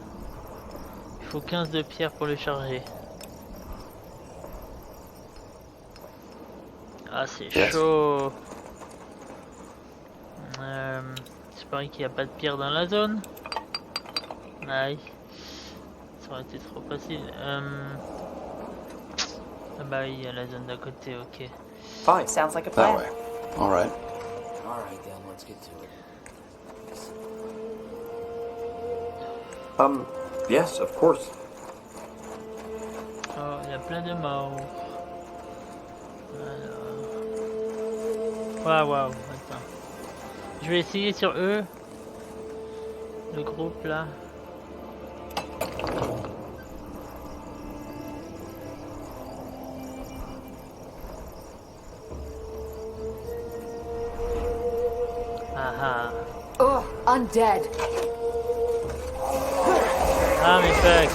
Il faut 15 de pierre pour le charger. Ah, c'est chaud. J'espère qu'il n'y a pas de pierre dans la zone. Aïe. Ça aurait été trop facile. Ah bah oui, il y a la zone d'à côté, ok. Fine. Sounds like a That plan. way. All right. Alright then, let's get to it. Yes, of course. Oh, il y a plein de morts. Alors... Waouh, attends. Je vais essayer sur eux. Le groupe là. Ah ah. Ugh, undead. Ah mais fuck.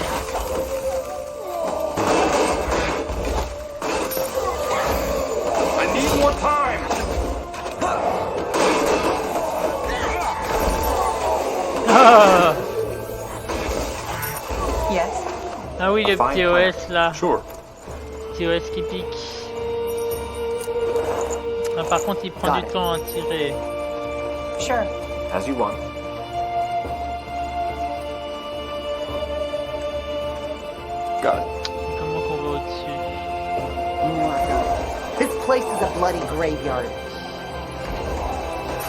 I need more time. Ah, Yes. ah oui, le petit OS là. Sure. Petit OS qui pique. Ah, par contre, il prend du temps à tirer. Sure. As you want. Got it. Comment qu'on va au-dessus? This place is a bloody graveyard.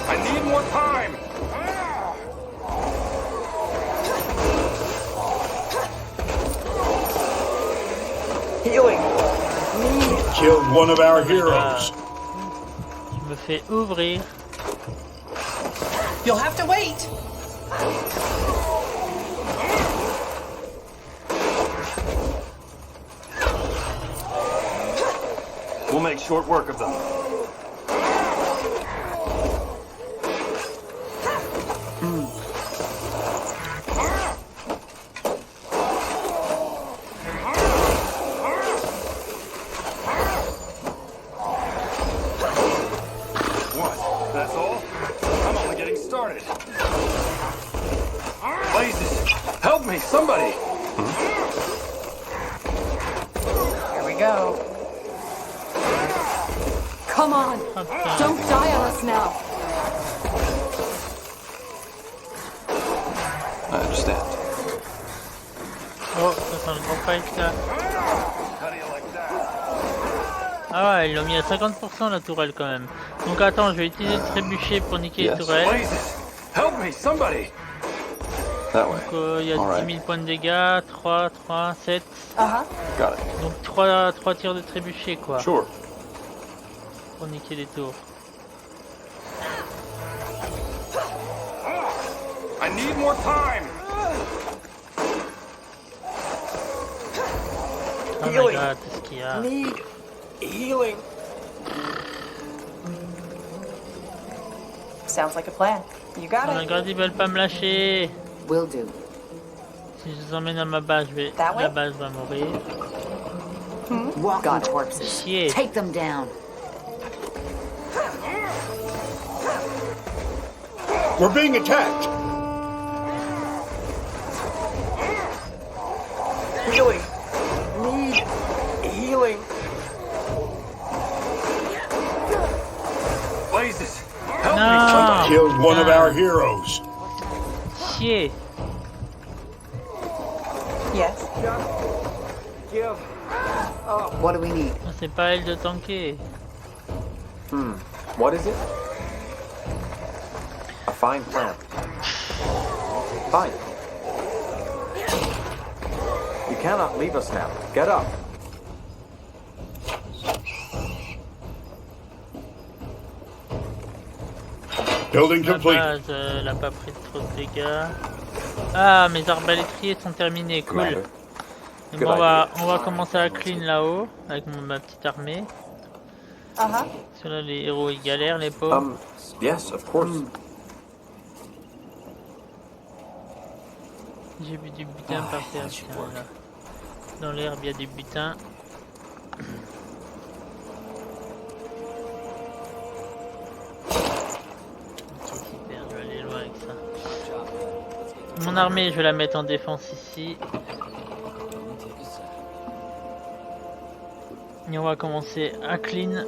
I need more time. Healing. Killed one of our heroes. Je me fais ouvrir. You'll have to wait. We'll make short work of them. What? That's all? I'm only getting started. Blazes! Help me, somebody! Here we go. Come on! Don't die on us now! I understand. Oh, ça sent le gros fight là. Ah ouais, ils l'ont mis à 50% la tourelle quand même. Donc attends, je vais utiliser le trébuchet pour niquer les tourelles. Help me, somebody! That way. Donc il y a 10 000 points de dégâts, 3, 7. Got it. Donc 3 tirs de trébuchet quoi. Sure. Pour niquer les tours. I need more time! Oh my god, tout ce qu'il y a. Need healing. Sounds like a plan. You got Oh my it. god, ils veulent pas me lâcher. Will do. Si je les emmène à ma base, la base va mourir. Walking corpses. Shit. Take them down. We're being attacked. Healing. Need healing. Blazes! Help No. me, somebody! Killed one of our heroes. Chier. Yes. Give. What do we need? Oh, c'est pas elle de tanker. What is it? A fine plan. Fine. You cannot leave us now. Get up. Building La complete. base, elle a pas pris trop de dégâts. Ah, mes arbalétriers sont terminés, cool. Et bon, on va commencer à clean là-haut avec ma petite armée. Parce que là, les héros ils galèrent, les pauvres. Yes, of course. J'ai vu du butin par terre, tiens, là. Dans l'herbe, il y a du butin. Ok, super, je vais aller loin avec ça. Mon armée, je vais la mettre en défense ici. Et on va commencer à clean.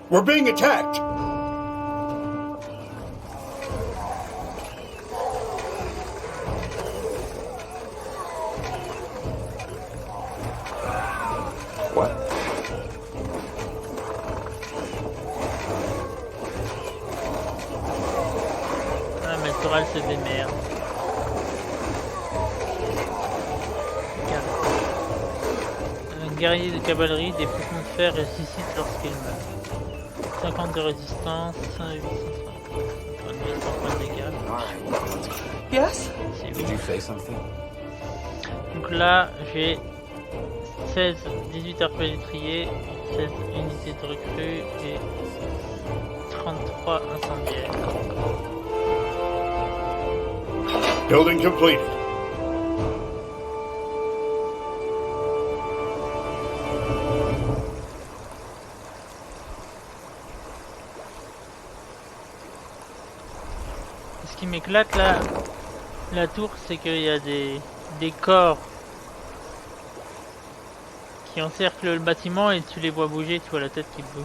We're being attacked. What? Ah, mais le toral se démerde. Un guerrier de cavalerie, des poussons de fer ressuscite lorsqu'il meurt. 50 de résistance, 800 points de dégâts. Yes? Did you say something? Donc là, j'ai 18 arbalétriers, 16 unités de recrues et 33 incendiaires. Building completed. Ce qui m'éclate là, la tour, c'est qu'il y a des corps qui encerclent le bâtiment et tu les vois bouger, tu vois la tête qui bouge.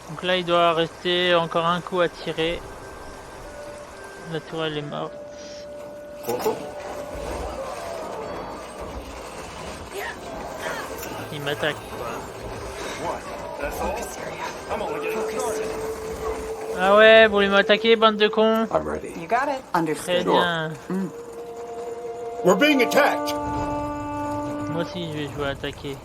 Donc là il doit rester encore un coup à tirer. La tourelle est morte. Il m'attaque. Ah ouais, vous voulez m'attaquer, bande de cons? You got it. Très bien. We're being attacked. Moi aussi je vais jouer à attaquer.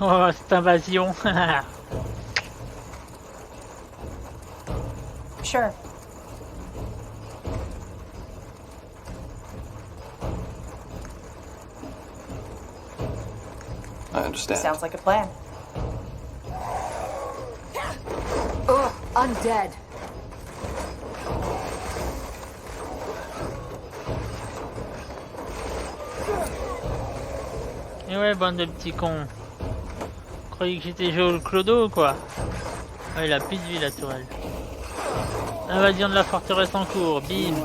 Oh, cette invasion. Sure. I understand. Sounds like a plan. Ugh, undead. Et ouais, bande de petits cons. Vous croyez que j'étais joué au clodo ou quoi? Ah, il a plus de vie la tourelle. Invasion de la forteresse en cours, bim.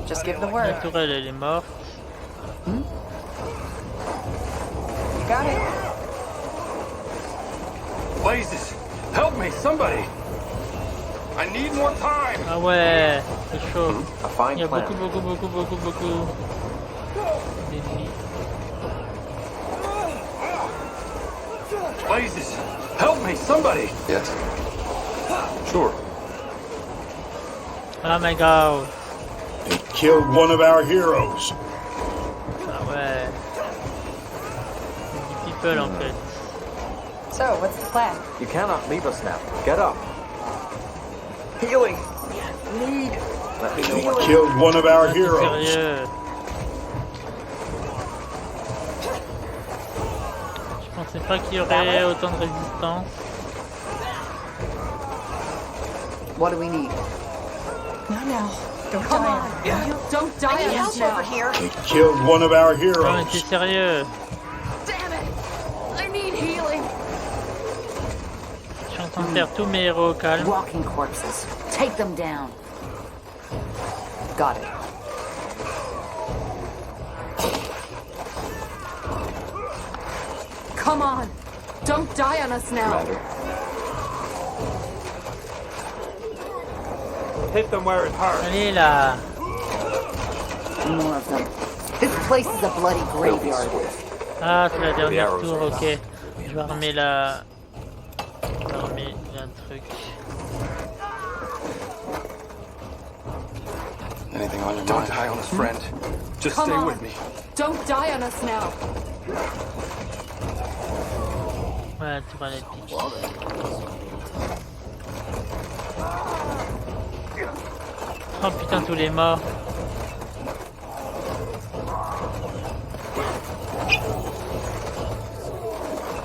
Just give the La word. tourelle elle est morte. You got it. Blazes! Help me, somebody! I need more time! Ah ouais, c'est chaud. A fine Il y a plan. beaucoup d'ennemis. Blazes! Help me, somebody! Yes. Sure. Oh my god. They killed one of our heroes. Ah ouais. C'est du people en fait. So, what's the plan? You cannot leave us now. Get up. Healing. Need. Let me know They what. killed one of our heroes. Sérieux. Je pensais pas qu'il y aurait autant de résistance. What do we need? No. Don't Come die. on. You don't die on us now. They killed one of our Non mais heroes. t'es sérieux. Damn it. I need healing. Je suis en train de faire tous mes héros au calme. Walking corpses. Take them down. Got it. Come on. Don't die on us now. Hit them where it hurts. Allez là. More of them. This place is a bloody graveyard. Ah, c'est la dernière tour, ok. Je vais armer la... Je vais armer un truc. Anything on your Don't mind? die on us, friend. Just Come stay on. with me. Don't die on us now. Ouais, la tour elle est pique. Oh putain, tous les morts.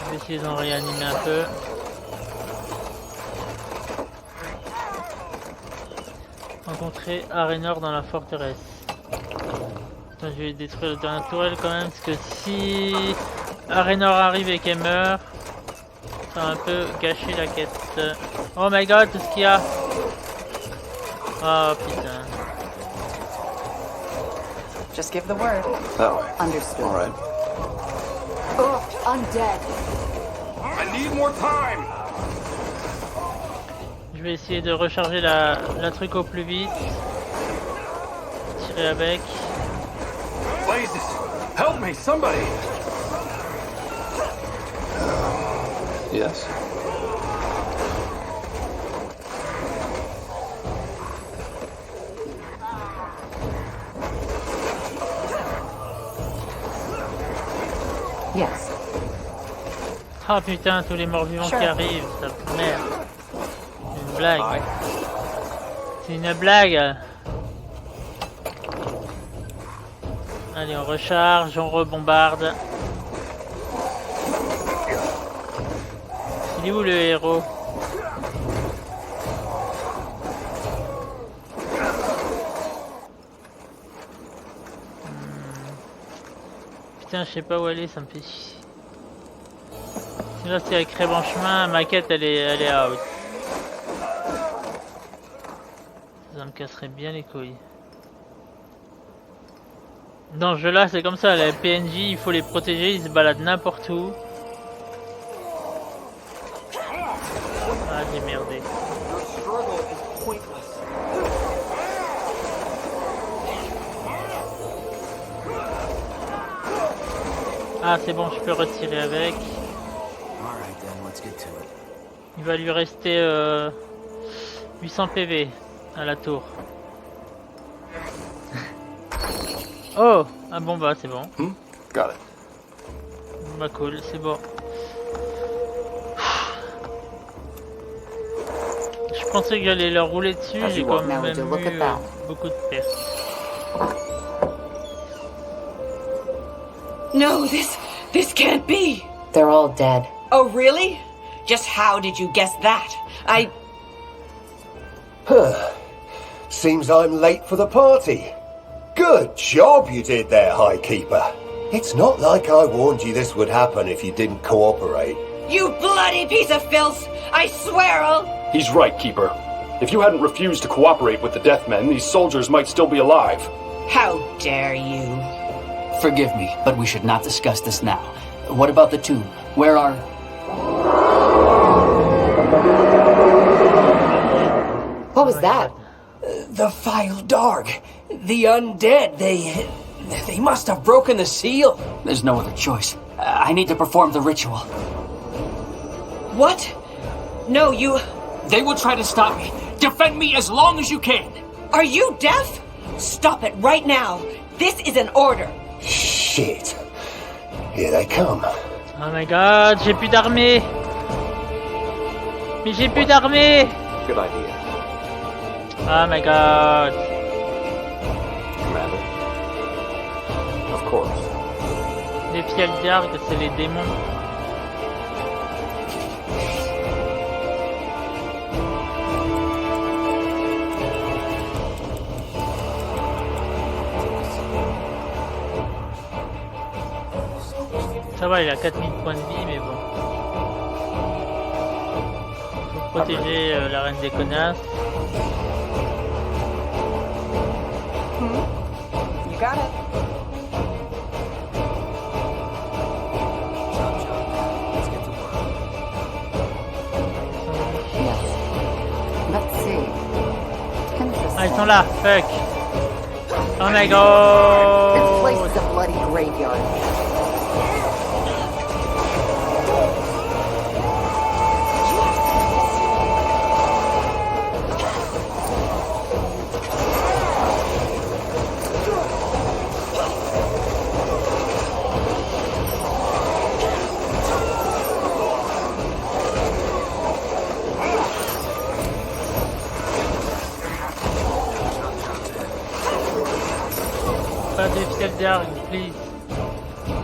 Je vais essayer d'en réanimer un peu. Rencontrer Arénor dans la forteresse. Attends, je vais détruire la dernière tourelle quand même, parce que si Arénor arrive et qu'elle meurt, ça va un peu gâcher la quête. Oh my god, tout ce qu'il y a. Oh putain. Just give the word. That way. Understood. All right. Ugh, undead. I need more time! Je vais essayer de recharger la truc au plus vite. Tirer avec. Blazes! Help me, somebody! Yes. Yes. Ah putain, tous les morts vivants Sure. qui arrivent, ça merde. blague. C'est une blague. Allez, on recharge, on rebombarde. Il est où le héros? Putain, je sais pas où aller, ça me fait chier. Là, c'est avec crève en chemin, ma quête elle est out. Ça me casserait bien les couilles. Dans ce jeu là, c'est comme ça, les PNJ, il faut les protéger, ils se baladent n'importe où. Ah, j'ai merdé. Ah, c'est bon, je peux retirer avec. Il va lui rester 800 PV à la tour. Oh! Ah bon bah c'est bon. Got it. Bah cool, c'est bon. Je pensais que j'allais leur rouler dessus, j'ai quand même eu beaucoup de pertes. No, this can't be. They're all dead. Oh, really? Just how did you guess that? Seems I'm late for the party. Good job you did there, High Keeper. It's not like I warned you this would happen if you didn't cooperate. You bloody piece of filth! I swear I'll... He's right, Keeper. If you hadn't refused to cooperate with the Deathmen, these soldiers might still be alive. How dare you? Forgive me, but we should not discuss this now. What about the tomb? Where are... What was that? The vile dog. The undead. They must have broken the seal. There's no other choice. I need to perform the ritual. What? No, you... They will try to stop me. Defend me as long as you can. Are you deaf? Stop it right now. This is an order. Shit. Here they come. Oh my god, j'ai plus d'armée. Mais j'ai plus d'armée. Good idea. Oh my god. Commander. Of course. Les fiels d'argue, c'est les démons. Ça va, il a 4000 points de vie, mais bon. Faut protéger la reine des connasses. You got it. Let's see. Ah, ils sont là, fuck. Oh my god. This place is a bloody graveyard. Pas des fiels d'argue, please.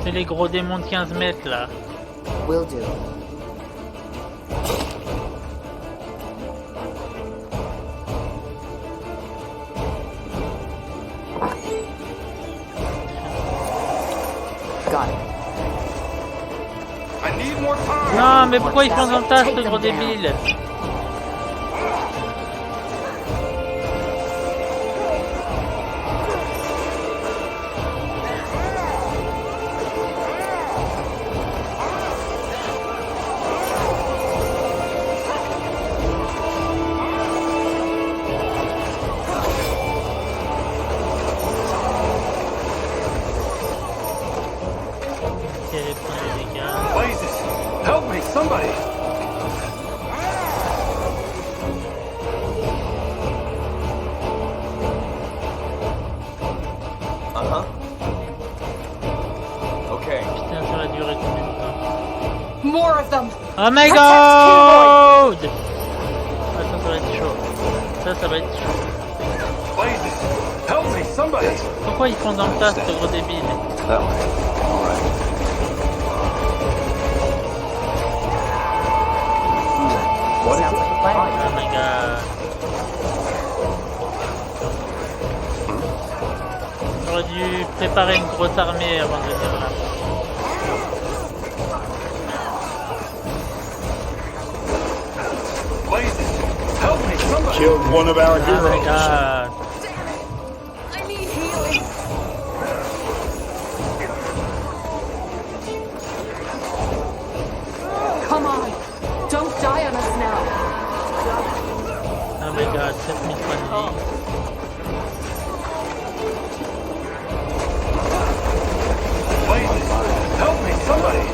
C'est les gros démons de 15 mètres là. Will do. Got it. I need more time. Non, mais pourquoi ils font dans le tas, ce gros débile? Help me, somebody! Okay. Putain, ça va durer combien de temps? More of them! Oh my god! Attends, ça va être Ça va être chaud. Help me, somebody! Pourquoi ils font dans le tas, ce gros débile? Sounds like a plan. Oh my god. J'aurais dû préparer une grosse armée avant de venir là. Killed one of our Oh my heroes. god. I need healing. Come on. Don't die on us now. Oh my god, 7000 points de vie. Help me, somebody!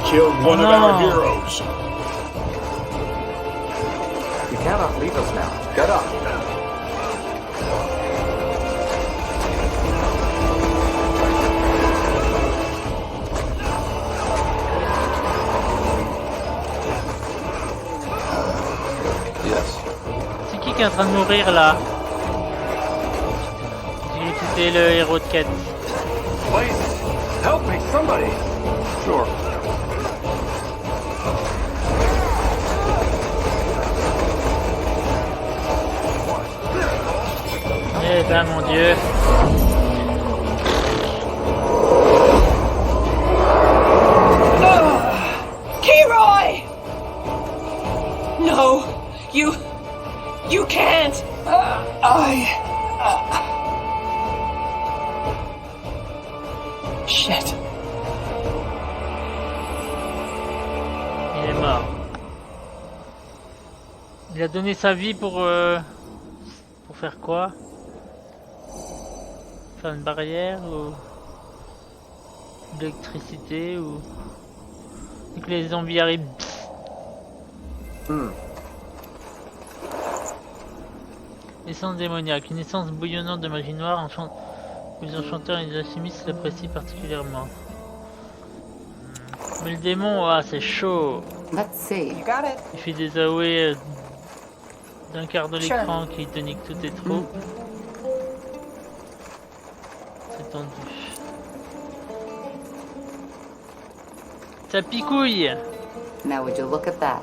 Killed one of our heroes. You cannot leave us now. Get up. C'est qui est en train de mourir là? C'était le héros de quête. Help me, somebody! Sure. Eh ben mon dieu. Kiroy! No, you can't. Shit. Il est mort. Il a donné sa vie pour faire quoi? Faire une barrière ou l'électricité ou que les zombies arrivent. Essence démoniaque, une essence bouillonnante de magie noire, les enchanteurs et les alchimistes l'apprécient particulièrement. Mais le démon, ah, c'est chaud. Let's see. You got it. Il fait des AOE d'un quart de l'écran qui te nique tous tes troupes. C'est tendu. Ça picouille. Now would you look at that?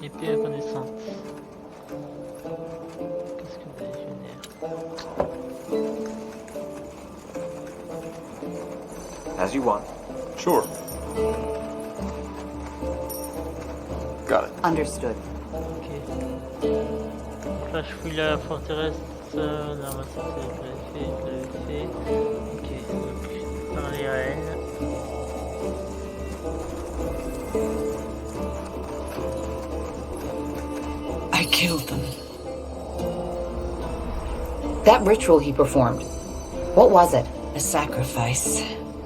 Épée incandescente. Qu'est-ce que vous allez générer? As you want. Sure. Got it. Understood. Ok. Donc là je fouille la forteresse. Là on va sortir je l'avais fait. Ok, donc parler à elle. I killed them. That ritual he performed, what was it? A sacrifice.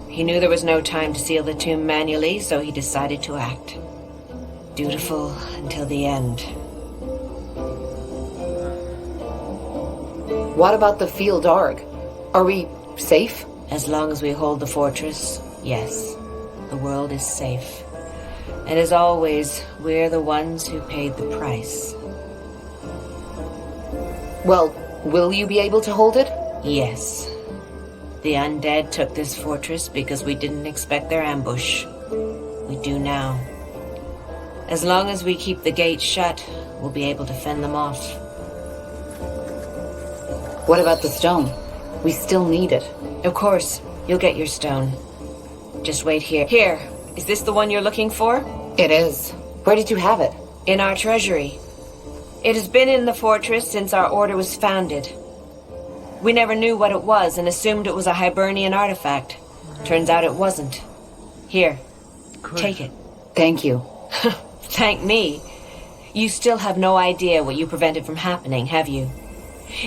He knew there was no time to seal the tomb manually, so he decided to act. Dutiful until the end. What about the field arg? Are we safe? As long as we hold the fortress, yes. The world is safe. And as always, we're the ones who paid the price. Well, will you be able to hold it? Yes. The undead took this fortress because we didn't expect their ambush. We do now. As long as we keep the gates shut, we'll be able to fend them off. What about the stone? We still need it. Of course, you'll get your stone. Just wait here. Here, is this the one you're looking for? It is. Where did you have it? In our treasury. It has been in the fortress since our order was founded. We never knew what it was and assumed it was a Hibernian artifact. Turns out it wasn't. Here, take it. Thank you. Thank me. You still have no idea what you prevented from happening, have you?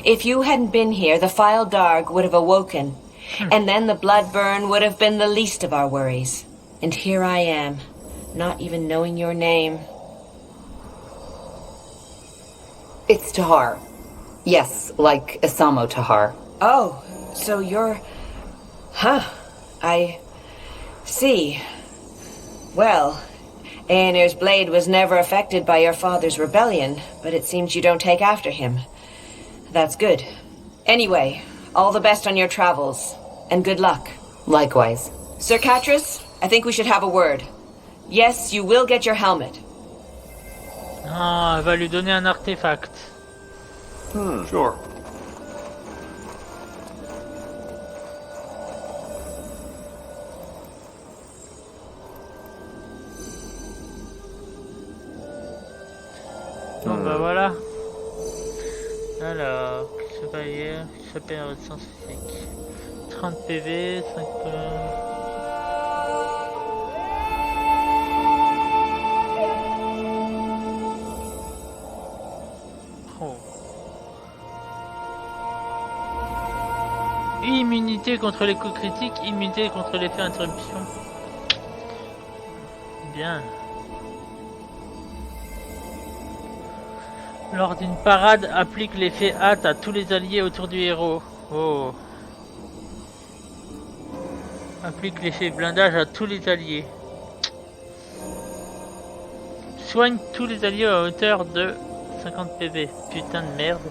If you hadn't been here, the File Darg would have awoken, and then the blood burn would have been the least of our worries. And here I am, not even knowing your name. It's Tahar. Yes, like Isamo Tahar. Oh, so you're... Huh. I... see. Well, Aenir's blade was never affected by your father's rebellion, but it seems you don't take after him. That's good. Anyway, all the best on your travels, and good luck. Likewise. Sir Catras, I think we should have a word. Yes, you will get your helmet. Ah, elle va lui donner un artefact. Sure. Bon bah voilà. Alors, chevalier, chapelle à votre scientifique. 30 PV, 5 Oh. Immunité contre les coups critiques, immunité contre l'effet interruption. Bien. Lors d'une parade, applique l'effet hâte à tous les alliés autour du héros. Oh. Applique l'effet blindage à tous les alliés. Soigne tous les alliés à hauteur de 50 PV. Putain de merde.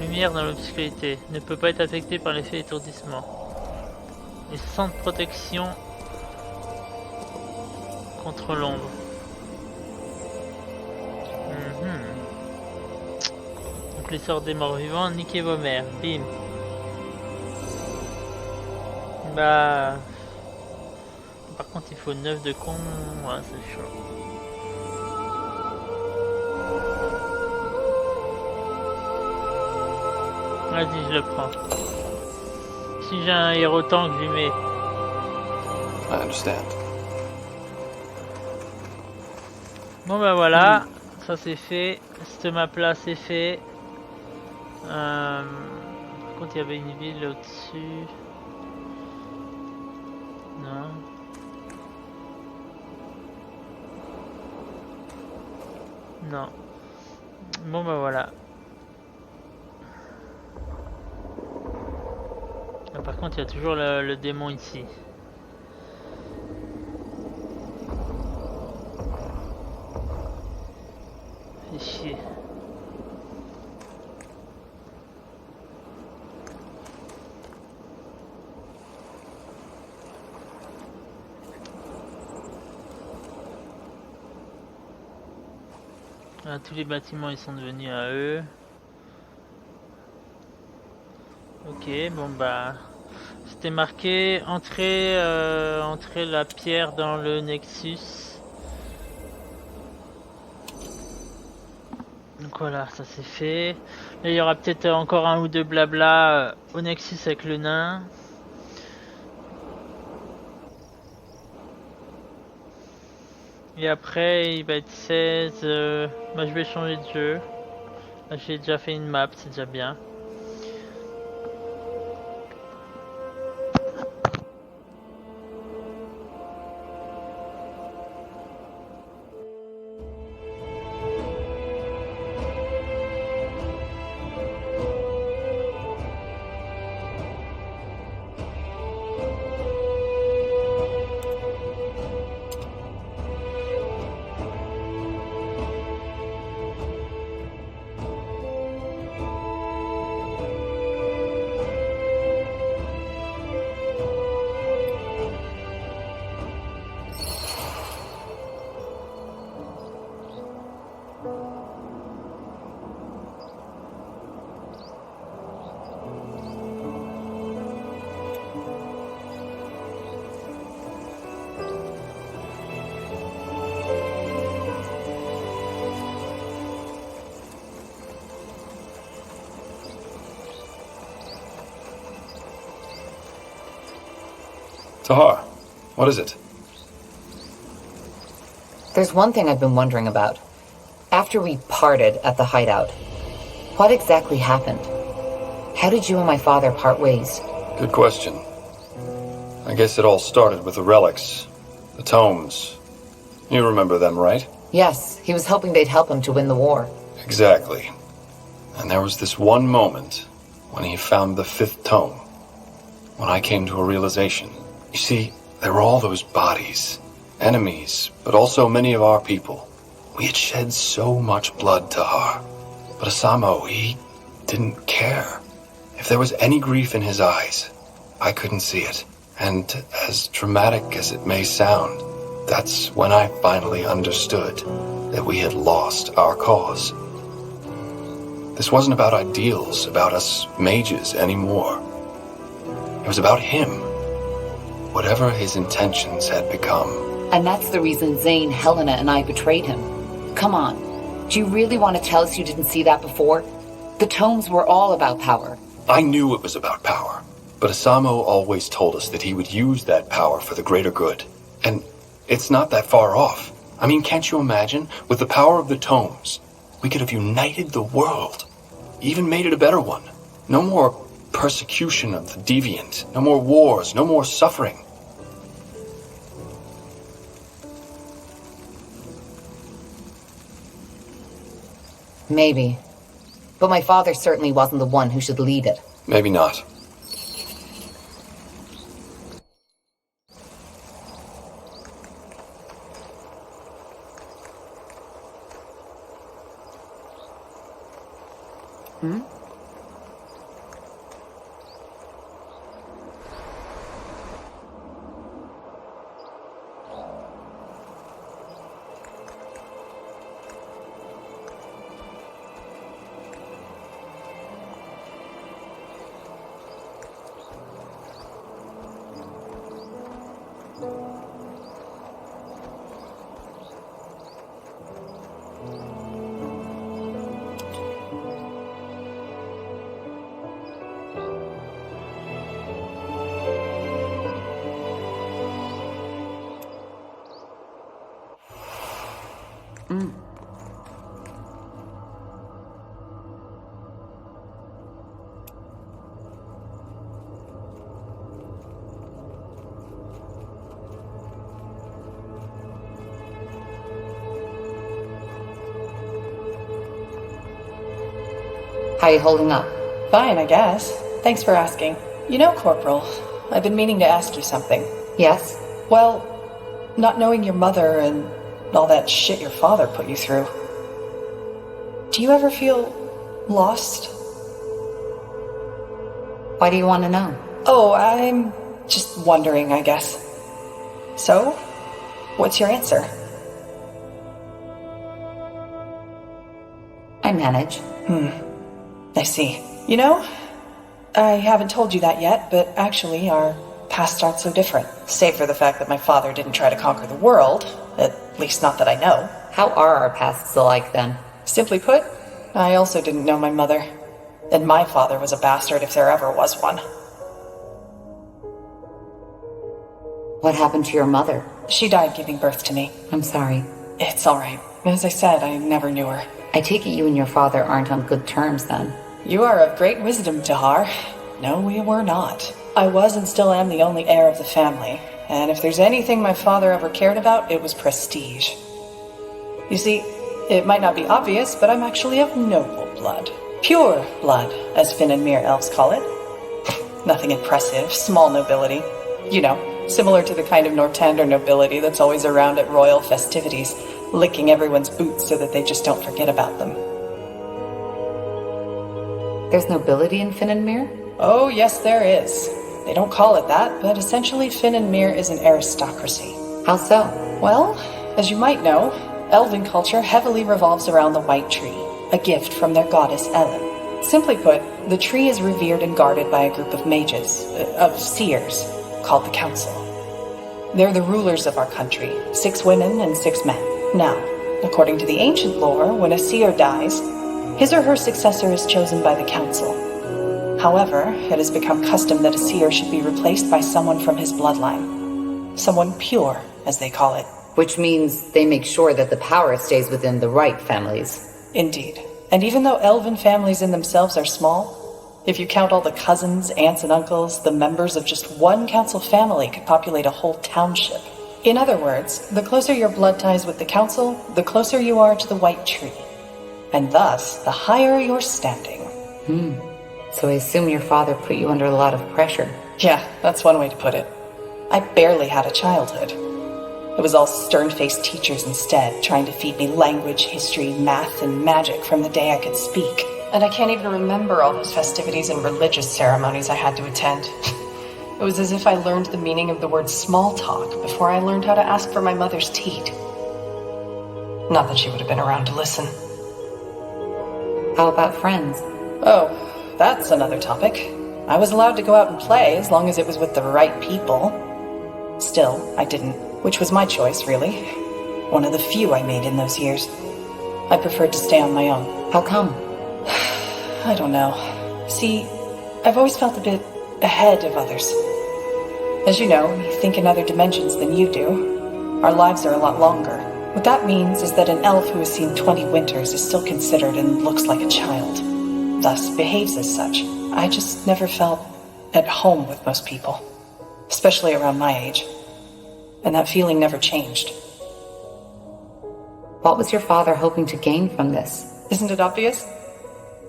Lumière dans l'obscurité. Ne peut pas être affecté par l'effet étourdissement. Et sans protection contre l'ombre. Donc les sorts des morts vivants, niquez vos mères. Bim. Bah... Par contre il faut 9 de con. Ouais, c'est chaud. Vas-y, je le prends. Si j'ai un héros tank, je lui mets. I understand. Bon bah voilà, ça c'est fait. Cette map là c'est fait. Par contre il y avait une ville au-dessus. Non. Non. Bon bah voilà. Ah, par contre il y a toujours le démon ici. Fait chier. Ah, tous les bâtiments ils sont devenus à eux. Ok, bon bah c'était marqué entrer la pierre dans le Nexus. Donc voilà, ça c'est fait. Là il y aura peut-être encore un ou deux blabla au Nexus avec le nain. Et après il va être 16. Bah, je vais changer de jeu. Là j'ai déjà fait une map, c'est déjà bien. Tahar, what is it? There's one thing I've been wondering about. After we parted at the hideout, what exactly happened? How did you and my father part ways? Good question. I guess it all started with the relics. The tomes. You remember them, right? Yes, he was hoping they'd help him to win the war. Exactly. And there was this one moment when he found the 5th tome, when I came to a realization. You see, there were all those bodies, enemies, but also many of our people. We had shed so much blood, Tahar. But Asamo, he didn't care. If there was any grief in his eyes, I couldn't see it. And as dramatic as it may sound, that's when I finally understood that we had lost our cause. This wasn't about ideals, about us mages anymore. It was about him. Whatever his intentions had become. And that's the reason Zane, Helena, and I betrayed him. Come on. Do you really want to tell us you didn't see that before? The tomes were all about power. I knew it was about power. But Asamo always told us that he would use that power for the greater good. And it's not that far off. I mean, can't you imagine? With the power of the tomes, we could have united the world. Even made it a better one. No more persecution of the deviant. No more wars. No more suffering. Maybe. But my father certainly wasn't the one who should lead it. Maybe not. Hmm? How are you holding up? Fine, I guess. Thanks for asking. You know, Corporal, I've been meaning to ask you something. Yes? Well, not knowing your mother and all that shit your father put you through. Do you ever feel lost? Why do you want to know? Oh, I'm just wondering, I guess. So, what's your answer? I manage. I see. You know, I haven't told you that yet, but actually our pasts aren't so different. Save for the fact that my father didn't try to conquer the world, at least not that I know. How are our pasts alike then? Simply put, I also didn't know my mother. And my father was a bastard if there ever was one. What happened to your mother? She died giving birth to me. I'm sorry. It's alright. As I said, I never knew her. I take it you and your father aren't on good terms then. You are of great wisdom, Tahar. No, we were not. I was and still am the only heir of the family, and if there's anything my father ever cared about, it was prestige. You see, it might not be obvious, but I'm actually of noble blood. Pure blood, as Finn and Mir elves call it. Nothing impressive, small nobility. You know, similar to the kind of Nortander nobility that's always around at royal festivities, licking everyone's boots so that they just don't forget about them. There's nobility in Finn and Mir? Oh, yes, there is. They don't call it that, but essentially Finn and Mir is an aristocracy. How so? Well, as you might know, elven culture heavily revolves around the White Tree, a gift from their goddess Ellen. Simply put, the tree is revered and guarded by a group of mages, of seers, called the Council. They're the rulers of our country, 6 women and 6 men. Now, according to the ancient lore, when a seer dies, his or her successor is chosen by the Council. However, it has become custom that a seer should be replaced by someone from his bloodline. Someone pure, as they call it. Which means they make sure that the power stays within the right families. Indeed. And even though elven families in themselves are small, if you count all the cousins, aunts, and uncles, the members of just one council family could populate a whole township. In other words, the closer your blood ties with the Council, the closer you are to the White Tree. And thus, the higher your standing. So I assume your father put you under a lot of pressure. Yeah, that's one way to put it. I barely had a childhood. It was all stern-faced teachers instead, trying to feed me language, history, math, and magic from the day I could speak. And I can't even remember all those festivities and religious ceremonies I had to attend. It was as if I learned the meaning of the word small talk before I learned how to ask for my mother's teat. Not that she would have been around to listen. How about friends? Oh, that's another topic. I was allowed to go out and play as long as it was with the right people. Still, I didn't, which was my choice, really. One of the few I made in those years. I preferred to stay on my own. How come? I don't know. See, I've always felt a bit ahead of others. As you know, we think in other dimensions than you do. Our lives are a lot longer. What that means is that an elf who has seen 20 winters is still considered and looks like a child. Thus behaves as such. I just never felt at home with most people. Especially around my age. And that feeling never changed. What was your father hoping to gain from this? Isn't it obvious?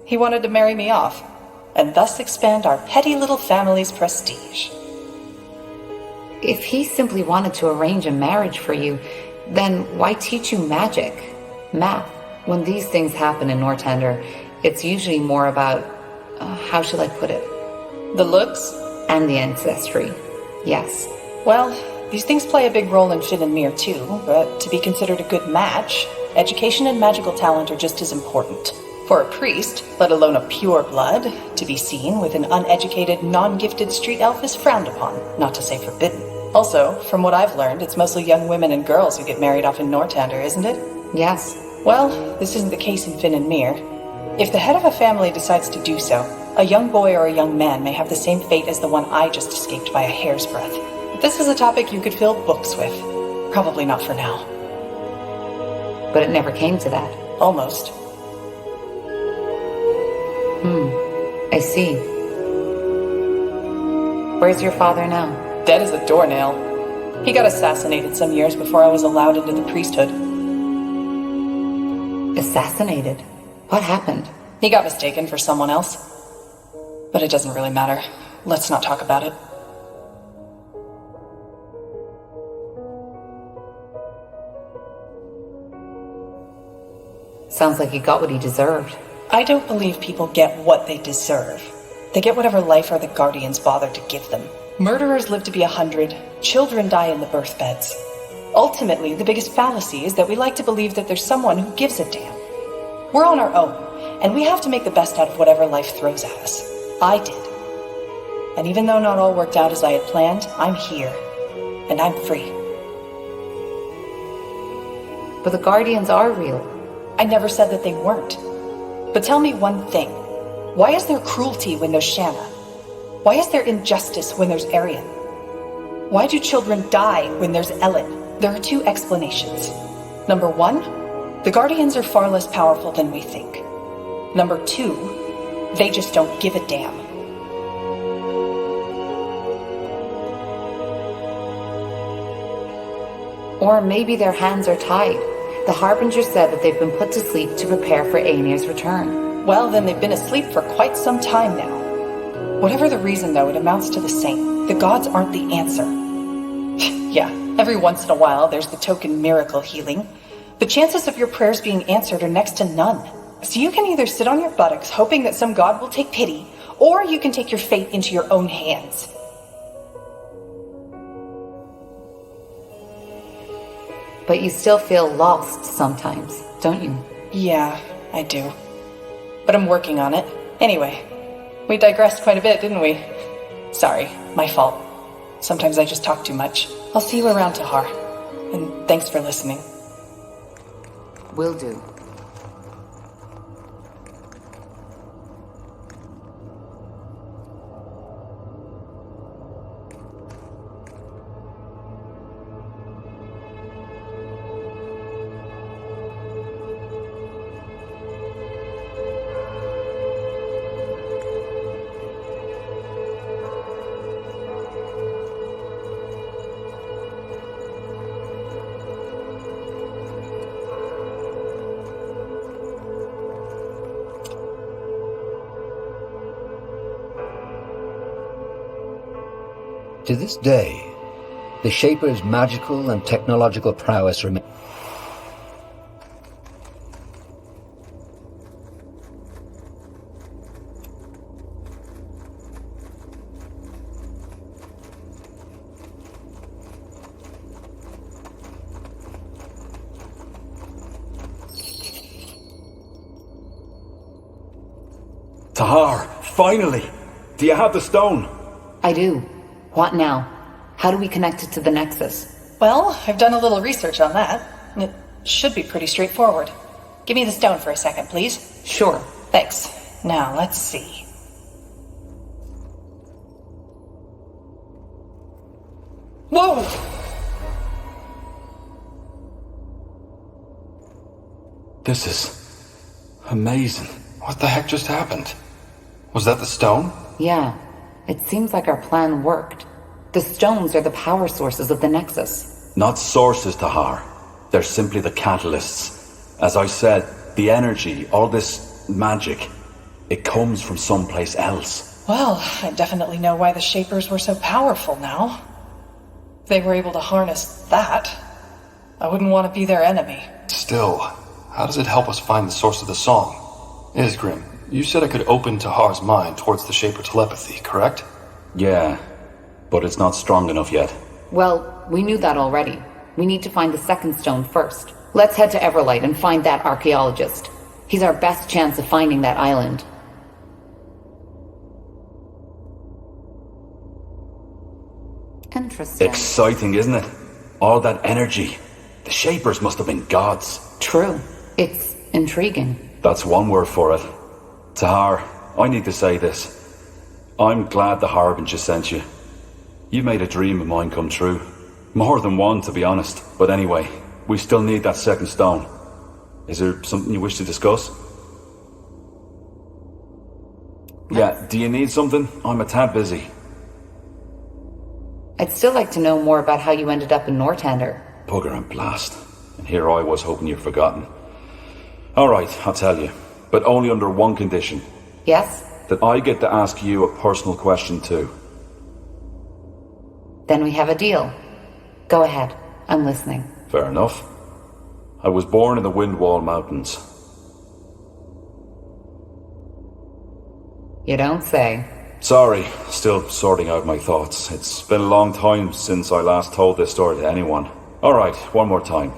He wanted to marry me off, and thus expand our petty little family's prestige. If he simply wanted to arrange a marriage for you, then why teach you magic, math? When these things happen in Northander, it's usually more about, how shall I put it? The looks? And the ancestry, yes. Well, these things play a big role in Finn and Mir too, but to be considered a good match, education and magical talent are just as important. For a priest, let alone a pure blood, to be seen with an uneducated, non-gifted street elf is frowned upon, not to say forbidden. Also, from what I've learned, it's mostly young women and girls who get married off in Northander, isn't it? Yes. Well, this isn't the case in Finn and Mir. If the head of a family decides to do so, a young boy or a young man may have the same fate as the one I just escaped by a hair's breadth. This is a topic you could fill books with. Probably not for now. But it never came to that. Almost. I see. Where's your father now? Dead as a doornail. He got assassinated some years before I was allowed into the priesthood. Assassinated? What happened? He got mistaken for someone else. But it doesn't really matter. Let's not talk about it. Sounds like he got what he deserved. I don't believe people get what they deserve. They get whatever life or the Guardians bother to give them. Murderers live to be 100. Children die in the birth beds. Ultimately, the biggest fallacy is that we like to believe that there's someone who gives a damn. We're on our own, and we have to make the best out of whatever life throws at us. I did. And even though not all worked out as I had planned, I'm here. And I'm free. But the Guardians are real. I never said that they weren't. But tell me one thing. Why is there cruelty when there's Shanna? Why is there injustice when there's Arian? Why do children die when there's Ellen? There are two explanations. Number one, the Guardians are far less powerful than we think. Number two, they just don't give a damn. Or maybe their hands are tied. The Harbinger said that they've been put to sleep to prepare for Aenir's return. Well, then they've been asleep for quite some time now. Whatever the reason, though, it amounts to the same. The gods aren't the answer. Yeah, every once in a while there's the token miracle healing. The chances of your prayers being answered are next to none. So you can either sit on your buttocks hoping that some god will take pity, or you can take your fate into your own hands. But you still feel lost sometimes, don't you? Yeah, I do. But I'm working on it. Anyway, we digressed quite a bit, didn't we? Sorry, my fault. Sometimes I just talk too much. I'll see you around, Tahar. And thanks for listening. Will do. To this day, the Shaper's magical and technological prowess remains. Tahar, finally! Do you have the stone? I do. What now? How do we connect it to the Nexus? Well, I've done a little research on that. It should be pretty straightforward. Give me the stone for a second, please. Sure. Thanks. Now, let's see. Whoa! This is amazing. What the heck just happened? Was that the stone? Yeah. It seems like our plan worked. The stones are the power sources of the Nexus. Not sources, Tahar. They're simply the catalysts. As I said, the energy, all this magic, it comes from someplace else. Well, I definitely know why the Shapers were so powerful now. If they were able to harness that, I wouldn't want to be their enemy. Still, how does it help us find the source of the song? Isgrim, you said I could open Tahar's mind towards the Shaper telepathy, correct? Yeah, but it's not strong enough yet. Well, we knew that already. We need to find the second stone first. Let's head to Everlight and find that archaeologist. He's our best chance of finding that island. Interesting. Exciting, isn't it? All that energy. The Shapers must have been gods. True. It's intriguing. That's one word for it. Tahar, I need to say this. I'm glad the Harbinger sent you. You made a dream of mine come true. More than one, to be honest. But anyway, we still need that second stone. Is there something you wish to discuss? Yeah, do you need something? I'm a tad busy. I'd still like to know more about how you ended up in Northander. Bugger and blast. And here I was hoping you'd forgotten. Alright, I'll tell you. But only under one condition. Yes? That I get to ask you a personal question too. Then we have a deal. Go ahead. I'm listening. Fair enough. I was born in the Windwall Mountains. You don't say. Sorry, still sorting out my thoughts. It's been a long time since I last told this story to anyone. Alright, one more time.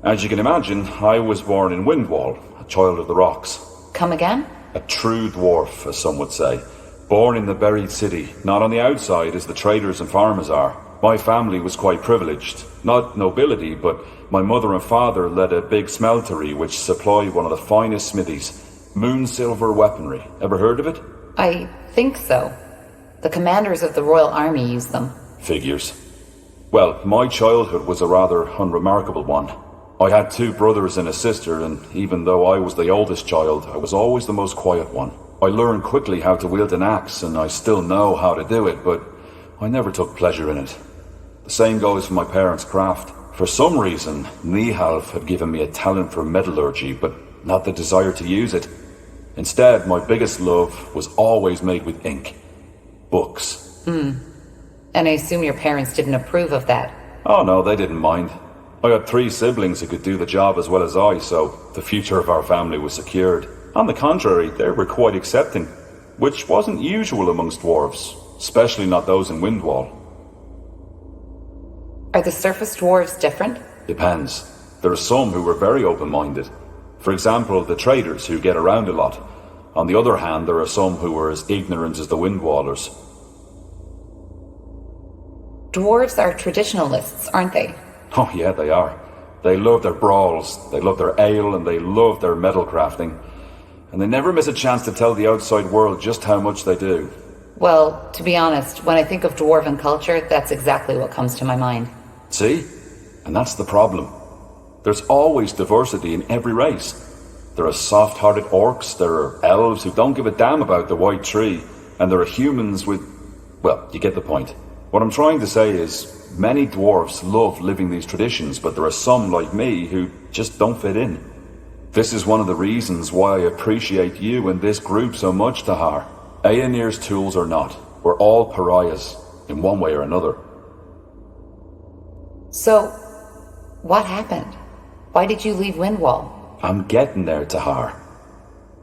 As you can imagine, I was born in Windwall, a child of the rocks. Come again? A true dwarf, as some would say. Born in the buried city, not on the outside as the traders and farmers are. My family was quite privileged. Not nobility, but my mother and father led a big smeltery which supplied one of the finest smithies. Moon silver weaponry. Ever heard of it? I think so. The commanders of the Royal Army use them. Figures. Well, my childhood was a rather unremarkable one. I had 2 brothers and a sister, and even though I was the oldest child, I was always the most quiet one. I learned quickly how to wield an axe, and I still know how to do it, but I never took pleasure in it. The same goes for my parents' craft. For some reason, Nihalf had given me a talent for metallurgy, but not the desire to use it. Instead, my biggest love was always made with ink. Books. And I assume your parents didn't approve of that. Oh no, they didn't mind. I had 3 siblings who could do the job as well as I, so the future of our family was secured. On the contrary, they were quite accepting, which wasn't usual amongst dwarves, especially not those in Windwall. Are the surface dwarves different? Depends. There are some who were very open-minded. For example, the traders who get around a lot. On the other hand, there are some who were as ignorant as the Windwallers. Dwarves are traditionalists, aren't they? Oh yeah, they are. They love their brawls, they love their ale, and they love their metal crafting. And they never miss a chance to tell the outside world just how much they do. Well, to be honest, when I think of dwarven culture, that's exactly what comes to my mind. See? And that's the problem. There's always diversity in every race. There are soft-hearted orcs, there are elves who don't give a damn about the white tree, and there are humans with... well, you get the point. What I'm trying to say is, many dwarves love living these traditions, but there are some, like me, who just don't fit in. This is one of the reasons why I appreciate you and this group so much, Tahar. Aenir's tools or not, we're all pariahs. in one way or another. So, what happened? Why did you leave Windwall? I'm getting there, Tahar.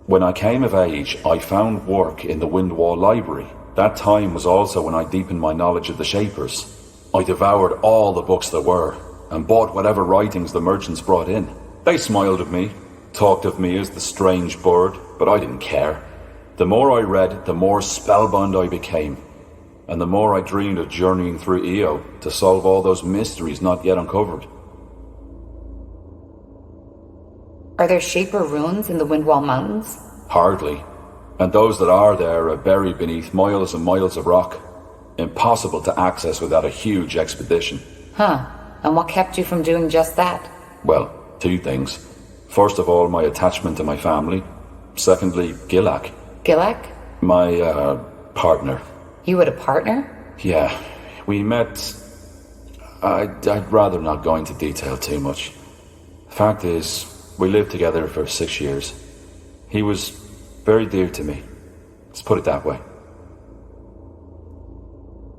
When I came of age, I found work in the Windwall Library. That time was also when I deepened my knowledge of the Shapers. I devoured all the books there were, and bought whatever writings the merchants brought in. They smiled at me, talked of me as the strange bird, but I didn't care. The more I read, the more spellbound I became, and the more I dreamed of journeying through Io to solve all those mysteries not yet uncovered. Are there Shaper ruins in the Windwall Mountains? Hardly. And those that are there are buried beneath miles and miles of rock. Impossible to access without a huge expedition. Huh. And what kept you from doing just that? Well, two things. First of all, my attachment to my family. Secondly, Gilak. Gilak? My, partner. You had a partner? Yeah. We met... I'd rather not go into detail too much. Fact is, we lived together for 6 years. He was very dear to me. Let's put it that way.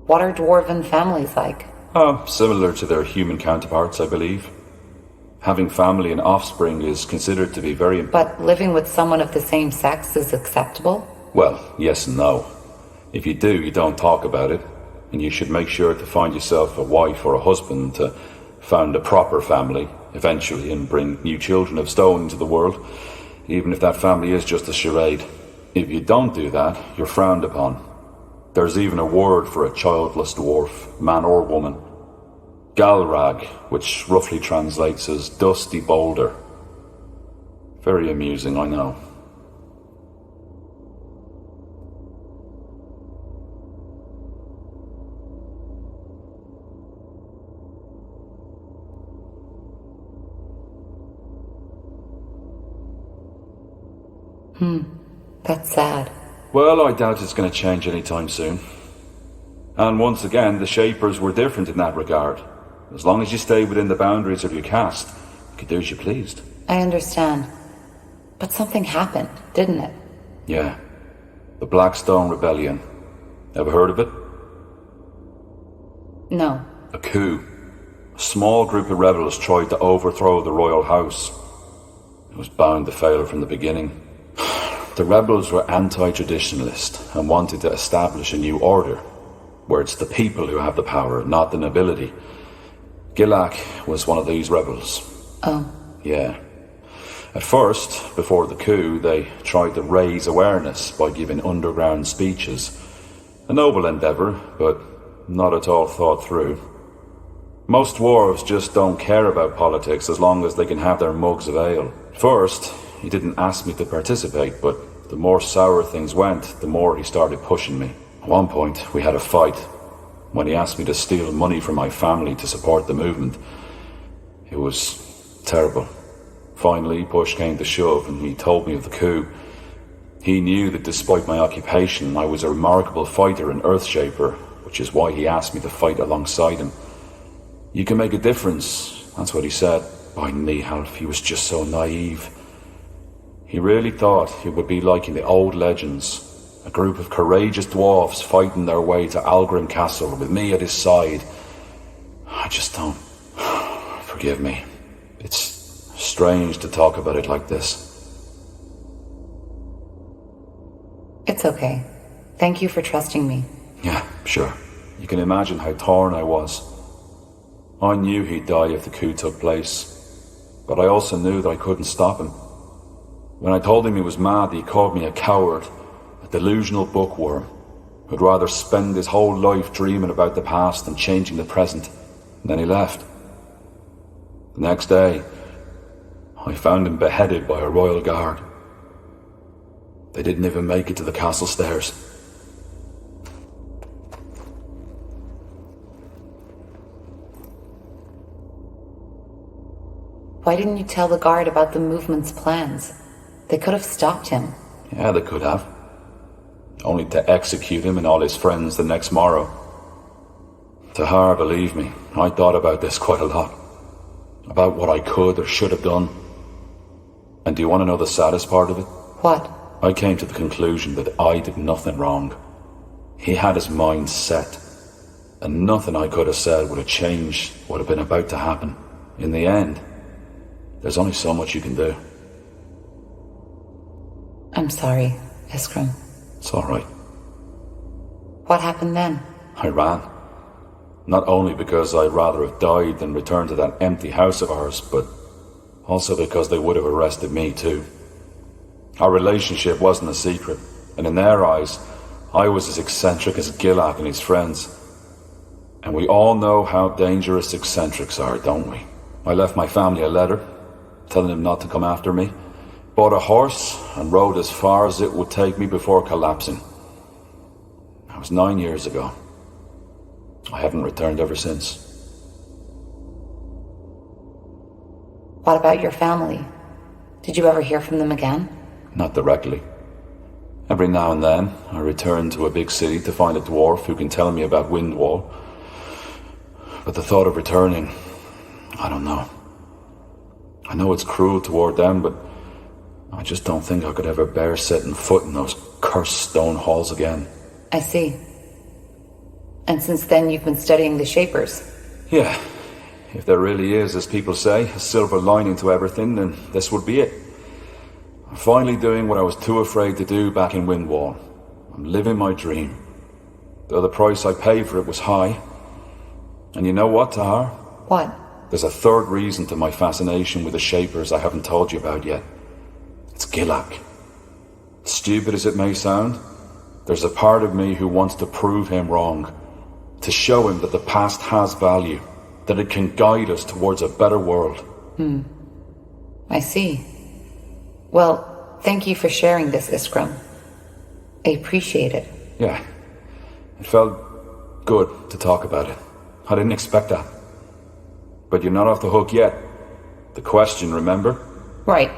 What are dwarven families like? Similar to their human counterparts, I believe. Having family and offspring is considered to be very... But living with someone of the same sex is acceptable? Well, yes and no. If you do, you don't talk about it. And you should make sure to find yourself a wife or a husband to found a proper family, eventually, and bring new children of stone into the world, even if that family is just a charade. If you don't do that, you're frowned upon. There's even a word for a childless dwarf, man or woman. Galrag, which roughly translates as dusty boulder. Very amusing, I know. That's sad. Well, I doubt it's going to change anytime soon. And once again, the Shapers were different in that regard. As long as you stay within the boundaries of your caste, you could do as you pleased. I understand. But something happened, didn't it? Yeah. The Blackstone Rebellion. Ever heard of it? No. A coup. A small group of rebels tried to overthrow the royal house. It was bound to fail from the beginning. The rebels were anti-traditionalist and wanted to establish a new order, where it's the people who have the power, not the nobility. Gilak was one of these rebels. Oh. Yeah. At first, before the coup, they tried to raise awareness by giving underground speeches. A noble endeavour, but not at all thought through. Most dwarves just don't care about politics as long as they can have their mugs of ale. First, he didn't ask me to participate, but the more sour things went, the more he started pushing me. At one point, we had a fight, when he asked me to steal money from my family to support the movement. It was terrible. Finally, push came to shove, and he told me of the coup. He knew that despite my occupation, I was a remarkable fighter and Earthshaper, which is why he asked me to fight alongside him. You can make a difference, that's what he said. By Nihalf, he was just so naive. He really thought it would be like in the old legends, a group of courageous dwarfs fighting their way to Algrim Castle with me at his side. I just don't... Forgive me. It's strange to talk about it like this. It's okay. Thank you for trusting me. Yeah, sure. You can imagine how torn I was. I knew he'd die if the coup took place, but I also knew that I couldn't stop him. When I told him he was mad, he called me a coward, a delusional bookworm, who'd rather spend his whole life dreaming about the past than changing the present. And then he left. The next day, I found him beheaded by a royal guard. They didn't even make it to the castle stairs. Why didn't you tell the guard about the movement's plans? They could have stopped him. Yeah, they could have. Only to execute him and all his friends the next morrow. Tahar, believe me, I thought about this quite a lot. About what I could or should have done. And do you want to know the saddest part of it? What? I came to the conclusion that I did nothing wrong. He had his mind set. and nothing I could have said would have changed what had been about to happen. In the end, there's only so much you can do. I'm sorry, Iskram. It's all right. What happened then? I ran. Not only because I'd rather have died than return to that empty house of ours, but also because they would have arrested me too. Our relationship wasn't a secret, and in their eyes, I was as eccentric as Gilak and his friends. And we all know how dangerous eccentrics are, don't we? I left my family a letter, telling them not to come after me, bought a horse, and rode as far as it would take me before collapsing. That was 9 years ago. I haven't returned ever since. What about your family? Did you ever hear from them again? Not directly. Every now and then, I return to a big city to find a dwarf who can tell me about Windwall. But the thought of returning, I don't know. I know it's cruel toward them, but I just don't think I could ever bear setting foot in those cursed stone halls again. I see. And since then you've been studying the Shapers? Yeah. If there really is, as people say, a silver lining to everything, then this would be it. I'm finally doing what I was too afraid to do back in Windwall. I'm living my dream. Though the price I paid for it was high. And you know what, Tahar? What? There's a third reason to my fascination with the Shapers I haven't told you about yet. It's Gilak. Stupid as it may sound, there's a part of me who wants to prove him wrong. To show him that the past has value. That it can guide us towards a better world. I see. Well, thank you for sharing this, Iskram. I appreciate it. Yeah. It felt good to talk about it. I didn't expect that. But you're not off the hook yet. The question, remember? Right.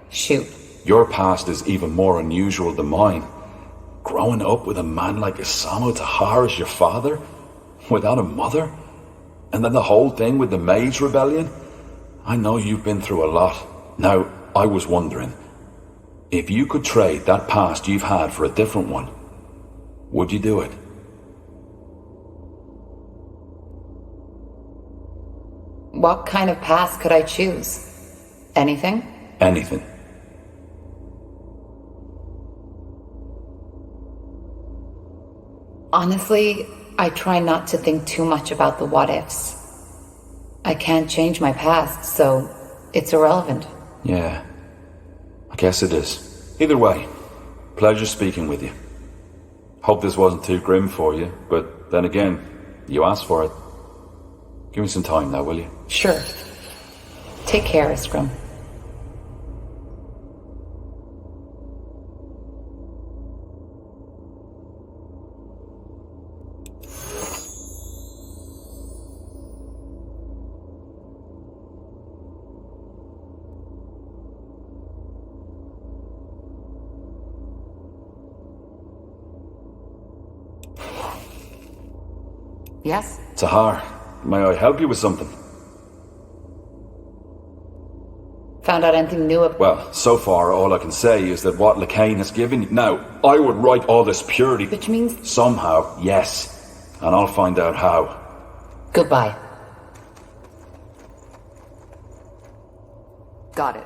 Shoot. Your past is even more unusual than mine. Growing up with a man like Isamu Tahar as your father? Without a mother? And then the whole thing with the Mage Rebellion? I know you've been through a lot. Now, I was wondering, if you could trade that past you've had for a different one, would you do it? What kind of past could I choose? Anything? Anything. Honestly, I try not to think too much about the what-ifs. I can't change my past, so it's irrelevant. Yeah, I guess it is. Either way, pleasure speaking with you. Hope this wasn't too grim for you, but then again, you asked for it. Give me some time now, will you? Sure. Take care, Iskram. Yes? Tahar, may I help you with something? Found out anything new about... Well, so far all I can say is that what Lacane has given you... Now, I would write all this purity... Which means... Somehow, yes. And I'll find out how. Goodbye. Got it.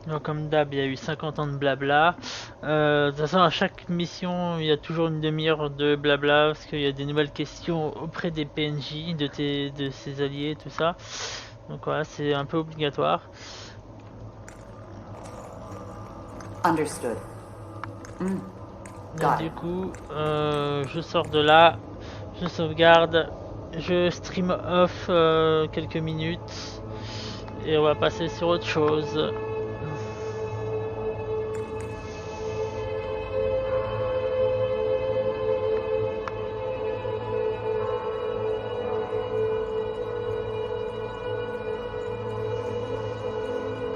Donc, comme d'hab, il y a eu 50 ans de blabla. De toute façon, à chaque mission, il y a toujours une demi-heure de blabla parce qu'il y a des nouvelles questions auprès des PNJ, de ses alliés, tout ça. Donc voilà, c'est un peu obligatoire. Understood. Donc, du coup, je sors de là, je sauvegarde, je stream off quelques minutes et on va passer sur autre chose.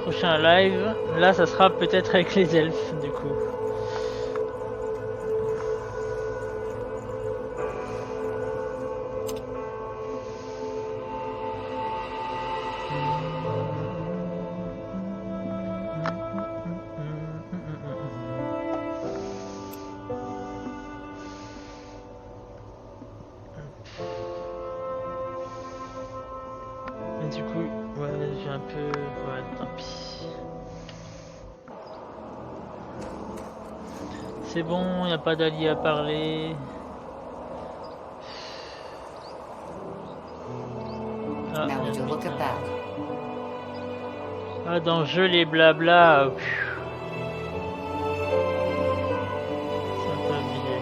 Prochain live, là ça sera peut-être avec les elfes du coup. C'est bon, il n'y a pas d'allié à parler. Ah, Now would you look at that? Ah, dans le jeu, les blabla. C'est un peu obligé.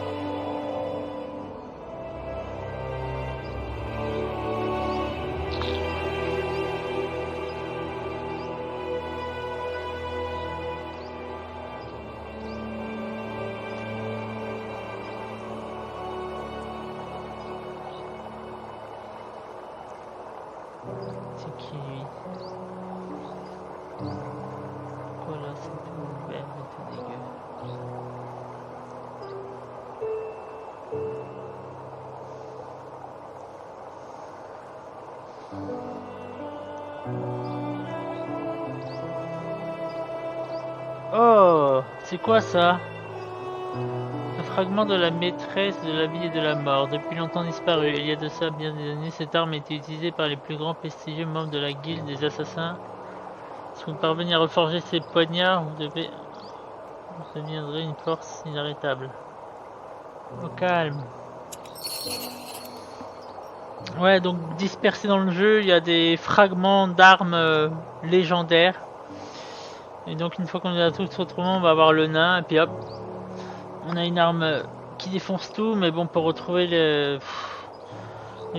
C'est qui lui? Voilà, c'est tout ouvert, c'est dégueu. Oh, c'est quoi ça? Un fragment de la maîtresse de la vie et de la mort, depuis longtemps disparu. Il y a de ça bien des années, cette arme était utilisée par les plus grands prestigieux membres de la guilde des assassins. Si vous parvenez à reforger ces poignards, vous deviendrez une force inarrêtable. Au calme. Ouais, donc dispersés dans le jeu, il y a des fragments d'armes légendaires. Et donc une fois qu'on les a tous retrouvés, on va avoir le nain, et puis hop, on a une arme qui défonce tout, mais bon, pour retrouver les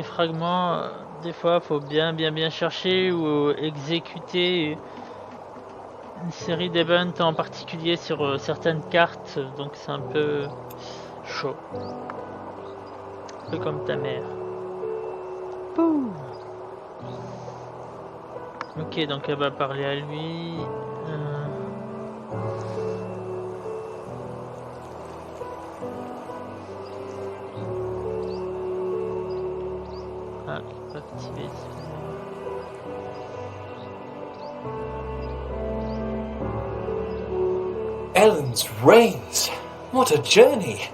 fragments, des fois, faut bien chercher ou exécuter une série d'events en particulier sur certaines cartes, donc c'est un peu chaud. Un peu comme ta mère. Pouh. Ok, donc elle va parler à lui. Ah, il peut activer. Ellen's Reigns! What a journey!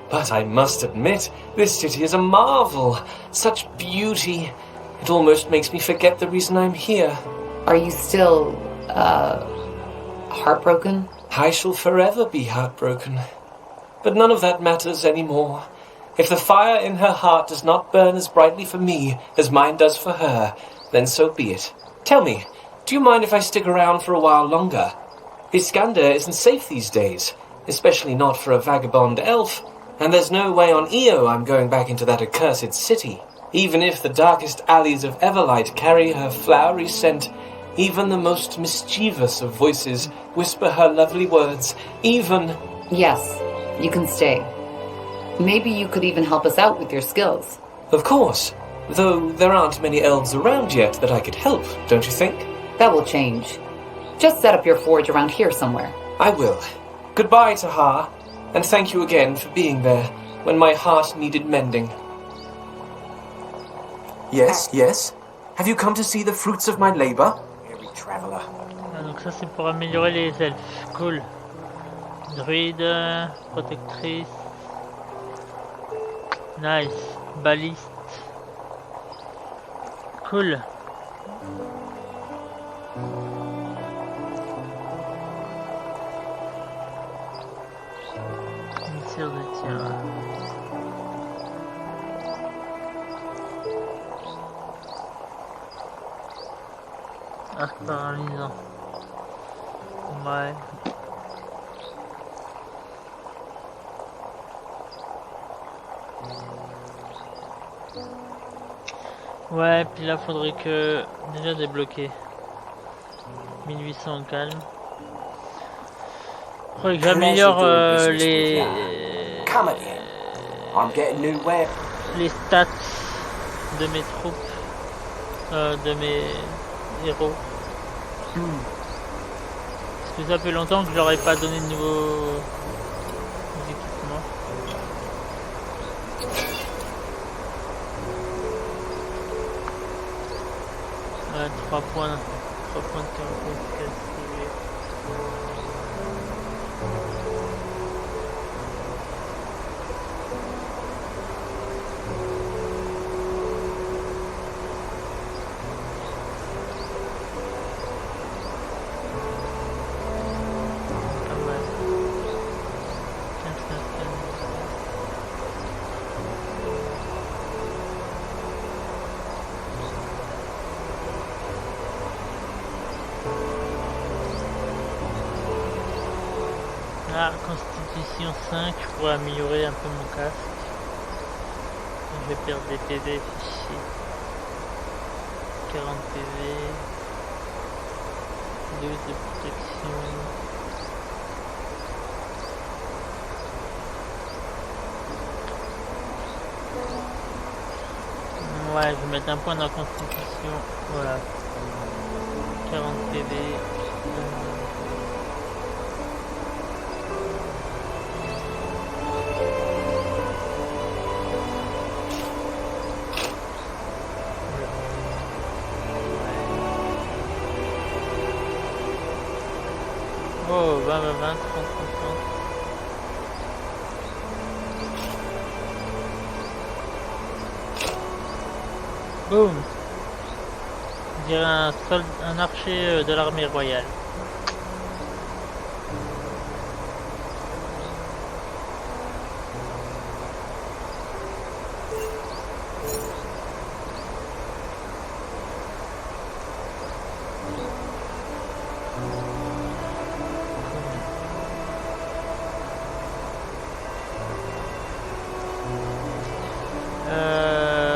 But I must admit, this city is a marvel. Such beauty. It almost makes me forget the reason I'm here. Are you still, heartbroken? I shall forever be heartbroken. But none of that matters anymore. If the fire in her heart does not burn as brightly for me as mine does for her, then so be it. Tell me, do you mind if I stick around for a while longer? Iskander isn't safe these days, especially not for a vagabond elf, and there's no way on Io I'm going back into that accursed city. Even if the darkest alleys of Everlight carry her flowery scent, even the most mischievous of voices whisper her lovely words, even... Yes, you can stay. Maybe you could even help us out with your skills. Of course, though there aren't many elves around yet that I could help, don't you think? That will change. Just set up your forge around here somewhere. I will. Goodbye, Tahar, and thank you again for being there when my heart needed mending. Yes, yes. Have you come to see the fruits of my labor? Every traveler. Ah, donc ça c'est pour améliorer les elfes. Cool. Druide, protectrice. Nice. Baliste. Cool. Une tire de tir. Arc paralysant. Ouais. Ouais, puis là faudrait que déjà débloquer 1800 au calme. Faudrait que j'améliore les stats de mes troupes, de mes héros. Parce que ça fait longtemps que je leur ai pas donné de nouveaux équipements. Ouais, 3 points de caractère. Ah, constitution 5, je pourrais améliorer un peu mon casque. Je vais perdre des PV, fichier. 40 PV. 12 de protection. Ouais, je vais mettre un point dans la constitution. Voilà. 40 PV. Oh, 20, 20, 30, 30, 30. Boum. On dirait un archer de l'armée royale.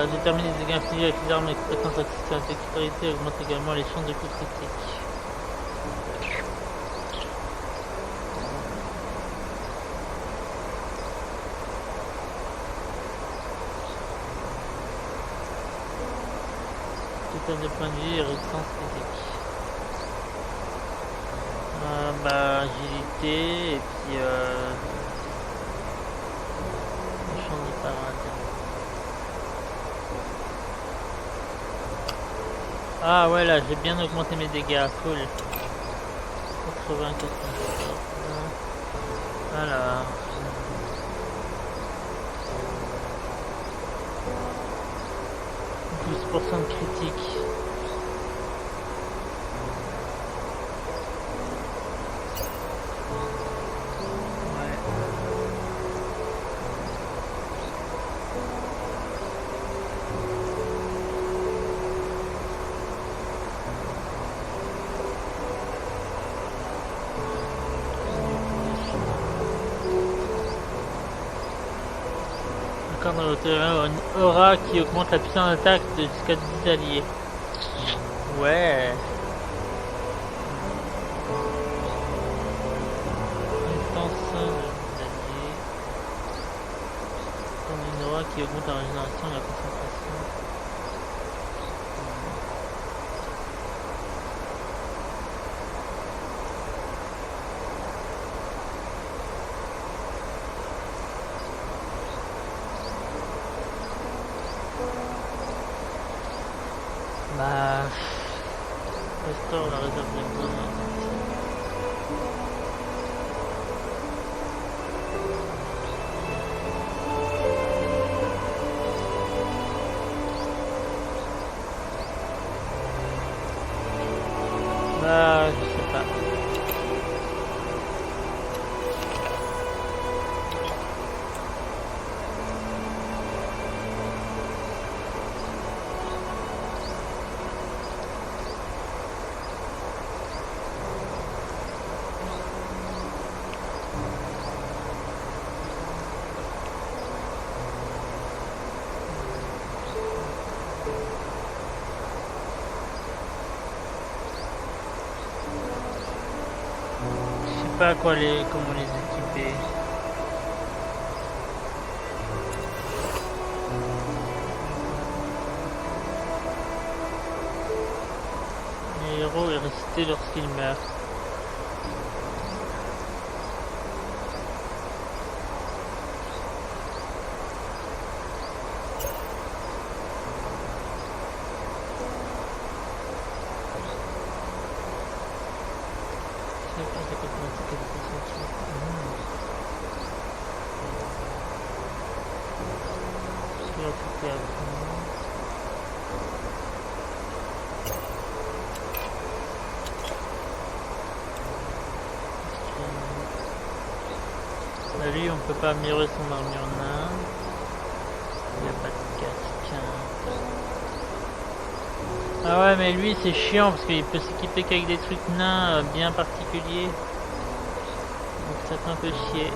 Déterminer les dégâts infligés avec les armes et compétences accessibles à la dextérité augmente également les chances de coups critiques. Total de points de vie et résistance physique. Bah, agilité et puis chance de parade. Ah ouais, là j'ai bien augmenté mes dégâts, cool. 80, 94. Voilà. Plus % de critique. Une aura qui augmente la puissance d'attaque jusqu'à 10 alliés. Ouais. Distance de alliés. Une aura qui augmente la régénération et la concentration. Bah, restaure la réserve de bois. Bah, je sais pas. Pas comment les équiper. Les héros est ressuscité lorsqu'il meurt. Lui, on peut pas améliorer son armure nain. Il n'y a pas de casque. Ah ouais, mais lui c'est chiant parce qu'il peut s'équiper qu'avec des trucs nains bien particuliers. Donc ça fait un peu chier.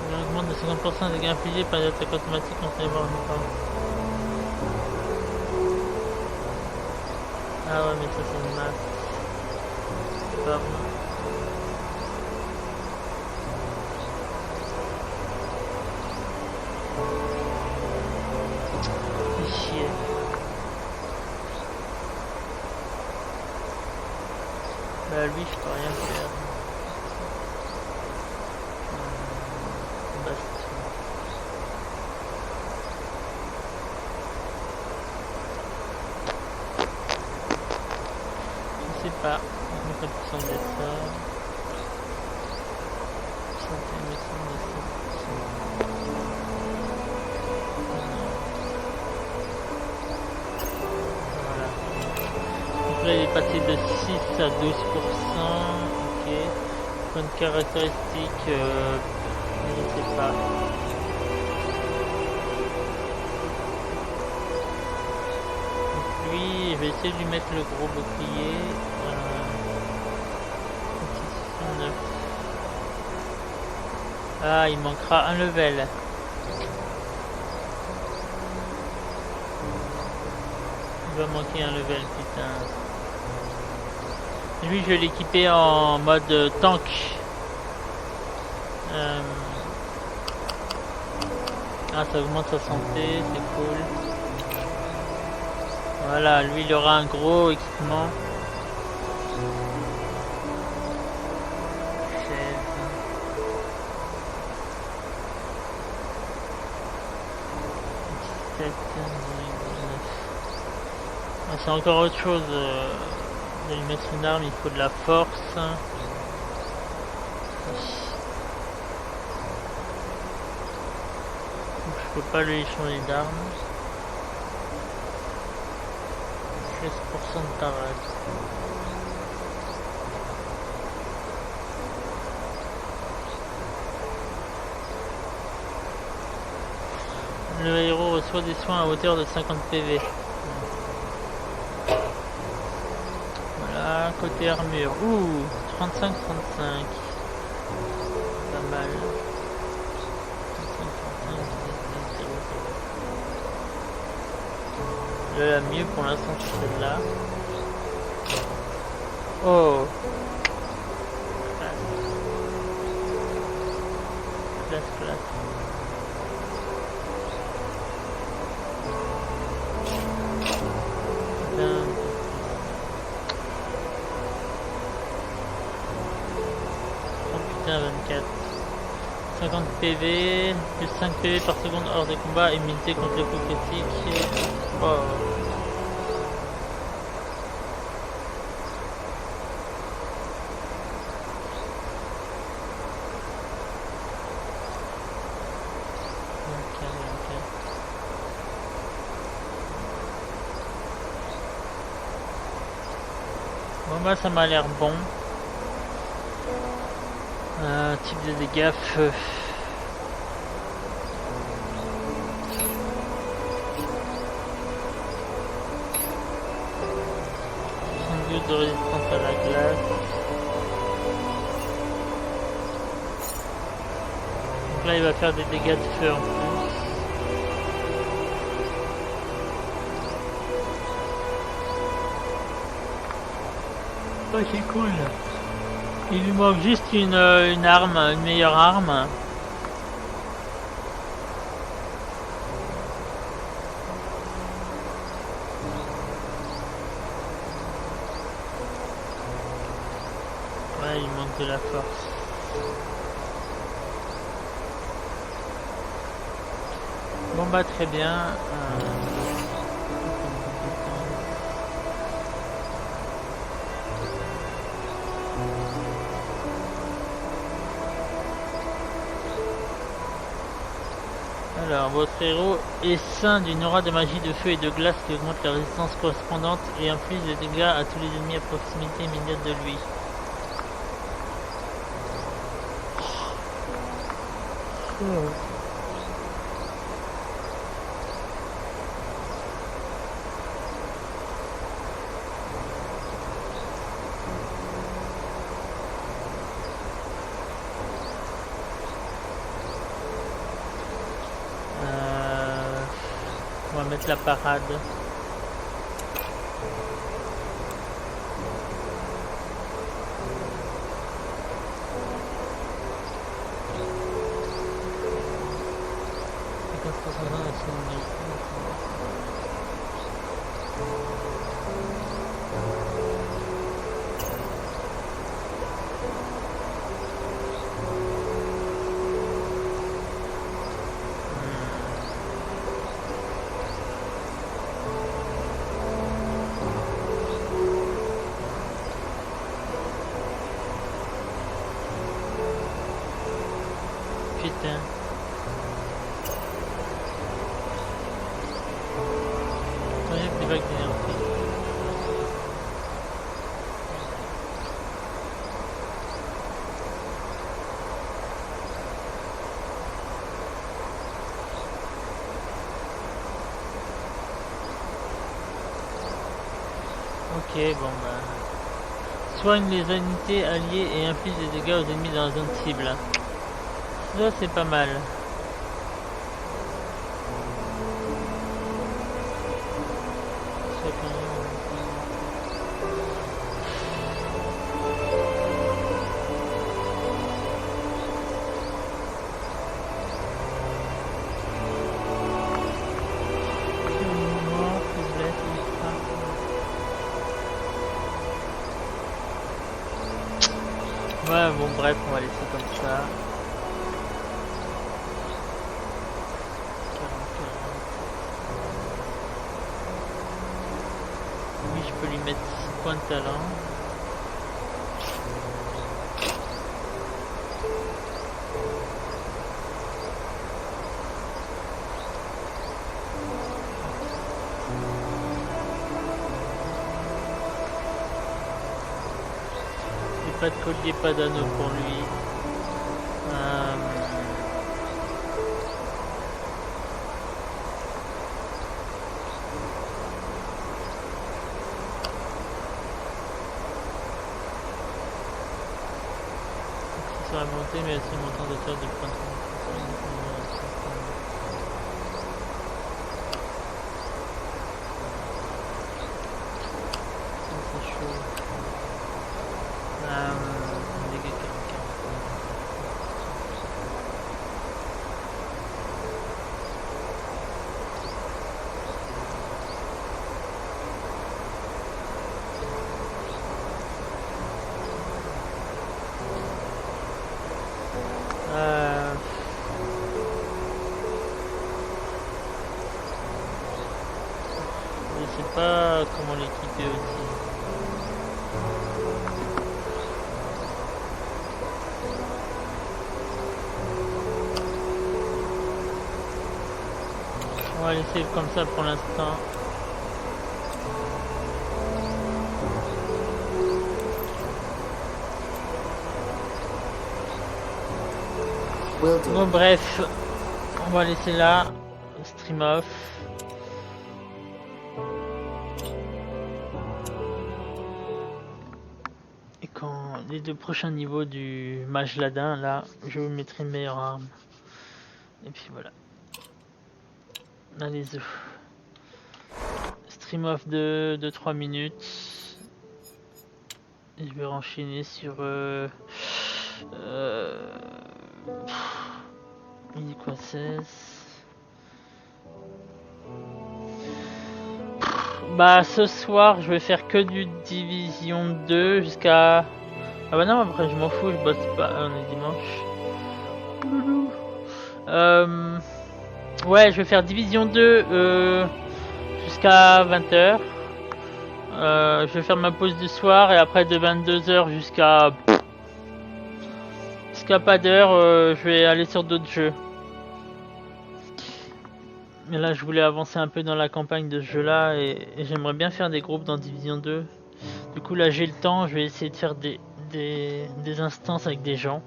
On augmente de 50% des dégâts infligés par les attaques automatiques contre les morts en même temps. Ah ouais, mais ça c'est une masse. C'est pas bon. C'est chier. Bah lui je peux rien faire. Je sais pas, 50% de ça. Santé, médecine, voilà. Donc là il est passé de 6 à 12%. Ok. Point de caractéristique, je sais pas. Donc lui, je vais essayer de lui mettre le gros bouclier. 609. Ah, il manquera un level. Il va manquer un level, putain. Lui, je vais l'équiper en mode tank. Ah, ça augmente sa santé, c'est cool. Voilà, lui, il aura un gros équipement. C'est encore autre chose de lui mettre une arme, il faut de la force. Donc, je peux pas lui changer d'arme. 16% de tarade. Le héros reçoit des soins à hauteur de 50 PV. Voilà, côté armure. Ouh, 35-35. Pas mal. 35-35. La mieux pour l'instant c'est celle-là. Oh. Classe. Putain, 24. 50 PV, plus 5 PV par seconde hors des combats, immunité contre les coups critiques. Oh. Bon bah ça m'a l'air bon. Type de dégâts feu. De résistance à la glace. Donc là il va faire des dégâts de feu en plus. Oh, c'est cool. Il lui manque juste une arme, une meilleure arme. Ouais, il manque de la force. Bon bah très bien. Alors, votre héros est ceint d'une aura de magie de feu et de glace qui augmente la résistance correspondante et inflige des dégâts à tous les ennemis à proximité immédiate de lui. On va mettre la parade. Putain. Projet des vagues d'énergie. Ok, bon bah... Soigne les unités alliées et inflige des dégâts aux ennemis dans la zone cible. Ça c'est pas mal. Ouais, bon bref, on va laisser comme ça. Oui, je peux lui mettre 6 points de talent. Pas de collier, pas d'anneau pour lui. Ça va monter, mais c'est montant de hauteur de point de c'est chaud. Je sais pas comment l'équiper aussi. On va laisser comme ça pour l'instant. Bon bref, on va laisser là, stream off. Et quand les 2 prochains niveaux du mage ladin, là, je vous mettrai une meilleure arme. Et puis voilà. Allez, stream off de 3 minutes. Et je vais renchaîner sur... il dit quoi, 16. Bah ce soir je vais faire que du Division 2 jusqu'à... Ah bah non, après je m'en fous, je bosse pas, on est dimanche. Ouais, je vais faire Division 2 jusqu'à 20h. Je vais faire ma pause du soir et après de 22h jusqu'à pas d'heure, je vais aller sur d'autres jeux. Mais là je voulais avancer un peu dans la campagne de ce jeu là et j'aimerais bien faire des groupes dans Division 2. Du coup là j'ai le temps, je vais essayer de faire des instances avec des gens.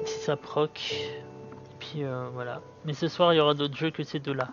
Si ça proc. Et puis voilà. Mais ce soir il y aura d'autres jeux que ces deux là.